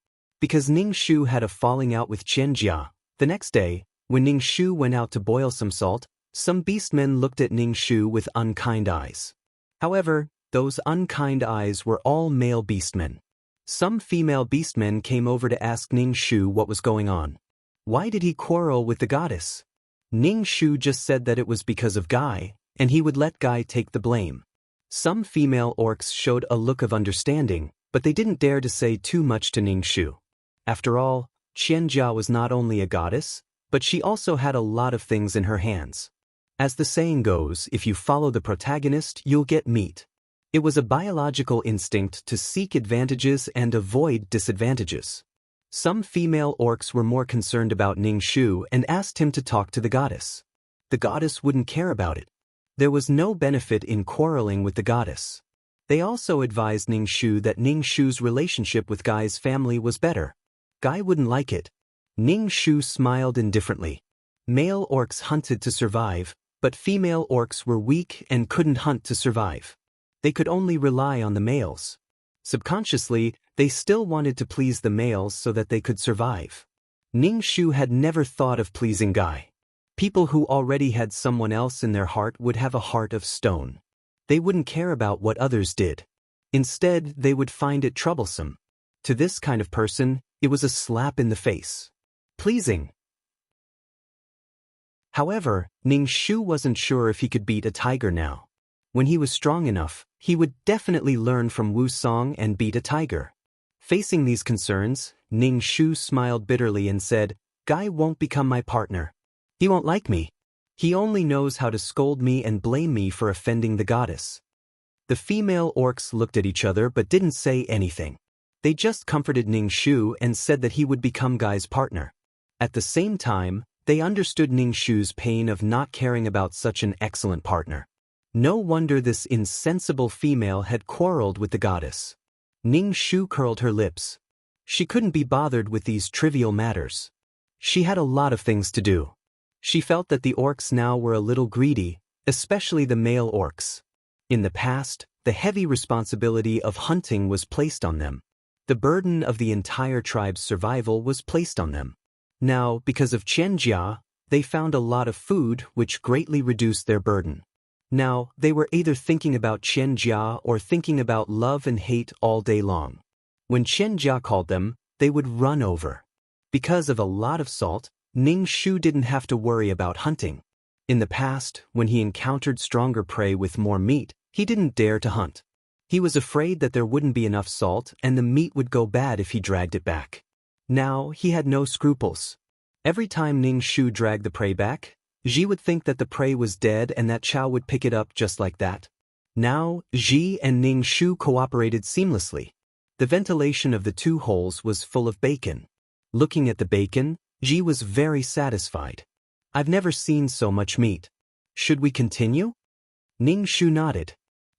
Because Ning Shu had a falling out with Qian Jia, the next day, when Ning Shu went out to boil some salt, some beastmen looked at Ning Shu with unkind eyes. However, those unkind eyes were all male beastmen. Some female beastmen came over to ask Ning Shu what was going on. Why did he quarrel with the goddess? Ning Shu just said that it was because of Guy, and he would let Guy take the blame. Some female orcs showed a look of understanding, but they didn't dare to say too much to Ning Shu. After all, Qian Jia was not only a goddess, but she also had a lot of things in her hands. As the saying goes, if you follow the protagonist, you'll get meat. It was a biological instinct to seek advantages and avoid disadvantages. Some female orcs were more concerned about Ning Shu and asked him to talk to the goddess. The goddess wouldn't care about it. There was no benefit in quarreling with the goddess. They also advised Ning Shu that Ning Shu's relationship with Guy's family was better. Guy wouldn't like it. Ning Shu smiled indifferently. Male orcs hunted to survive, but female orcs were weak and couldn't hunt to survive. They could only rely on the males. Subconsciously, they still wanted to please the males so that they could survive. Ning Shu had never thought of pleasing Guy. People who already had someone else in their heart would have a heart of stone. They wouldn't care about what others did. Instead, they would find it troublesome. To this kind of person, it was a slap in the face. Pleasing. However, Ning Shu wasn't sure if he could beat a tiger now. When he was strong enough, he would definitely learn from Wu Song and beat a tiger. Facing these concerns, Ning Shu smiled bitterly and said, "Guy won't become my partner. He won't like me. He only knows how to scold me and blame me for offending the goddess." The female orcs looked at each other but didn't say anything. They just comforted Ning Shu and said that he would become Guy's partner. At the same time, they understood Ning Shu's pain of not caring about such an excellent partner. No wonder this insensible female had quarreled with the goddess. Ning Shu curled her lips. She couldn't be bothered with these trivial matters. She had a lot of things to do. She felt that the orcs now were a little greedy, especially the male orcs. In the past, the heavy responsibility of hunting was placed on them. The burden of the entire tribe's survival was placed on them. Now, because of Qianjia, they found a lot of food which greatly reduced their burden. Now, they were either thinking about Qianjia or thinking about love and hate all day long. When Qianjia called them, they would run over. Because of a lot of salt, Ning Shu didn't have to worry about hunting. In the past, when he encountered stronger prey with more meat, he didn't dare to hunt. He was afraid that there wouldn't be enough salt and the meat would go bad if he dragged it back. Now, he had no scruples. Every time Ning Shu dragged the prey back, Ji would think that the prey was dead and that Chao would pick it up just like that. Now, Ji and Ning Shu cooperated seamlessly. The ventilation of the two holes was full of bacon. Looking at the bacon, Ji was very satisfied. "I've never seen so much meat. Should we continue?" Ning Shu nodded.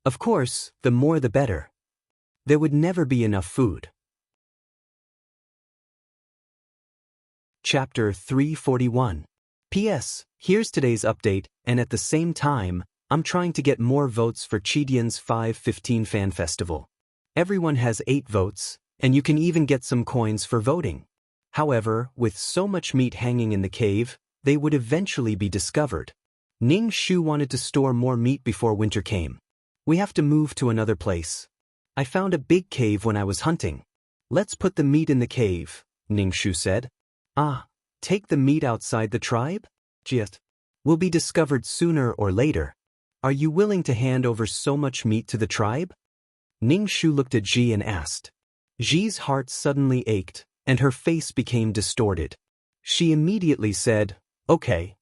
Of course, the more the better. There would never be enough food. Chapter 341. P.S. Here's today's update, and at the same time, I'm trying to get more votes for Chidian's 515 Fan Festival. Everyone has 8 votes, and you can even get some coins for voting. However, with so much meat hanging in the cave, they would eventually be discovered. Ning Shu wanted to store more meat before winter came. "We have to move to another place. I found a big cave when I was hunting. Let's put the meat in the cave," Ning Shu said. "Ah, take the meat outside the tribe? Just. Will be discovered sooner or later. Are you willing to hand over so much meat to the tribe?" Ning Shu looked at Ji and asked. Ji's heart suddenly ached, and her face became distorted. She immediately said, "Okay."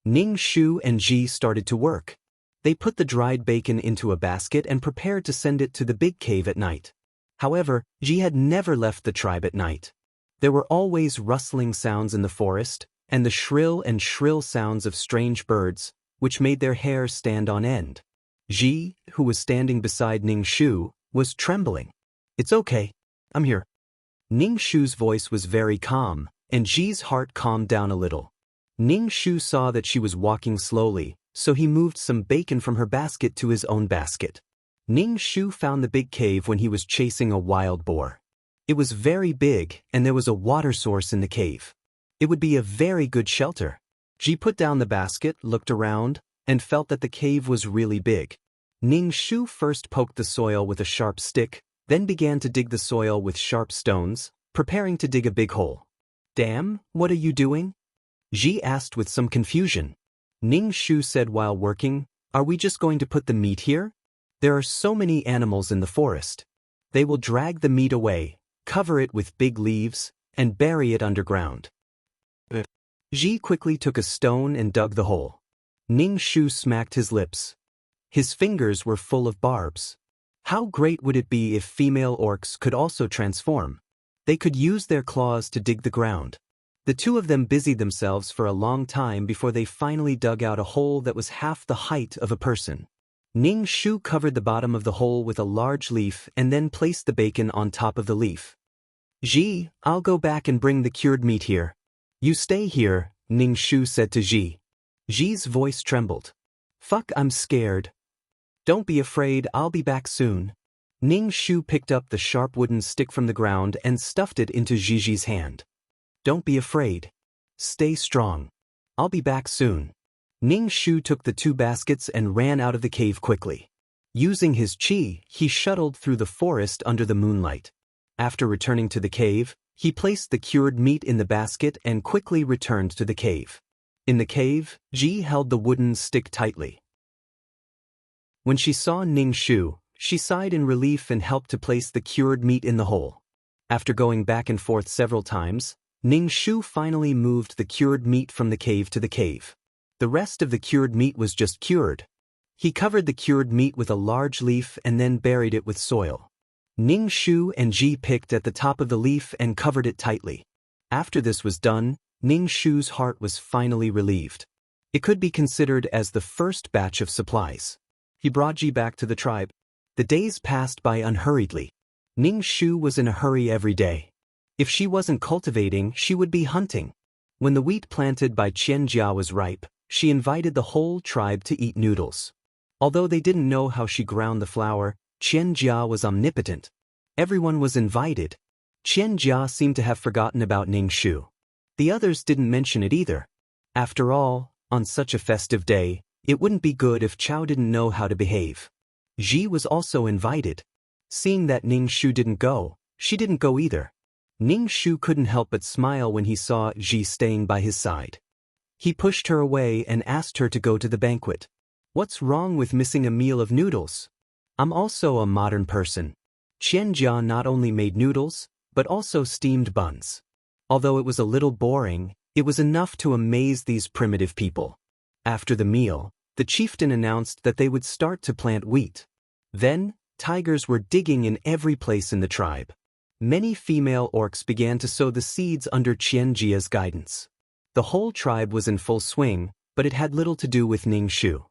Ning Shu and Ji started to work. They put the dried bacon into a basket and prepared to send it to the big cave at night. However, Ji had never left the tribe at night. There were always rustling sounds in the forest, and the shrill sounds of strange birds, which made their hair stand on end. Ji, who was standing beside Ning Shu, was trembling. "It's okay. I'm here." Ning Shu's voice was very calm, and Ji's heart calmed down a little. Ning Shu saw that she was walking slowly, so he moved some bacon from her basket to his own basket. Ning Shu found the big cave when he was chasing a wild boar. It was very big, and there was a water source in the cave. It would be a very good shelter. Ji put down the basket, looked around, and felt that the cave was really big. Ning Shu first poked the soil with a sharp stick, then began to dig the soil with sharp stones, preparing to dig a big hole. "Damn, what are you doing?" Ji asked with some confusion. Ning Shu said while working, "Are we just going to put the meat here? There are so many animals in the forest. They will drag the meat away, cover it with big leaves, and bury it underground." Ji quickly took a stone and dug the hole. Ning Shu smacked his lips. His fingers were full of barbs. How great would it be if female orcs could also transform? They could use their claws to dig the ground. The two of them busied themselves for a long time before they finally dug out a hole that was half the height of a person. Ning Shu covered the bottom of the hole with a large leaf and then placed the bacon on top of the leaf. "Ji, I'll go back and bring the cured meat here." "You stay here," Ning Shu said to Ji. Ji's voice trembled. "Fuck, I'm scared." "Don't be afraid, I'll be back soon." Ning Shu picked up the sharp wooden stick from the ground and stuffed it into Gigi's hand. Don't be afraid. Stay strong. I'll be back soon. Ning Shu took the 2 baskets and ran out of the cave quickly. Using his qi, he shuttled through the forest under the moonlight. After returning to the cave, he placed the cured meat in the basket and quickly returned to the cave. In the cave, Ji held the wooden stick tightly. When she saw Ning Shu, she sighed in relief and helped to place the cured meat in the hole. After going back and forth several times, Ning Shu finally moved the cured meat from the cave to the cave. The rest of the cured meat was just cured. He covered the cured meat with a large leaf and then buried it with soil. Ning Shu and Ji picked at the top of the leaf and covered it tightly. After this was done, Ning Shu's heart was finally relieved. It could be considered as the first batch of supplies. He brought Ji back to the tribe. The days passed by unhurriedly. Ning Shu was in a hurry every day. If she wasn't cultivating, she would be hunting. When the wheat planted by Qian Jia was ripe, she invited the whole tribe to eat noodles. Although they didn't know how she ground the flour, Qian Jia was omnipotent. Everyone was invited. Qian Jia seemed to have forgotten about Ning Shu. The others didn't mention it either. After all, on such a festive day, it wouldn't be good if Chao didn't know how to behave. Ji was also invited. Seeing that Ning Shu didn't go, she didn't go either. Ning Shu couldn't help but smile when he saw Ji staying by his side. He pushed her away and asked her to go to the banquet. What's wrong with missing a meal of noodles? I'm also a modern person. Qian Jia not only made noodles, but also steamed buns. Although it was a little boring, it was enough to amaze these primitive people. After the meal, the chieftain announced that they would start to plant wheat. Then, tigers were digging in every place in the tribe. Many female orcs began to sow the seeds under Qian Jia's guidance. The whole tribe was in full swing, but it had little to do with Ning Shu.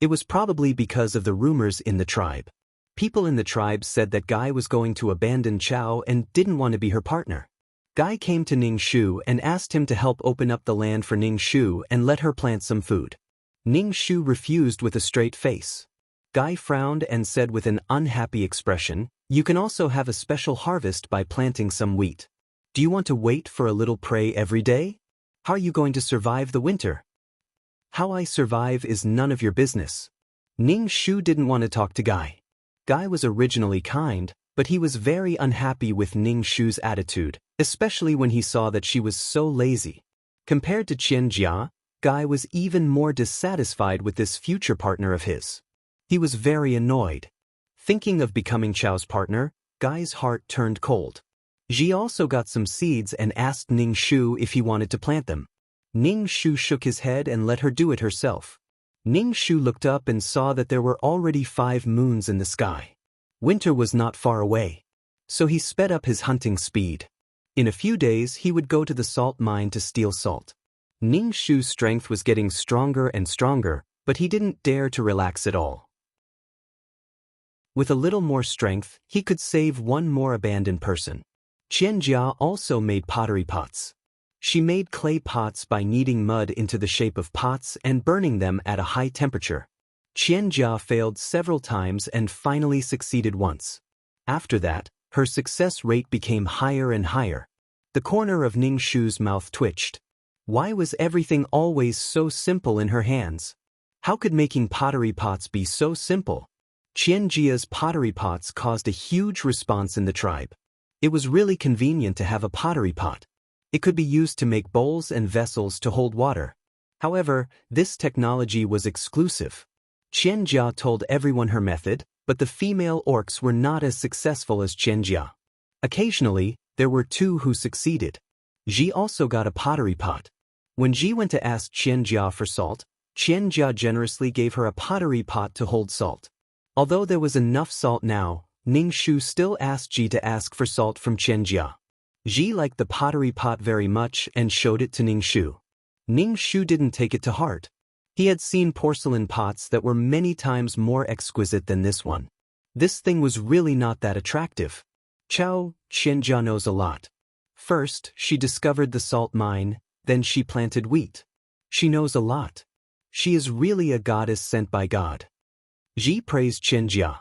It was probably because of the rumors in the tribe. People in the tribe said that Guy was going to abandon Chao and didn't want to be her partner. Guy came to Ning Shu and asked him to help open up the land for Ning Shu and let her plant some food. Ning Shu refused with a straight face. Guy frowned and said with an unhappy expression, "You can also have a special harvest by planting some wheat. Do you want to wait for a little prey every day? How are you going to survive the winter?" "How I survive is none of your business." Ning Shu didn't want to talk to Guy. Guy was originally kind, but he was very unhappy with Ning Shu's attitude, especially when he saw that she was so lazy. Compared to Qian Jia, Guy was even more dissatisfied with this future partner of his. He was very annoyed. Thinking of becoming Chao's partner, Guy's heart turned cold. Ji also got some seeds and asked Ning Shu if he wanted to plant them. Ning Shu shook his head and let her do it herself. Ning Shu looked up and saw that there were already 5 moons in the sky. Winter was not far away. So he sped up his hunting speed. In a few days he would go to the salt mine to steal salt. Ning Shu's strength was getting stronger and stronger, but he didn't dare to relax at all. With a little more strength, he could save one more abandoned person. Qian Jia also made pottery pots. She made clay pots by kneading mud into the shape of pots and burning them at a high temperature. Qian Jia failed several times and finally succeeded once. After that, her success rate became higher and higher. The corner of Ning Shu's mouth twitched. Why was everything always so simple in her hands? How could making pottery pots be so simple? Qian Jia's pottery pots caused a huge response in the tribe. It was really convenient to have a pottery pot. It could be used to make bowls and vessels to hold water. However, this technology was exclusive. Qian Jia told everyone her method, but the female orcs were not as successful as Qian Jia. Occasionally, there were 2 who succeeded. Ji also got a pottery pot. When Ji went to ask Qian Jia for salt, Qian Jia generously gave her a pottery pot to hold salt. Although there was enough salt now, Ning Shu still asked Ji to ask for salt from Qian Jia. Ji liked the pottery pot very much and showed it to Ning Shu. Ning Shu didn't take it to heart. He had seen porcelain pots that were many times more exquisite than this one. This thing was really not that attractive. Qian Jia knows a lot. First, she discovered the salt mine, then she planted wheat. She knows a lot. She is really a goddess sent by God. Ji praised Qian Jia.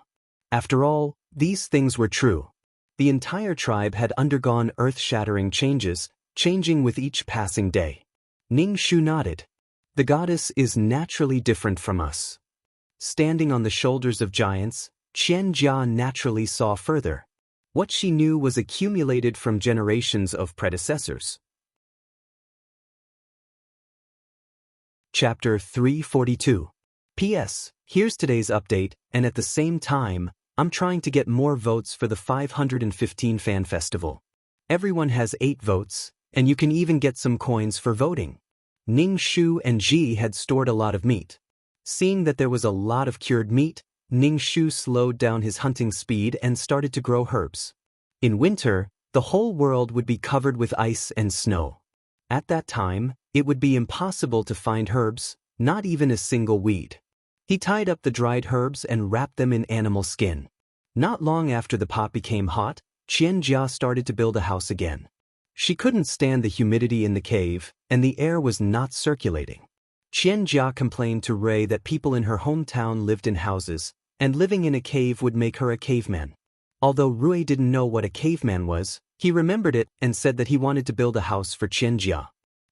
After all, these things were true. The entire tribe had undergone earth-shattering changes, changing with each passing day. Ning Shu nodded. The goddess is naturally different from us. Standing on the shoulders of giants, Qian Jia naturally saw further. What she knew was accumulated from generations of predecessors. Chapter 342. P.S. Here's today's update, and at the same time, I'm trying to get more votes for the 515 Fan Festival. Everyone has 8 votes, and you can even get some coins for voting. Ning Shu and Ji had stored a lot of meat. Seeing that there was a lot of cured meat, Ning Shu slowed down his hunting speed and started to grow herbs. In winter, the whole world would be covered with ice and snow. At that time, it would be impossible to find herbs, not even a single weed. He tied up the dried herbs and wrapped them in animal skin. Not long after the pot became hot, Qian Jia started to build a house again. She couldn't stand the humidity in the cave, and the air was not circulating. Qian Jia complained to Ray that people in her hometown lived in houses, and living in a cave would make her a caveman. Although Rui didn't know what a caveman was, he remembered it and said that he wanted to build a house for Qian Jia.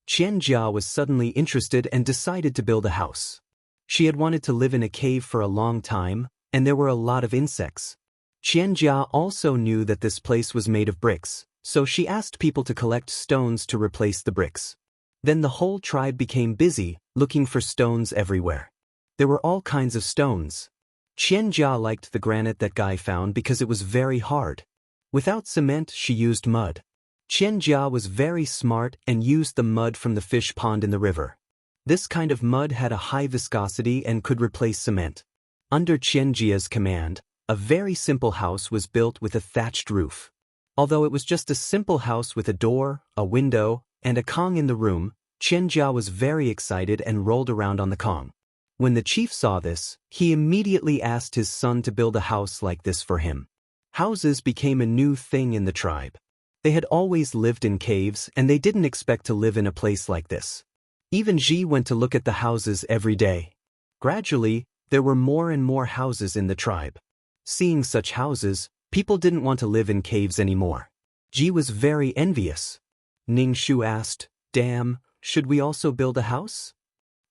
Qian Jia was suddenly interested and decided to build a house. She had wanted to live in a cave for a long time, and there were a lot of insects. Qian Jia also knew that this place was made of bricks, so she asked people to collect stones to replace the bricks. Then the whole tribe became busy, looking for stones everywhere. There were all kinds of stones. Qian Jia liked the granite that Guy found because it was very hard. Without cement, she used mud. Qian Jia was very smart and used the mud from the fish pond in the river. This kind of mud had a high viscosity and could replace cement. Under Qian Jia's command, a very simple house was built with a thatched roof. Although it was just a simple house with a door, a window, and a Kong in the room, Qian Jia was very excited and rolled around on the Kong. When the chief saw this, he immediately asked his son to build a house like this for him. Houses became a new thing in the tribe. They had always lived in caves and they didn't expect to live in a place like this. Even Ji went to look at the houses every day. Gradually, there were more and more houses in the tribe. Seeing such houses, people didn't want to live in caves anymore. Ji was very envious. Ning Shu asked, "Damn, should we also build a house?"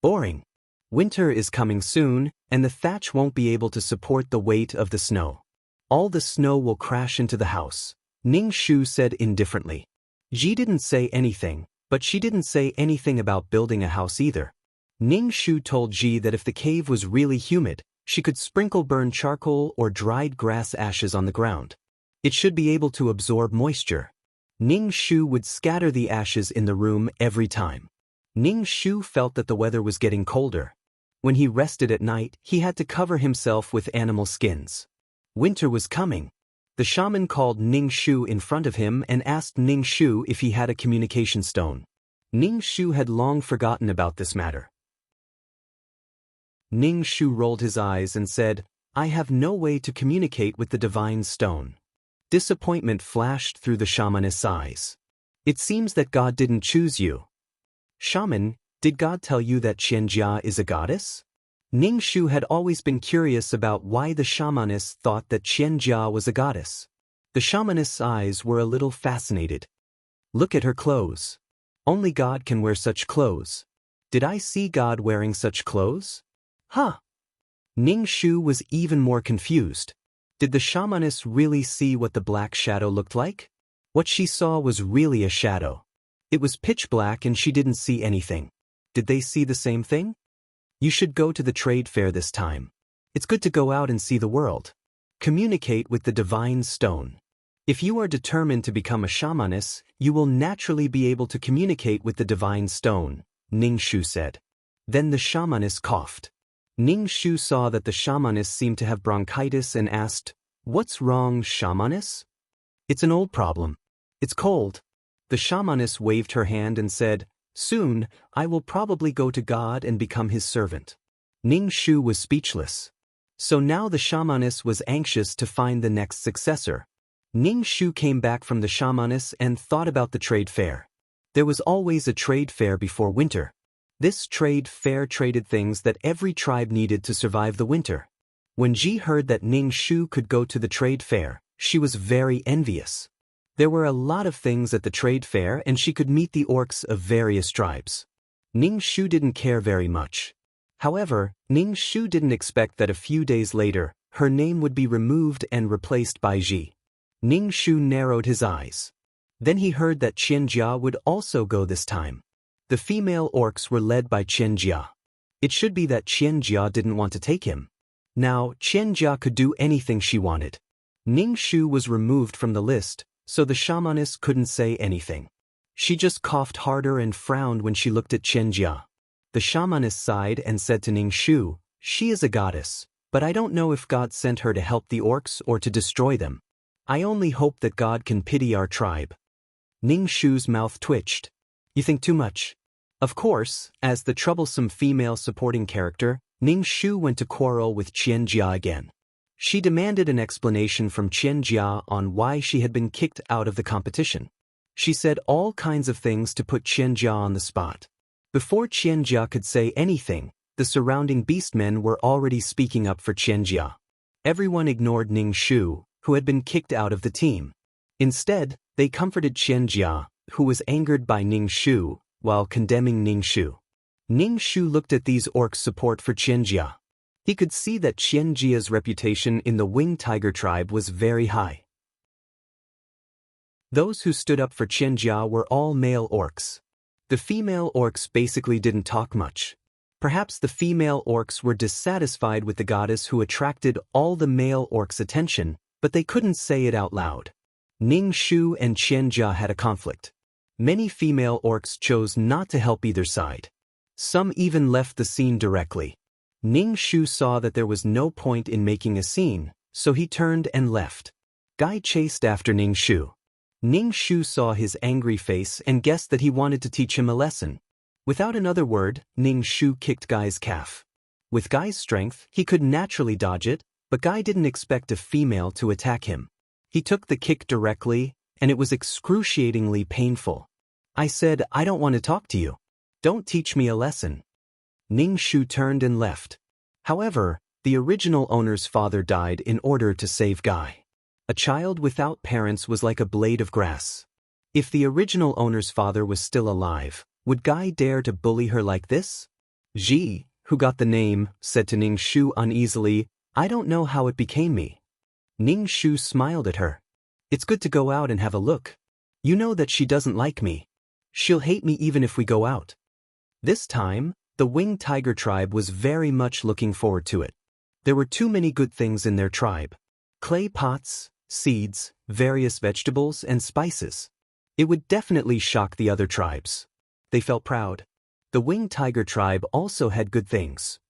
Boring. Winter is coming soon, and the thatch won't be able to support the weight of the snow. All the snow will crash into the house, Ning Shu said indifferently. Ji didn't say anything, but she didn't say anything about building a house either. Ning Shu told Ji that if the cave was really humid, she could sprinkle burned charcoal or dried grass ashes on the ground. It should be able to absorb moisture. Ning Shu would scatter the ashes in the room every time. Ning Shu felt that the weather was getting colder. When he rested at night, he had to cover himself with animal skins. Winter was coming. The shaman called Ning Shu in front of him and asked Ning Shu if he had a communication stone. Ning Shu had long forgotten about this matter. Ning Shu rolled his eyes and said, "I have no way to communicate with the divine stone." Disappointment flashed through the shamanist's eyes. "It seems that God didn't choose you." "Shaman, did God tell you that Qian Jia is a goddess?" Ning Shu had always been curious about why the shamanist thought that Qian Jia was a goddess. The shamanist's eyes were a little fascinated. "Look at her clothes. Only God can wear such clothes. Did I see God wearing such clothes?" "Huh." Ning Shu was even more confused. Did the shamanist really see what the black shadow looked like? What she saw was really a shadow. It was pitch black and she didn't see anything. Did they see the same thing? "You should go to the trade fair this time. It's good to go out and see the world. Communicate with the divine stone. If you are determined to become a shamanist, you will naturally be able to communicate with the divine stone," Ning Shu said. Then the shamanist coughed. Ning Shu saw that the shamanist seemed to have bronchitis and asked, "What's wrong, shamanist?" "It's an old problem. It's cold." The shamanist waved her hand and said, "Soon, I will probably go to God and become his servant." Ning Shu was speechless. So now the shamanist was anxious to find the next successor. Ning Shu came back from the shamanist and thought about the trade fair. There was always a trade fair before winter. This trade fair traded things that every tribe needed to survive the winter. When Ji heard that Ning Shu could go to the trade fair, she was very envious. There were a lot of things at the trade fair and she could meet the orcs of various tribes. Ning Shu didn't care very much. However, Ning Shu didn't expect that a few days later, her name would be removed and replaced by Ji. Ning Shu narrowed his eyes. Then he heard that Qianjia would also go this time. The female orcs were led by Qianjia. It should be that Qianjia didn't want to take him. Now, Qianjia could do anything she wanted. Ning Shu was removed from the list, so the shamaness couldn't say anything. She just coughed harder and frowned when she looked at Qianjia. The shamaness sighed and said to Ning Shu, "She is a goddess, but I don't know if God sent her to help the orcs or to destroy them. I only hope that God can pity our tribe." Ning Shu's mouth twitched. "You think too much." Of course, as the troublesome female supporting character, Ning Shu went to quarrel with Qianjia again. She demanded an explanation from Qianjia on why she had been kicked out of the competition. She said all kinds of things to put Qianjia on the spot. Before Qianjia could say anything, the surrounding beastmen were already speaking up for Qianjia. Everyone ignored Ning Shu, who had been kicked out of the team. Instead, they comforted Qianjia, who was angered by Ning Shu, while condemning Ning Shu. Ning Shu looked at these orcs' support for Qianjia. He could see that Qianjia's reputation in the Winged Tiger tribe was very high. Those who stood up for Qianjia were all male orcs. The female orcs basically didn't talk much. Perhaps the female orcs were dissatisfied with the goddess who attracted all the male orcs' attention, but they couldn't say it out loud. Ning Shu and Qianjia had a conflict. Many female orcs chose not to help either side. Some even left the scene directly. Ning Shu saw that there was no point in making a scene, so he turned and left. Guy chased after Ning Shu. Ning Shu saw his angry face and guessed that he wanted to teach him a lesson. Without another word, Ning Shu kicked Guy's calf. With Guy's strength, he could naturally dodge it, but Guy didn't expect a female to attack him. He took the kick directly, and it was excruciatingly painful. "I said, I don't want to talk to you. Don't teach me a lesson." Ning Shu turned and left. However, the original owner's father died in order to save Guy. A child without parents was like a blade of grass. If the original owner's father was still alive, would Guy dare to bully her like this? Ji, who got the name, said to Ning Shu uneasily, "I don't know how it became me." Ning Shu smiled at her. "It's good to go out and have a look. You know that she doesn't like me. She'll hate me even if we go out." This time, the Winged Tiger tribe was very much looking forward to it. There were too many good things in their tribe. Clay pots, seeds, various vegetables, and spices. It would definitely shock the other tribes. They felt proud. The Winged Tiger tribe also had good things.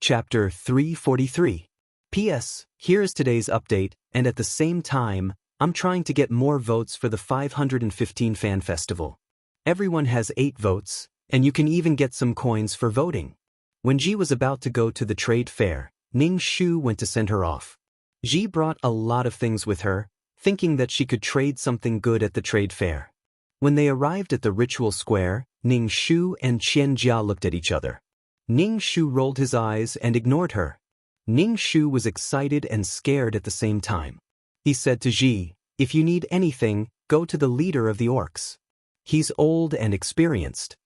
Chapter 343. P.S. Here is today's update, and at the same time, I'm trying to get more votes for the 515 Fan Festival. Everyone has 8 votes, and you can even get some coins for voting. When Ji was about to go to the trade fair, Ning Shu went to send her off. Ji brought a lot of things with her, thinking that she could trade something good at the trade fair. When they arrived at the ritual square, Ning Shu and Qianjia looked at each other. Ning Shu rolled his eyes and ignored her. Ning Shu was excited and scared at the same time. He said to Ji, "If you need anything, go to the leader of the orcs. He's old and experienced."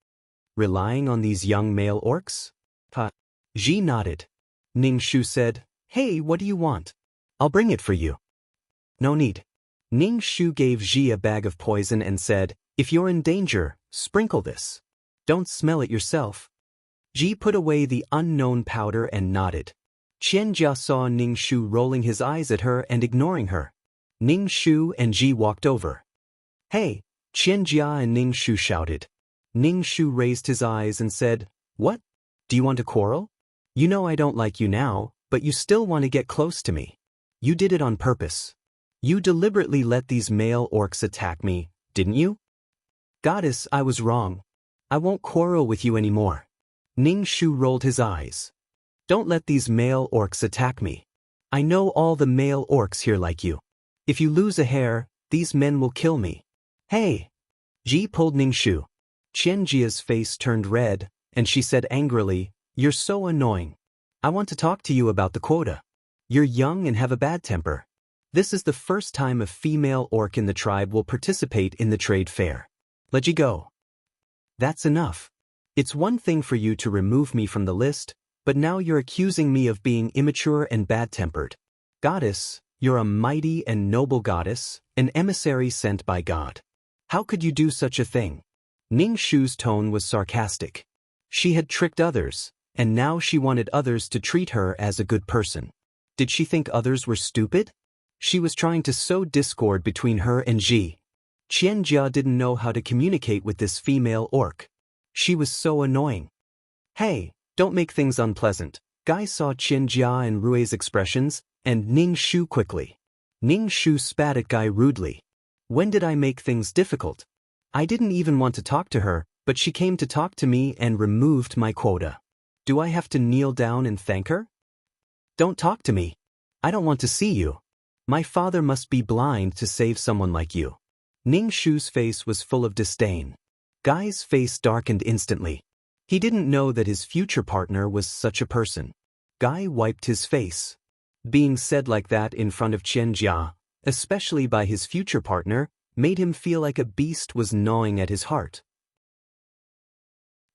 Relying on these young male orcs? Ji nodded. Ning Shu said, "Hey, what do you want? I'll bring it for you." "No need." Ning Shu gave Ji a bag of poison and said, "If you're in danger, sprinkle this. Don't smell it yourself." Ji put away the unknown powder and nodded. Qianjia saw Ning Shu rolling his eyes at her and ignoring her. Ning Shu and Ji walked over. "Hey!" Qianjia and Ning Shu shouted. Ning Shu raised his eyes and said, "What? Do you want to quarrel? You know I don't like you now, but you still want to get close to me. You did it on purpose. You deliberately let these male orcs attack me, didn't you?" "Goddess, I was wrong. I won't quarrel with you anymore." Ning Shu rolled his eyes. "Don't let these male orcs attack me. I know all the male orcs here like you. If you lose a hair, these men will kill me." "Hey!" Ji pulled Ning Shu. Qianjia's face turned red, and she said angrily, You're so annoying. I want to talk to you about the quota. You're young and have a bad temper. This is the first time a female orc in the tribe will participate in the trade fair. Let you go. That's enough. It's one thing for you to remove me from the list, but now you're accusing me of being immature and bad-tempered. Goddess, you're a mighty and noble goddess, an emissary sent by God. How could you do such a thing? Ning Shu's tone was sarcastic. She had tricked others, and now she wanted others to treat her as a good person. Did she think others were stupid? She was trying to sow discord between her and Ji. Qianjia didn't know how to communicate with this female orc. She was so annoying. Hey, don't make things unpleasant. Guy saw Qianjia and Rui's expressions, and Ning Shu quickly. Ning Shu spat at Guy rudely. When did I make things difficult? I didn't even want to talk to her, but she came to talk to me and removed my quota. Do I have to kneel down and thank her? Don't talk to me. I don't want to see you. My father must be blind to save someone like you. Ning Shu's face was full of disdain. Guy's face darkened instantly. He didn't know that his future partner was such a person. Guy wiped his face. Being said like that in front of Qianjia, especially by his future partner, made him feel like a beast was gnawing at his heart.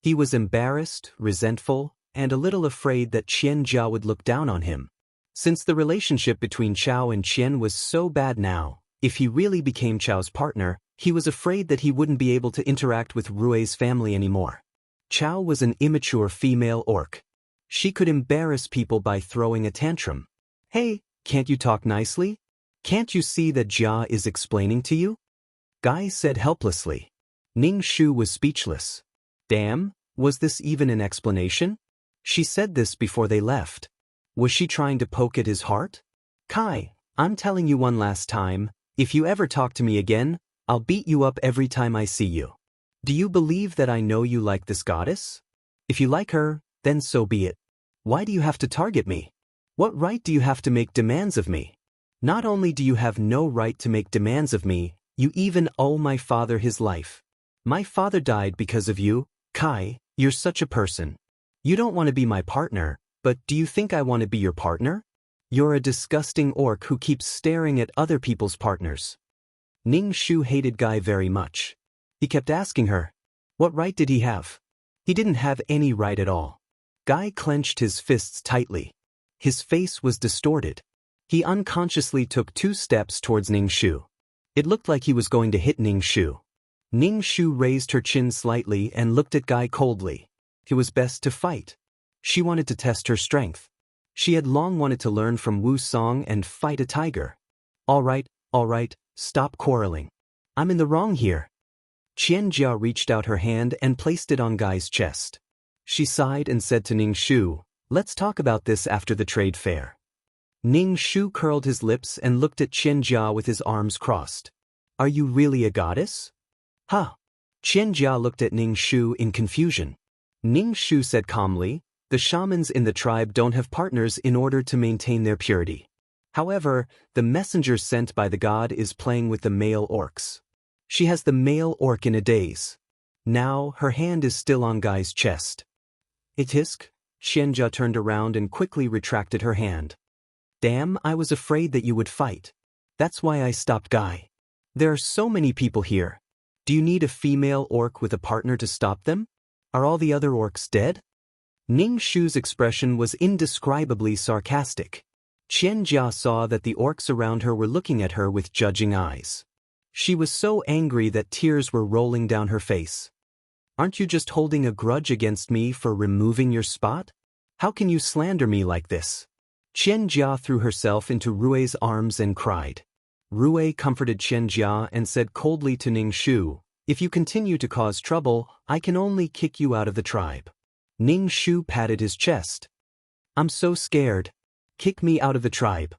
He was embarrassed, resentful, and a little afraid that Qianjia would look down on him. Since the relationship between Chao and Qian was so bad now, if he really became Chao's partner, he was afraid that he wouldn't be able to interact with Rui's family anymore. Chao was an immature female orc. She could embarrass people by throwing a tantrum. Hey, can't you talk nicely? Can't you see that Jia is explaining to you? Guy said helplessly. Ning Shu was speechless. Damn, was this even an explanation? She said this before they left. Was she trying to poke at his heart? Kai, I'm telling you one last time, if you ever talk to me again, I'll beat you up every time I see you. Do you believe that I know you like this goddess? If you like her, then so be it. Why do you have to target me? What right do you have to make demands of me? Not only do you have no right to make demands of me, you even owe my father his life. My father died because of you. Kai, you're such a person. You don't want to be my partner, but do you think I want to be your partner? You're a disgusting orc who keeps staring at other people's partners. Ning Shu hated Guy very much. He kept asking her, what right did he have? He didn't have any right at all. Guy clenched his fists tightly. His face was distorted. He unconsciously took 2 steps towards Ning Shu. It looked like he was going to hit Ning Shu. Ning Shu raised her chin slightly and looked at Guy coldly. It was best to fight. She wanted to test her strength. She had long wanted to learn from Wu Song and fight a tiger. All right, stop quarreling. I'm in the wrong here. Qianjia reached out her hand and placed it on Guy's chest. She sighed and said to Ning Shu, let's talk about this after the trade fair. Ning Shu curled his lips and looked at Qianjia with his arms crossed. Are you really a goddess? Huh. Qianjia looked at Ning Shu in confusion. Ning Shu said calmly, the shamans in the tribe don't have partners in order to maintain their purity. However, the messenger sent by the god is playing with the male orcs. She has the male orc in a daze. Now, her hand is still on Guy's chest. Itisk, Qianjia turned around and quickly retracted her hand. Damn, I was afraid that you would fight. That's why I stopped Guy. There are so many people here. Do you need a female orc with a partner to stop them? Are all the other orcs dead? Ning Shu's expression was indescribably sarcastic. Qianjia saw that the orcs around her were looking at her with judging eyes. She was so angry that tears were rolling down her face. Aren't you just holding a grudge against me for removing your spot? How can you slander me like this? Qianjia threw herself into Rui's arms and cried. Rui comforted Qianjia and said coldly to Ning Shu, if you continue to cause trouble, I can only kick you out of the tribe. Ning Shu patted his chest. I'm so scared. Kick me out of the tribe.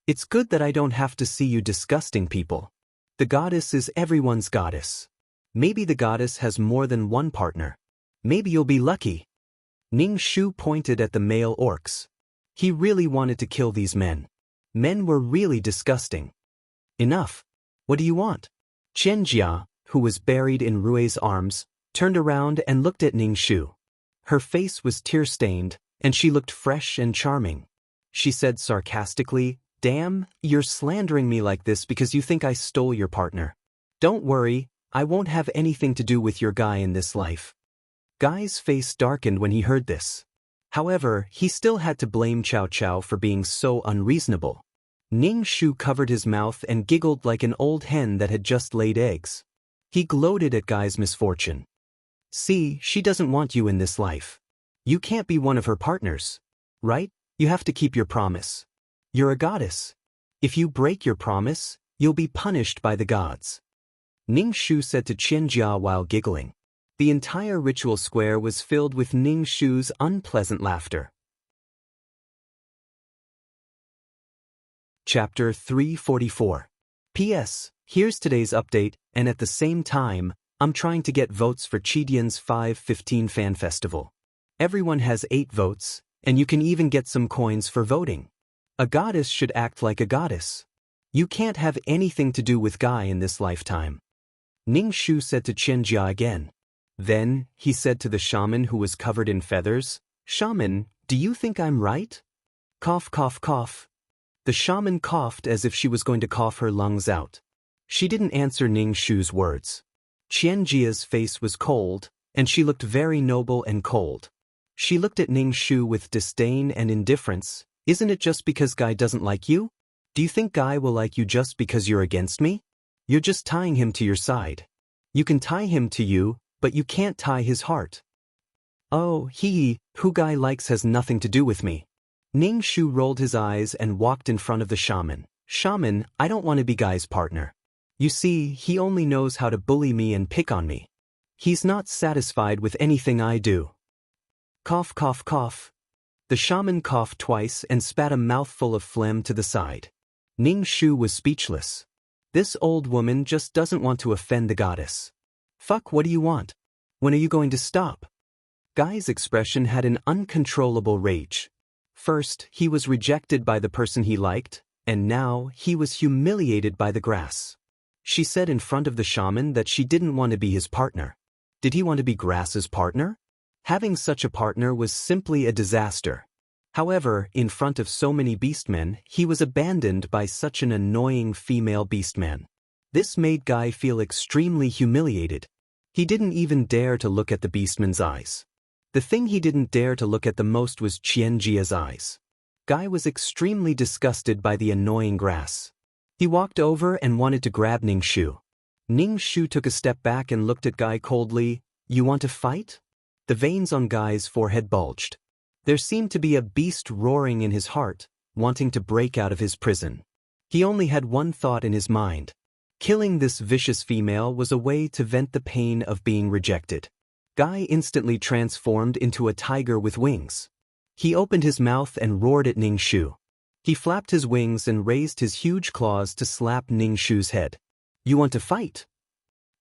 It's good that I don't have to see you disgusting people. The goddess is everyone's goddess. Maybe the goddess has more than one partner. Maybe you'll be lucky. Ning Shu pointed at the male orcs. He really wanted to kill these men. Men were really disgusting. Enough. What do you want? Qianjia, who was buried in Rui's arms, turned around and looked at Ning Shu. Her face was tear-stained, and she looked fresh and charming. She said sarcastically, "Damn, you're slandering me like this because you think I stole your partner. Don't worry, I won't have anything to do with your guy in this life." Guy's face darkened when he heard this. However, he still had to blame Chow Chow for being so unreasonable. Ning Shu covered his mouth and giggled like an old hen that had just laid eggs. He gloated at Guy's misfortune. "See, she doesn't want you in this life. You can't be one of her partners. Right? You have to keep your promise. You're a goddess. If you break your promise, you'll be punished by the gods." Ning Shu said to Qian Jia while giggling. The entire ritual square was filled with Ning Shu's unpleasant laughter. Chapter 344. P.S. Here's today's update, and at the same time, I'm trying to get votes for Chidian's 515 Fan Festival. Everyone has 8 votes, and you can even get some coins for voting. A goddess should act like a goddess. You can't have anything to do with Guy in this lifetime. Ning Shu said to Qian Jia again. Then, he said to the shaman who was covered in feathers, "Shaman, do you think I'm right?" Cough, cough, cough. The shaman coughed as if she was going to cough her lungs out. She didn't answer Ning Shu's words. Qian Jia's face was cold, and she looked very noble and cold. She looked at Ning Shu with disdain and indifference. "Isn't it just because Guy doesn't like you? Do you think Guy will like you just because you're against me? You're just tying him to your side. You can tie him to you, but you can't tie his heart." "Oh, who Guy likes has nothing to do with me." Ning Shu rolled his eyes and walked in front of the shaman. "Shaman, I don't want to be Guy's partner. You see, he only knows how to bully me and pick on me. He's not satisfied with anything I do." Cough, cough, cough. The shaman coughed twice and spat a mouthful of phlegm to the side. Ning Shu was speechless. This old woman just doesn't want to offend the goddess. "Fuck, what do you want? When are you going to stop?" Guy's expression had an uncontrollable rage. First, he was rejected by the person he liked, and now he was humiliated by the grass. She said in front of the shaman that she didn't want to be his partner. Did he want to be Grass's partner? Having such a partner was simply a disaster. However, in front of so many beastmen, he was abandoned by such an annoying female beastman. This made Guy feel extremely humiliated. He didn't even dare to look at the beastman's eyes. The thing he didn't dare to look at the most was Qian Jia's eyes. Guy was extremely disgusted by the annoying grass. He walked over and wanted to grab Ning Shu. Ning Shu took a step back and looked at Guy coldly. "You want to fight?" The veins on Guy's forehead bulged. There seemed to be a beast roaring in his heart, wanting to break out of his prison. He only had one thought in his mind. Killing this vicious female was a way to vent the pain of being rejected. Guy instantly transformed into a tiger with wings. He opened his mouth and roared at Ning Shu. He flapped his wings and raised his huge claws to slap Ning Shu's head. "You want to fight?"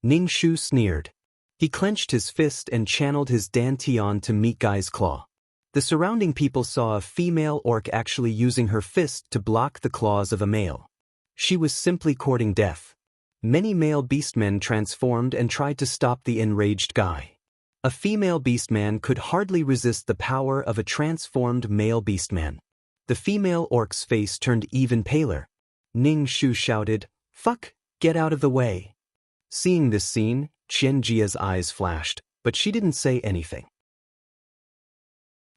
Ning Shu sneered. He clenched his fist and channeled his dantian to meet Guy's claw. The surrounding people saw a female orc actually using her fist to block the claws of a male. She was simply courting death. Many male beastmen transformed and tried to stop the enraged Guy. A female beastman could hardly resist the power of a transformed male beastman. The female orc's face turned even paler. Ning Shu shouted, "Fuck, get out of the way." Seeing this scene, Qian Jia's eyes flashed, but she didn't say anything.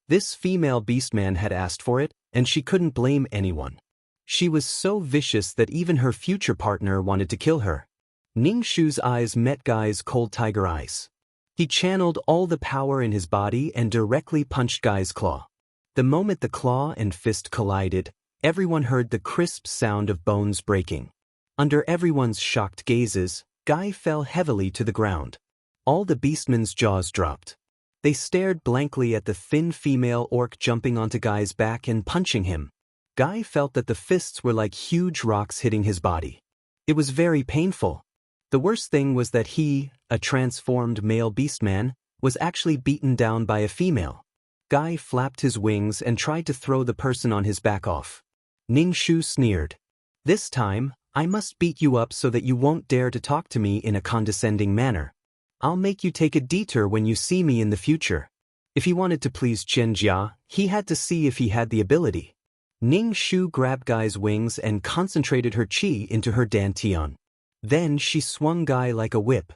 This female beastman had asked for it, and she couldn't blame anyone. She was so vicious that even her future partner wanted to kill her. Ning Shu's eyes met Guy's cold tiger eyes. He channeled all the power in his body and directly punched Guy's claw. The moment the claw and fist collided, everyone heard the crisp sound of bones breaking. Under everyone's shocked gazes, Guy fell heavily to the ground. All the beastmen's jaws dropped. They stared blankly at the thin female orc jumping onto Guy's back and punching him. Guy felt that the fists were like huge rocks hitting his body. It was very painful. The worst thing was that he, a transformed male beastman, was actually beaten down by a female. Guy flapped his wings and tried to throw the person on his back off. Ning Shu sneered. "This time, I must beat you up so that you won't dare to talk to me in a condescending manner. I'll make you take a detour when you see me in the future." If he wanted to please Chen Jia, he had to see if he had the ability. Ning Shu grabbed Gai's wings and concentrated her chi into her dantian. Then she swung Gai like a whip.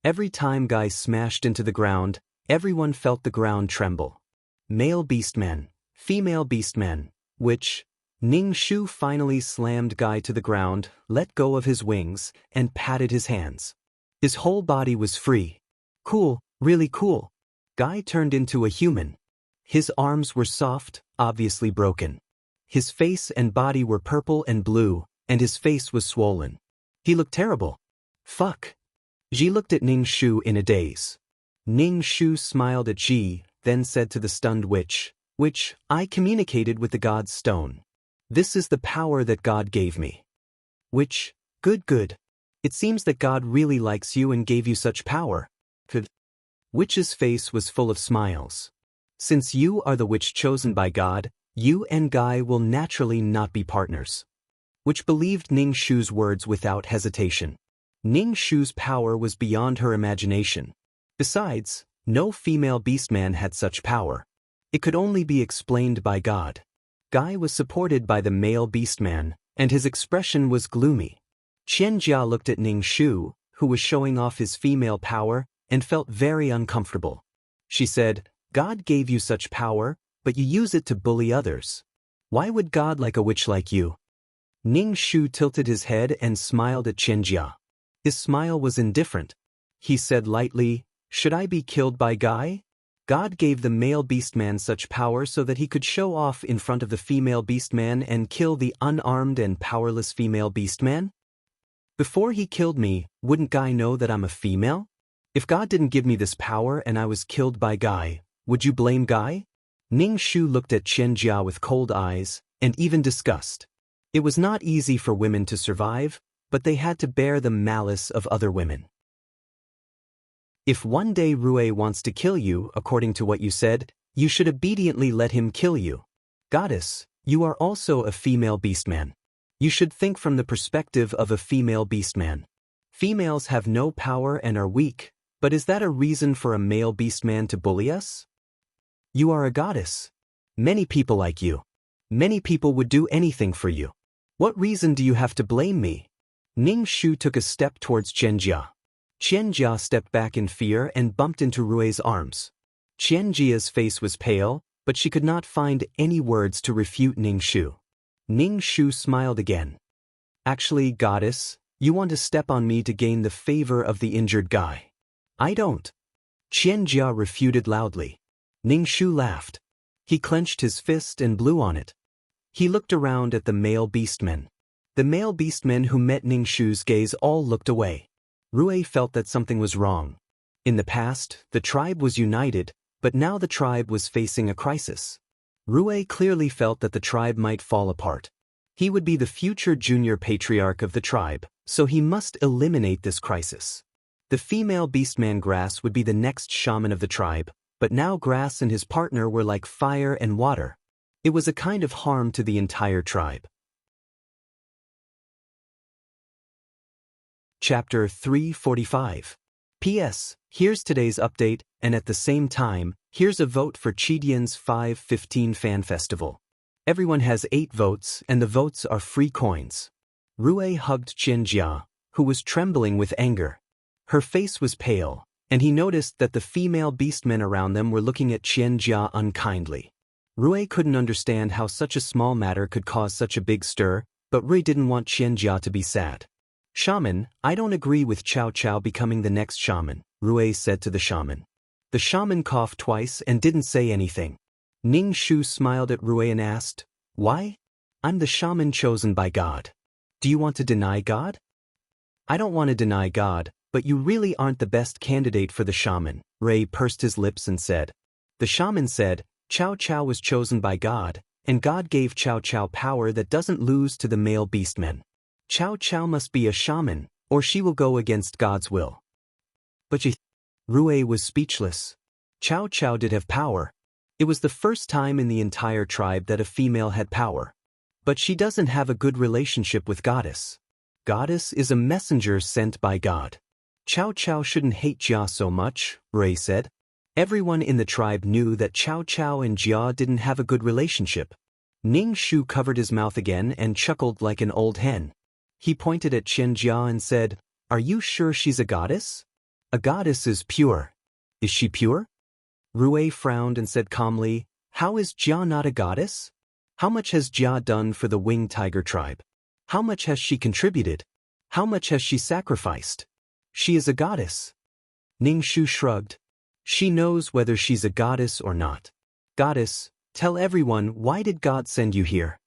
Every time Gai smashed into the ground, everyone felt the ground tremble. Male beastmen, female beastmen, which? Ning Shu finally slammed Gai to the ground, let go of his wings, and patted his hands. His whole body was free. Cool, really cool. Gai turned into a human. His arms were soft, obviously broken. His face and body were purple and blue, and his face was swollen. He looked terrible. Fuck. Ji looked at Ning Shu in a daze. Ning Shu smiled at Ji, then said to the stunned witch, I communicated with the god's stone. This is the power that God gave me. Witch, good. It seems that God really likes you and gave you such power. Witch's face was full of smiles. Since you are the witch chosen by God, you and Gai will naturally not be partners. Witch believed Ning Shu's words without hesitation. Ning Shu's power was beyond her imagination. Besides, no female beastman had such power. It could only be explained by God. Gai was supported by the male beastman, and his expression was gloomy. Chen Jia looked at Ning Shu, who was showing off his female power, and felt very uncomfortable. She said, God gave you such power, but you use it to bully others. Why would God like a witch like you? Ning Shu tilted his head and smiled at Chen Jia. His smile was indifferent. He said lightly, should I be killed by Gai? God gave the male beastman such power so that he could show off in front of the female beastman and kill the unarmed and powerless female beastman? Before he killed me, wouldn't Gai know that I'm a female? If God didn't give me this power and I was killed by Gai, would you blame Gai? Ning Shu looked at Chen Jia with cold eyes, and even disgust. It was not easy for women to survive, but they had to bear the malice of other women. If one day Rue wants to kill you, according to what you said, you should obediently let him kill you. Goddess, you are also a female beastman. You should think from the perspective of a female beastman. Females have no power and are weak, but is that a reason for a male beastman to bully us? You are a goddess. Many people like you. Many people would do anything for you. What reason do you have to blame me? Ning Shu took a step towards Chen Jia. Chen Jia stepped back in fear and bumped into Rue's arms. Chen Jia's face was pale, but she could not find any words to refute Ning Shu. Ning Shu smiled again. Actually, goddess, you want to step on me to gain the favor of the injured guy. I don't. Chen Jia refuted loudly. Ning Shu laughed. He clenched his fist and blew on it. He looked around at the male beastmen. The male beastmen who met Ning Shu's gaze all looked away. Rue felt that something was wrong. In the past, the tribe was united, but now the tribe was facing a crisis. Rue clearly felt that the tribe might fall apart. He would be the future junior patriarch of the tribe, so he must eliminate this crisis. The female beastman Grass would be the next shaman of the tribe, but now Grass and his partner were like fire and water. It was a kind of harm to the entire tribe. Chapter 345. P.S. Here's today's update, and at the same time, here's a vote for Chidian's 5/15 Fan Festival. Everyone has 8 votes, and the votes are free coins. Rue hugged Chen Jia, who was trembling with anger. Her face was pale, and he noticed that the female beastmen around them were looking at Chen Jia unkindly. Rue couldn't understand how such a small matter could cause such a big stir, but Rue didn't want Chen Jia to be sad. Shaman, I don't agree with Cao Cao becoming the next shaman, Rue said to the shaman. The shaman coughed twice and didn't say anything. Ning Shu smiled at Rue and asked, why? I'm the shaman chosen by God. Do you want to deny God? I don't want to deny God, but you really aren't the best candidate for the shaman, Rue pursed his lips and said. The shaman said, Cao Cao was chosen by God, and God gave Cao Cao power that doesn't lose to the male beastmen. Cao Cao must be a shaman, or she will go against God's will. But Rue was speechless. Cao Cao did have power. It was the first time in the entire tribe that a female had power. But she doesn't have a good relationship with Goddess. Goddess is a messenger sent by God. Cao Cao shouldn't hate Jia so much, Rue said. Everyone in the tribe knew that Cao Cao and Jia didn't have a good relationship. Ning Shu covered his mouth again and chuckled like an old hen. He pointed at Qian Jia and said, "Are you sure she's a goddess? A goddess is pure. Is she pure?" Rui frowned and said calmly, "How is Jia not a goddess? How much has Jia done for the winged tiger tribe? How much has she contributed? How much has she sacrificed? She is a goddess." Ning Shu shrugged. "She knows whether she's a goddess or not." "Goddess, tell everyone, why did God send you here?"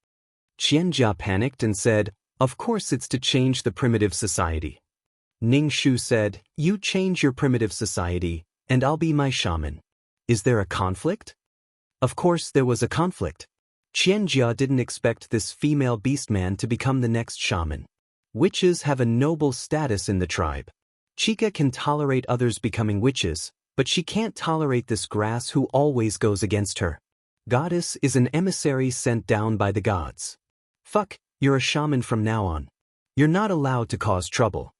Qian Jia panicked and said, "Of course it's to change the primitive society." Ning Shu said, "You change your primitive society, and I'll be my shaman. Is there a conflict?" Of course there was a conflict. Qian Jia didn't expect this female beastman to become the next shaman. Witches have a noble status in the tribe. Chica can tolerate others becoming witches, but she can't tolerate this grass who always goes against her. Goddess is an emissary sent down by the gods. Fuck, you're a shaman from now on. You're not allowed to cause trouble.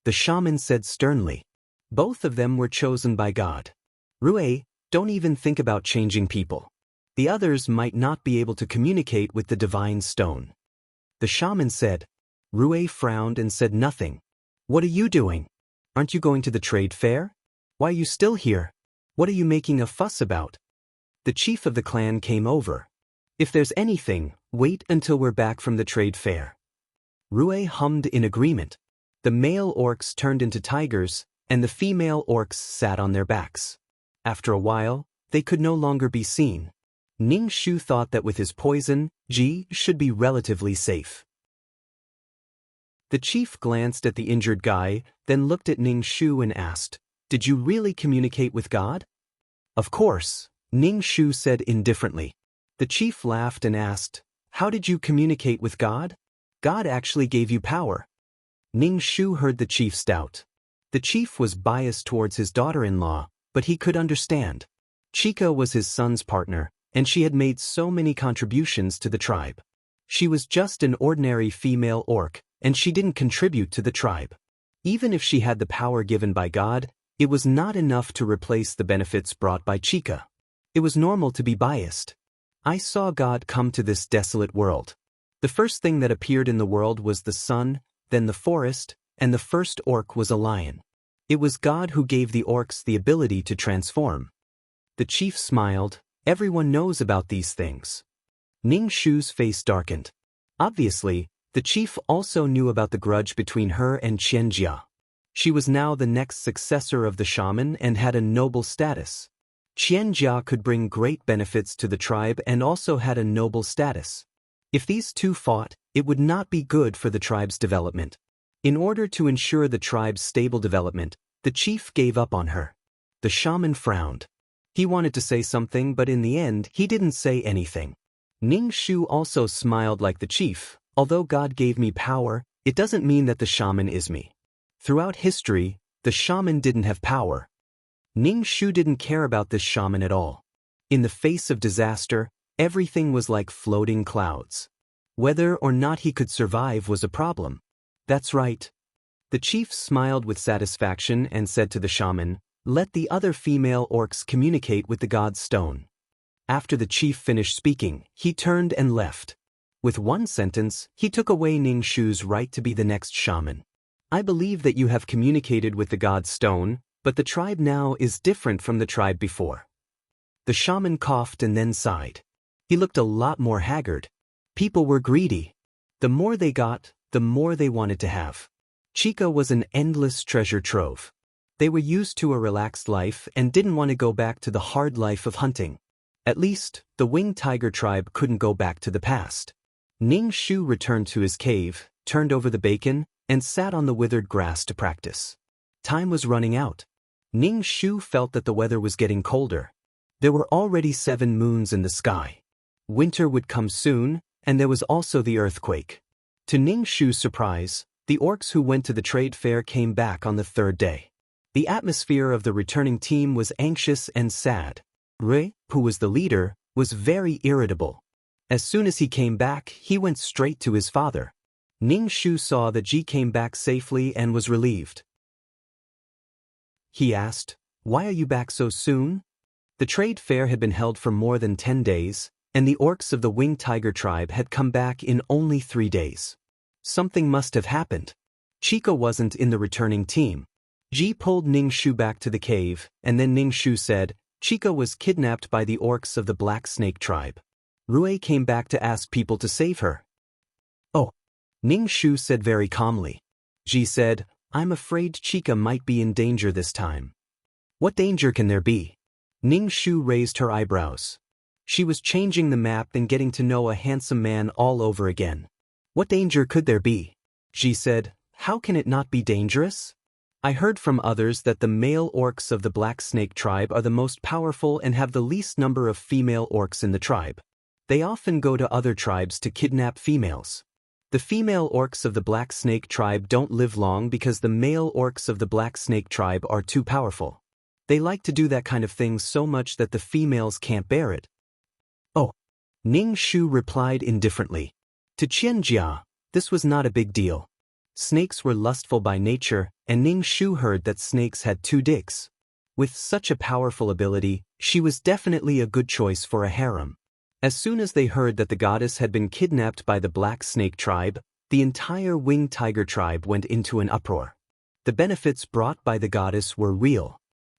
The shaman said sternly. Both of them were chosen by God. Rui, don't even think about changing people. The others might not be able to communicate with the divine stone. The shaman said. Rui frowned and said nothing. What are you doing? Aren't you going to the trade fair? Why are you still here? What are you making a fuss about? The chief of the clan came over. If there's anything, wait until we're back from the trade fair. Rui hummed in agreement. The male orcs turned into tigers, and the female orcs sat on their backs. After a while, they could no longer be seen. Ning Shu thought that with his poison, Ji should be relatively safe. The chief glanced at the injured guy, then looked at Ning Shu and asked, "Did you really communicate with God?" "Of course," Ning Shu said indifferently. The chief laughed and asked, "How did you communicate with God? God actually gave you power." Ning Shu heard the chief's doubt. The chief was biased towards his daughter-in-law, but he could understand. Chica was his son's partner, and she had made so many contributions to the tribe. She was just an ordinary female orc, and she didn't contribute to the tribe. Even if she had the power given by God, it was not enough to replace the benefits brought by Chica. It was normal to be biased. I saw God come to this desolate world. The first thing that appeared in the world was the sun, then the forest, and the first orc was a lion. It was God who gave the orcs the ability to transform. The chief smiled. Everyone knows about these things. Ning Shu's face darkened. Obviously, the chief also knew about the grudge between her and Qian Jia. She was now the next successor of the shaman and had a noble status. Qian Jia could bring great benefits to the tribe and also had a noble status. If these two fought, it would not be good for the tribe's development. In order to ensure the tribe's stable development, the chief gave up on her. The shaman frowned. He wanted to say something, but in the end, he didn't say anything. Ning Shu also smiled like the chief. Although God gave me power, it doesn't mean that the shaman is me. Throughout history, the shaman didn't have power. Ning Shu didn't care about this shaman at all. In the face of disaster, everything was like floating clouds. Whether or not he could survive was a problem. That's right. The chief smiled with satisfaction and said to the shaman, "Let the other female orcs communicate with the god's stone." After the chief finished speaking, he turned and left. With one sentence, he took away Ning Shu's right to be the next shaman. "I believe that you have communicated with the god's stone, but the tribe now is different from the tribe before." The shaman coughed and then sighed. He looked a lot more haggard. People were greedy. The more they got, the more they wanted to have. Chica was an endless treasure trove. They were used to a relaxed life and didn't want to go back to the hard life of hunting. At least, the winged tiger tribe couldn't go back to the past. Ning Shu returned to his cave, turned over the bacon, and sat on the withered grass to practice. Time was running out. Ning Shu felt that the weather was getting colder. There were already 7 moons in the sky. Winter would come soon, and there was also the earthquake. To Ning Shu's surprise, the orcs who went to the trade fair came back on the 3rd day. The atmosphere of the returning team was anxious and sad. Rui, who was the leader, was very irritable. As soon as he came back, he went straight to his father. Ning Shu saw that Ji came back safely and was relieved. He asked, "Why are you back so soon? The trade fair had been held for more than 10 days, and the orcs of the winged tiger tribe had come back in only 3 days. Something must have happened. Chica wasn't in the returning team. Ji pulled Ning Shu back to the cave, and then Ning Shu said, Chica was kidnapped by the orcs of the Black Snake tribe. Rui came back to ask people to save her. Oh. Ning Shu said very calmly. Ji said, I'm afraid Chica might be in danger this time. What danger can there be? Ning Shu raised her eyebrows. She was changing the map and getting to know a handsome man all over again. What danger could there be? Ji said, how can it not be dangerous? I heard from others that the male orcs of the Black Snake tribe are the most powerful and have the least number of female orcs in the tribe. They often go to other tribes to kidnap females. The female orcs of the Black Snake tribe don't live long because the male orcs of the Black Snake tribe are too powerful. They like to do that kind of thing so much that the females can't bear it. Oh. Ning Shu replied indifferently. To Qianjia, this was not a big deal. Snakes were lustful by nature, and Ning Shu heard that snakes had 2 dicks. With such a powerful ability, she was definitely a good choice for a harem. As soon as they heard that the goddess had been kidnapped by the Black Snake tribe, the entire winged tiger tribe went into an uproar. The benefits brought by the goddess were real.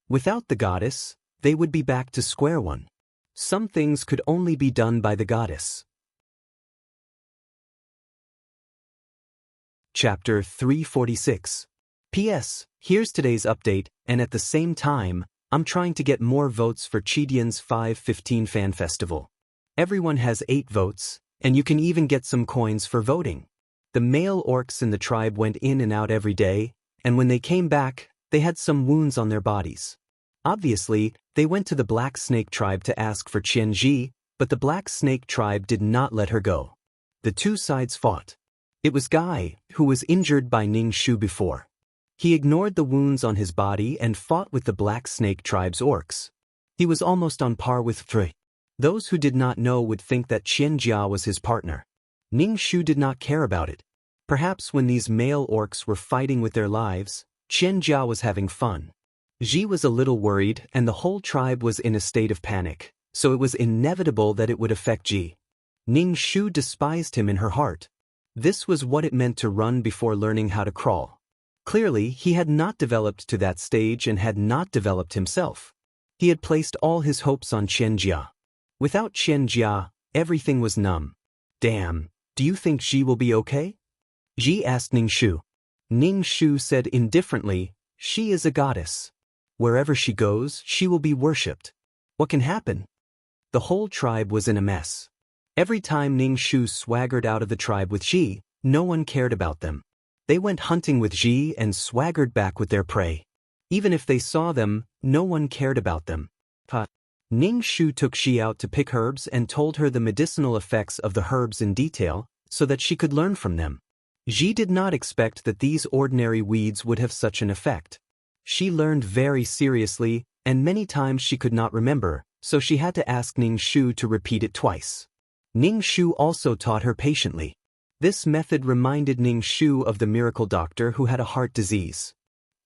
Without the goddess, they would be back to square one. Some things could only be done by the goddess. Chapter 346. P.S. Here's today's update, and at the same time, I'm trying to get more votes for Chidian's 515 Fan Festival. Everyone has 8 votes, and you can even get some coins for voting. The male orcs in the tribe went in and out every day, and when they came back, they had some wounds on their bodies. Obviously, they went to the Black Snake tribe to ask for Qianji, but the Black Snake tribe did not let her go. The 2 sides fought. It was Guy, who was injured by Ning Shu before. He ignored the wounds on his body and fought with the Black Snake tribe's orcs. He was almost on par with Fri. Those who did not know would think that Qianjia was his partner. Ning Shu did not care about it. Perhaps when these male orcs were fighting with their lives, Qianjia was having fun. Ji was a little worried and the whole tribe was in a state of panic, so it was inevitable that it would affect Ji. Ning Shu despised him in her heart. This was what it meant to run before learning how to crawl. Clearly, he had not developed to that stage and had not developed himself. He had placed all his hopes on Qianjia. Without Qianjia, everything was numb. Damn, do you think Ji will be okay? Ji asked Ning Shu. Ning Shu said indifferently, she is a goddess. Wherever she goes, she will be worshipped. What can happen? The whole tribe was in a mess. Every time Ning Shu swaggered out of the tribe with Ji, no one cared about them. They went hunting with Ji and swaggered back with their prey. Even if they saw them, no one cared about them. Ning Shu took Ji out to pick herbs and told her the medicinal effects of the herbs in detail, so that she could learn from them. Ji did not expect that these ordinary weeds would have such an effect. She learned very seriously, and many times she could not remember, so she had to ask Ning Shu to repeat it twice. Ning Shu also taught her patiently. This method reminded Ning Shu of the miracle doctor who had a heart disease.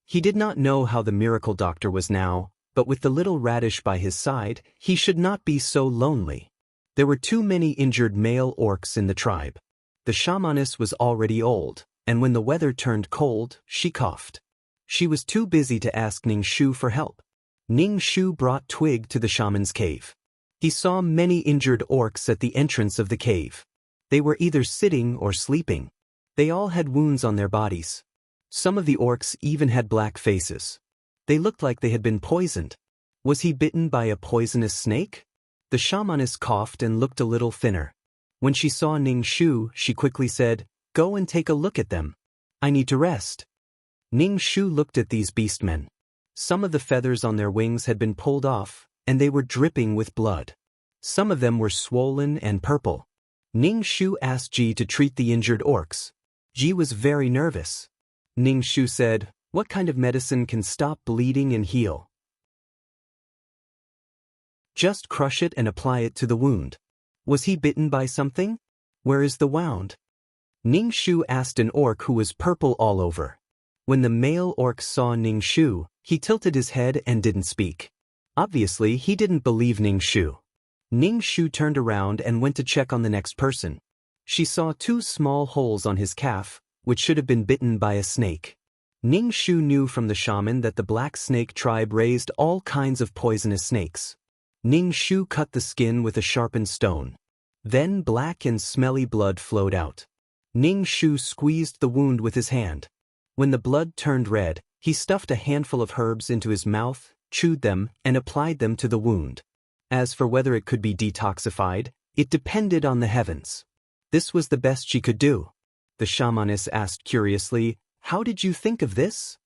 He did not know how the miracle doctor was now, but with the little radish by his side, he should not be so lonely. There were too many injured male orcs in the tribe. The shamaness was already old, and when the weather turned cold, she coughed. She was too busy to ask Ning Shu for help. Ning Shu brought Twig to the shaman's cave. He saw many injured orcs at the entrance of the cave. They were either sitting or sleeping. They all had wounds on their bodies. Some of the orcs even had black faces. They looked like they had been poisoned. Was he bitten by a poisonous snake? The shamaness coughed and looked a little thinner. When she saw Ning Shu, she quickly said, "Go and take a look at them. I need to rest." Ning Shu looked at these beastmen. Some of the feathers on their wings had been pulled off, and they were dripping with blood. Some of them were swollen and purple. Ning Shu asked Ji to treat the injured orcs. Ji was very nervous. Ning Shu said, "What kind of medicine can stop bleeding and heal?" "Just crush it and apply it to the wound." "Was he bitten by something? Where is the wound?" Ning Shu asked an orc who was purple all over. When the male orc saw Ning Shu, he tilted his head and didn't speak. Obviously, he didn't believe Ning Shu. Ning Shu turned around and went to check on the next person. She saw 2 small holes on his calf, which should have been bitten by a snake. Ning Shu knew from the shaman that the Black Snake tribe raised all kinds of poisonous snakes. Ning Shu cut the skin with a sharpened stone. Then black and smelly blood flowed out. Ning Shu squeezed the wound with his hand. When the blood turned red, he stuffed a handful of herbs into his mouth, chewed them, and applied them to the wound. As for whether it could be detoxified, it depended on the heavens. This was the best she could do. The shamaness asked curiously, "How did you think of this?"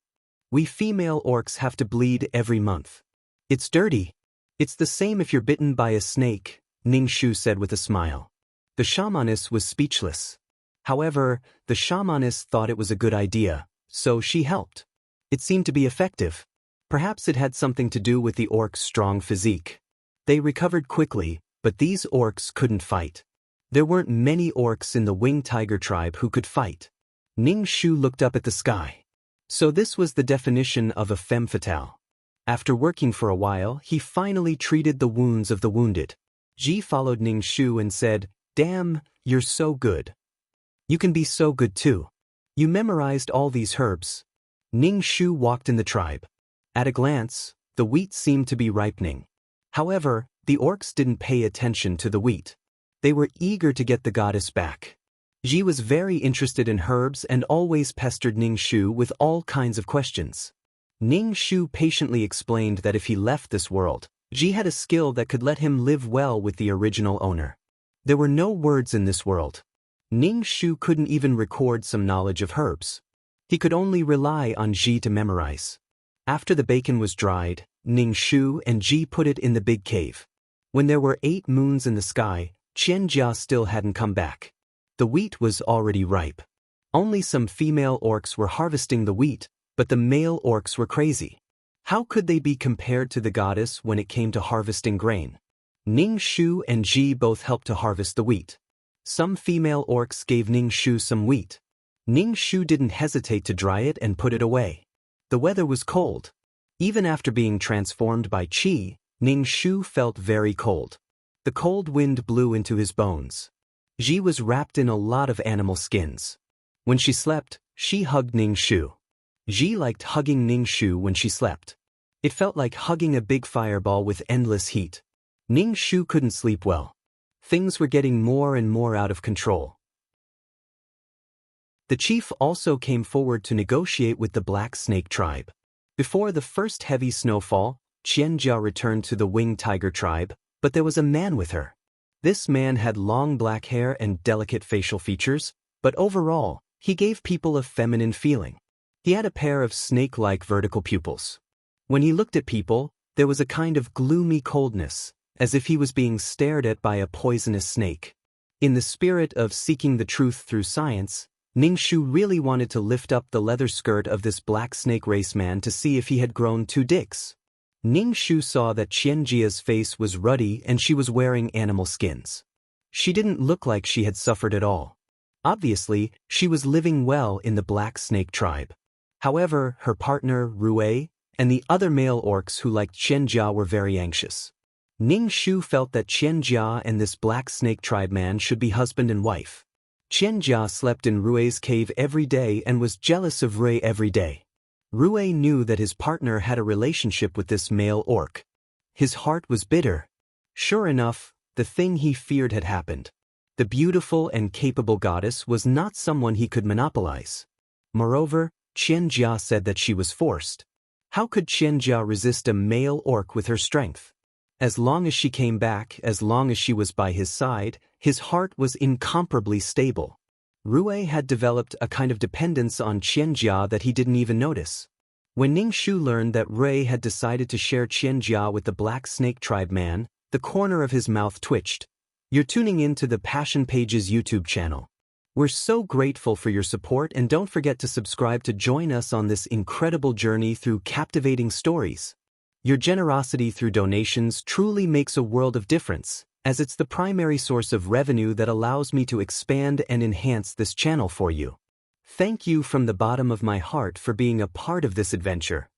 "We female orcs have to bleed every month. It's dirty." "It's the same if you're bitten by a snake," Ning Shu said with a smile. The shamaness was speechless. However, the shamaness thought it was a good idea, so she helped. It seemed to be effective. Perhaps it had something to do with the orcs' strong physique. They recovered quickly, but these orcs couldn't fight. There weren't many orcs in the winged tiger tribe who could fight. Ning Shu looked up at the sky. So this was the definition of a femme fatale. After working for a while, he finally treated the wounds of the wounded. Ji followed Ning Shu and said, "Damn, you're so good. You can be so good too. You memorized all these herbs." Ning Shu walked in the tribe. At a glance, the wheat seemed to be ripening. However, the orcs didn't pay attention to the wheat. They were eager to get the goddess back. Ji was very interested in herbs and always pestered Ning Shu with all kinds of questions. Ning Shu patiently explained that if he left this world, Ji had a skill that could let him live well with the original owner. There were no words in this world. Ning Shu couldn't even record some knowledge of herbs. He could only rely on Ji to memorize. After the bacon was dried, Ning Shu and Ji put it in the big cave. When there were 8 moons in the sky, Qian Jia still hadn't come back. The wheat was already ripe. Only some female orcs were harvesting the wheat, but the male orcs were crazy. How could they be compared to the goddess when it came to harvesting grain? Ning Shu and Ji both helped to harvest the wheat. Some female orcs gave Ning Shu some wheat. Ning Shu didn't hesitate to dry it and put it away. The weather was cold. Even after being transformed by Qi, Ning Shu felt very cold. The cold wind blew into his bones. Ji was wrapped in a lot of animal skins. When she slept, she hugged Ning Shu. Ji liked hugging Ning Shu when she slept. It felt like hugging a big fireball with endless heat. Ning Shu couldn't sleep well. Things were getting more and more out of control. The chief also came forward to negotiate with the Black Snake tribe. Before the first heavy snowfall, Qian Jia returned to the winged tiger tribe, but there was a man with her. This man had long black hair and delicate facial features, but overall, he gave people a feminine feeling. He had a pair of snake-like vertical pupils. When he looked at people, there was a kind of gloomy coldness, as if he was being stared at by a poisonous snake. In the spirit of seeking the truth through science, Ning Shu really wanted to lift up the leather skirt of this black snake race man to see if he had grown 2 dicks. Ning Shu saw that Qian Jia's face was ruddy and she was wearing animal skins. She didn't look like she had suffered at all. Obviously, she was living well in the Black Snake tribe. However, her partner, Rui, and the other male orcs who liked Qian Jia were very anxious. Ning Shu felt that Qian Jia and this Black Snake tribe man should be husband and wife. Qian Jia slept in Rui's cave every day and was jealous of Rui every day. Rui knew that his partner had a relationship with this male orc. His heart was bitter. Sure enough, the thing he feared had happened. The beautiful and capable goddess was not someone he could monopolize. Moreover, Qian Jia said that she was forced. How could Qian Jia resist a male orc with her strength? As long as she came back, as long as she was by his side, his heart was incomparably stable. Rui had developed a kind of dependence on Qian Jia that he didn't even notice. When Ning Shu learned that Rui had decided to share Qian Jia with the Black Snake tribe man, the corner of his mouth twitched. You're tuning in to the Passion Pages YouTube channel. We're so grateful for your support, and don't forget to subscribe to join us on this incredible journey through captivating stories. Your generosity through donations truly makes a world of difference, as it's the primary source of revenue that allows me to expand and enhance this channel for you. Thank you from the bottom of my heart for being a part of this adventure.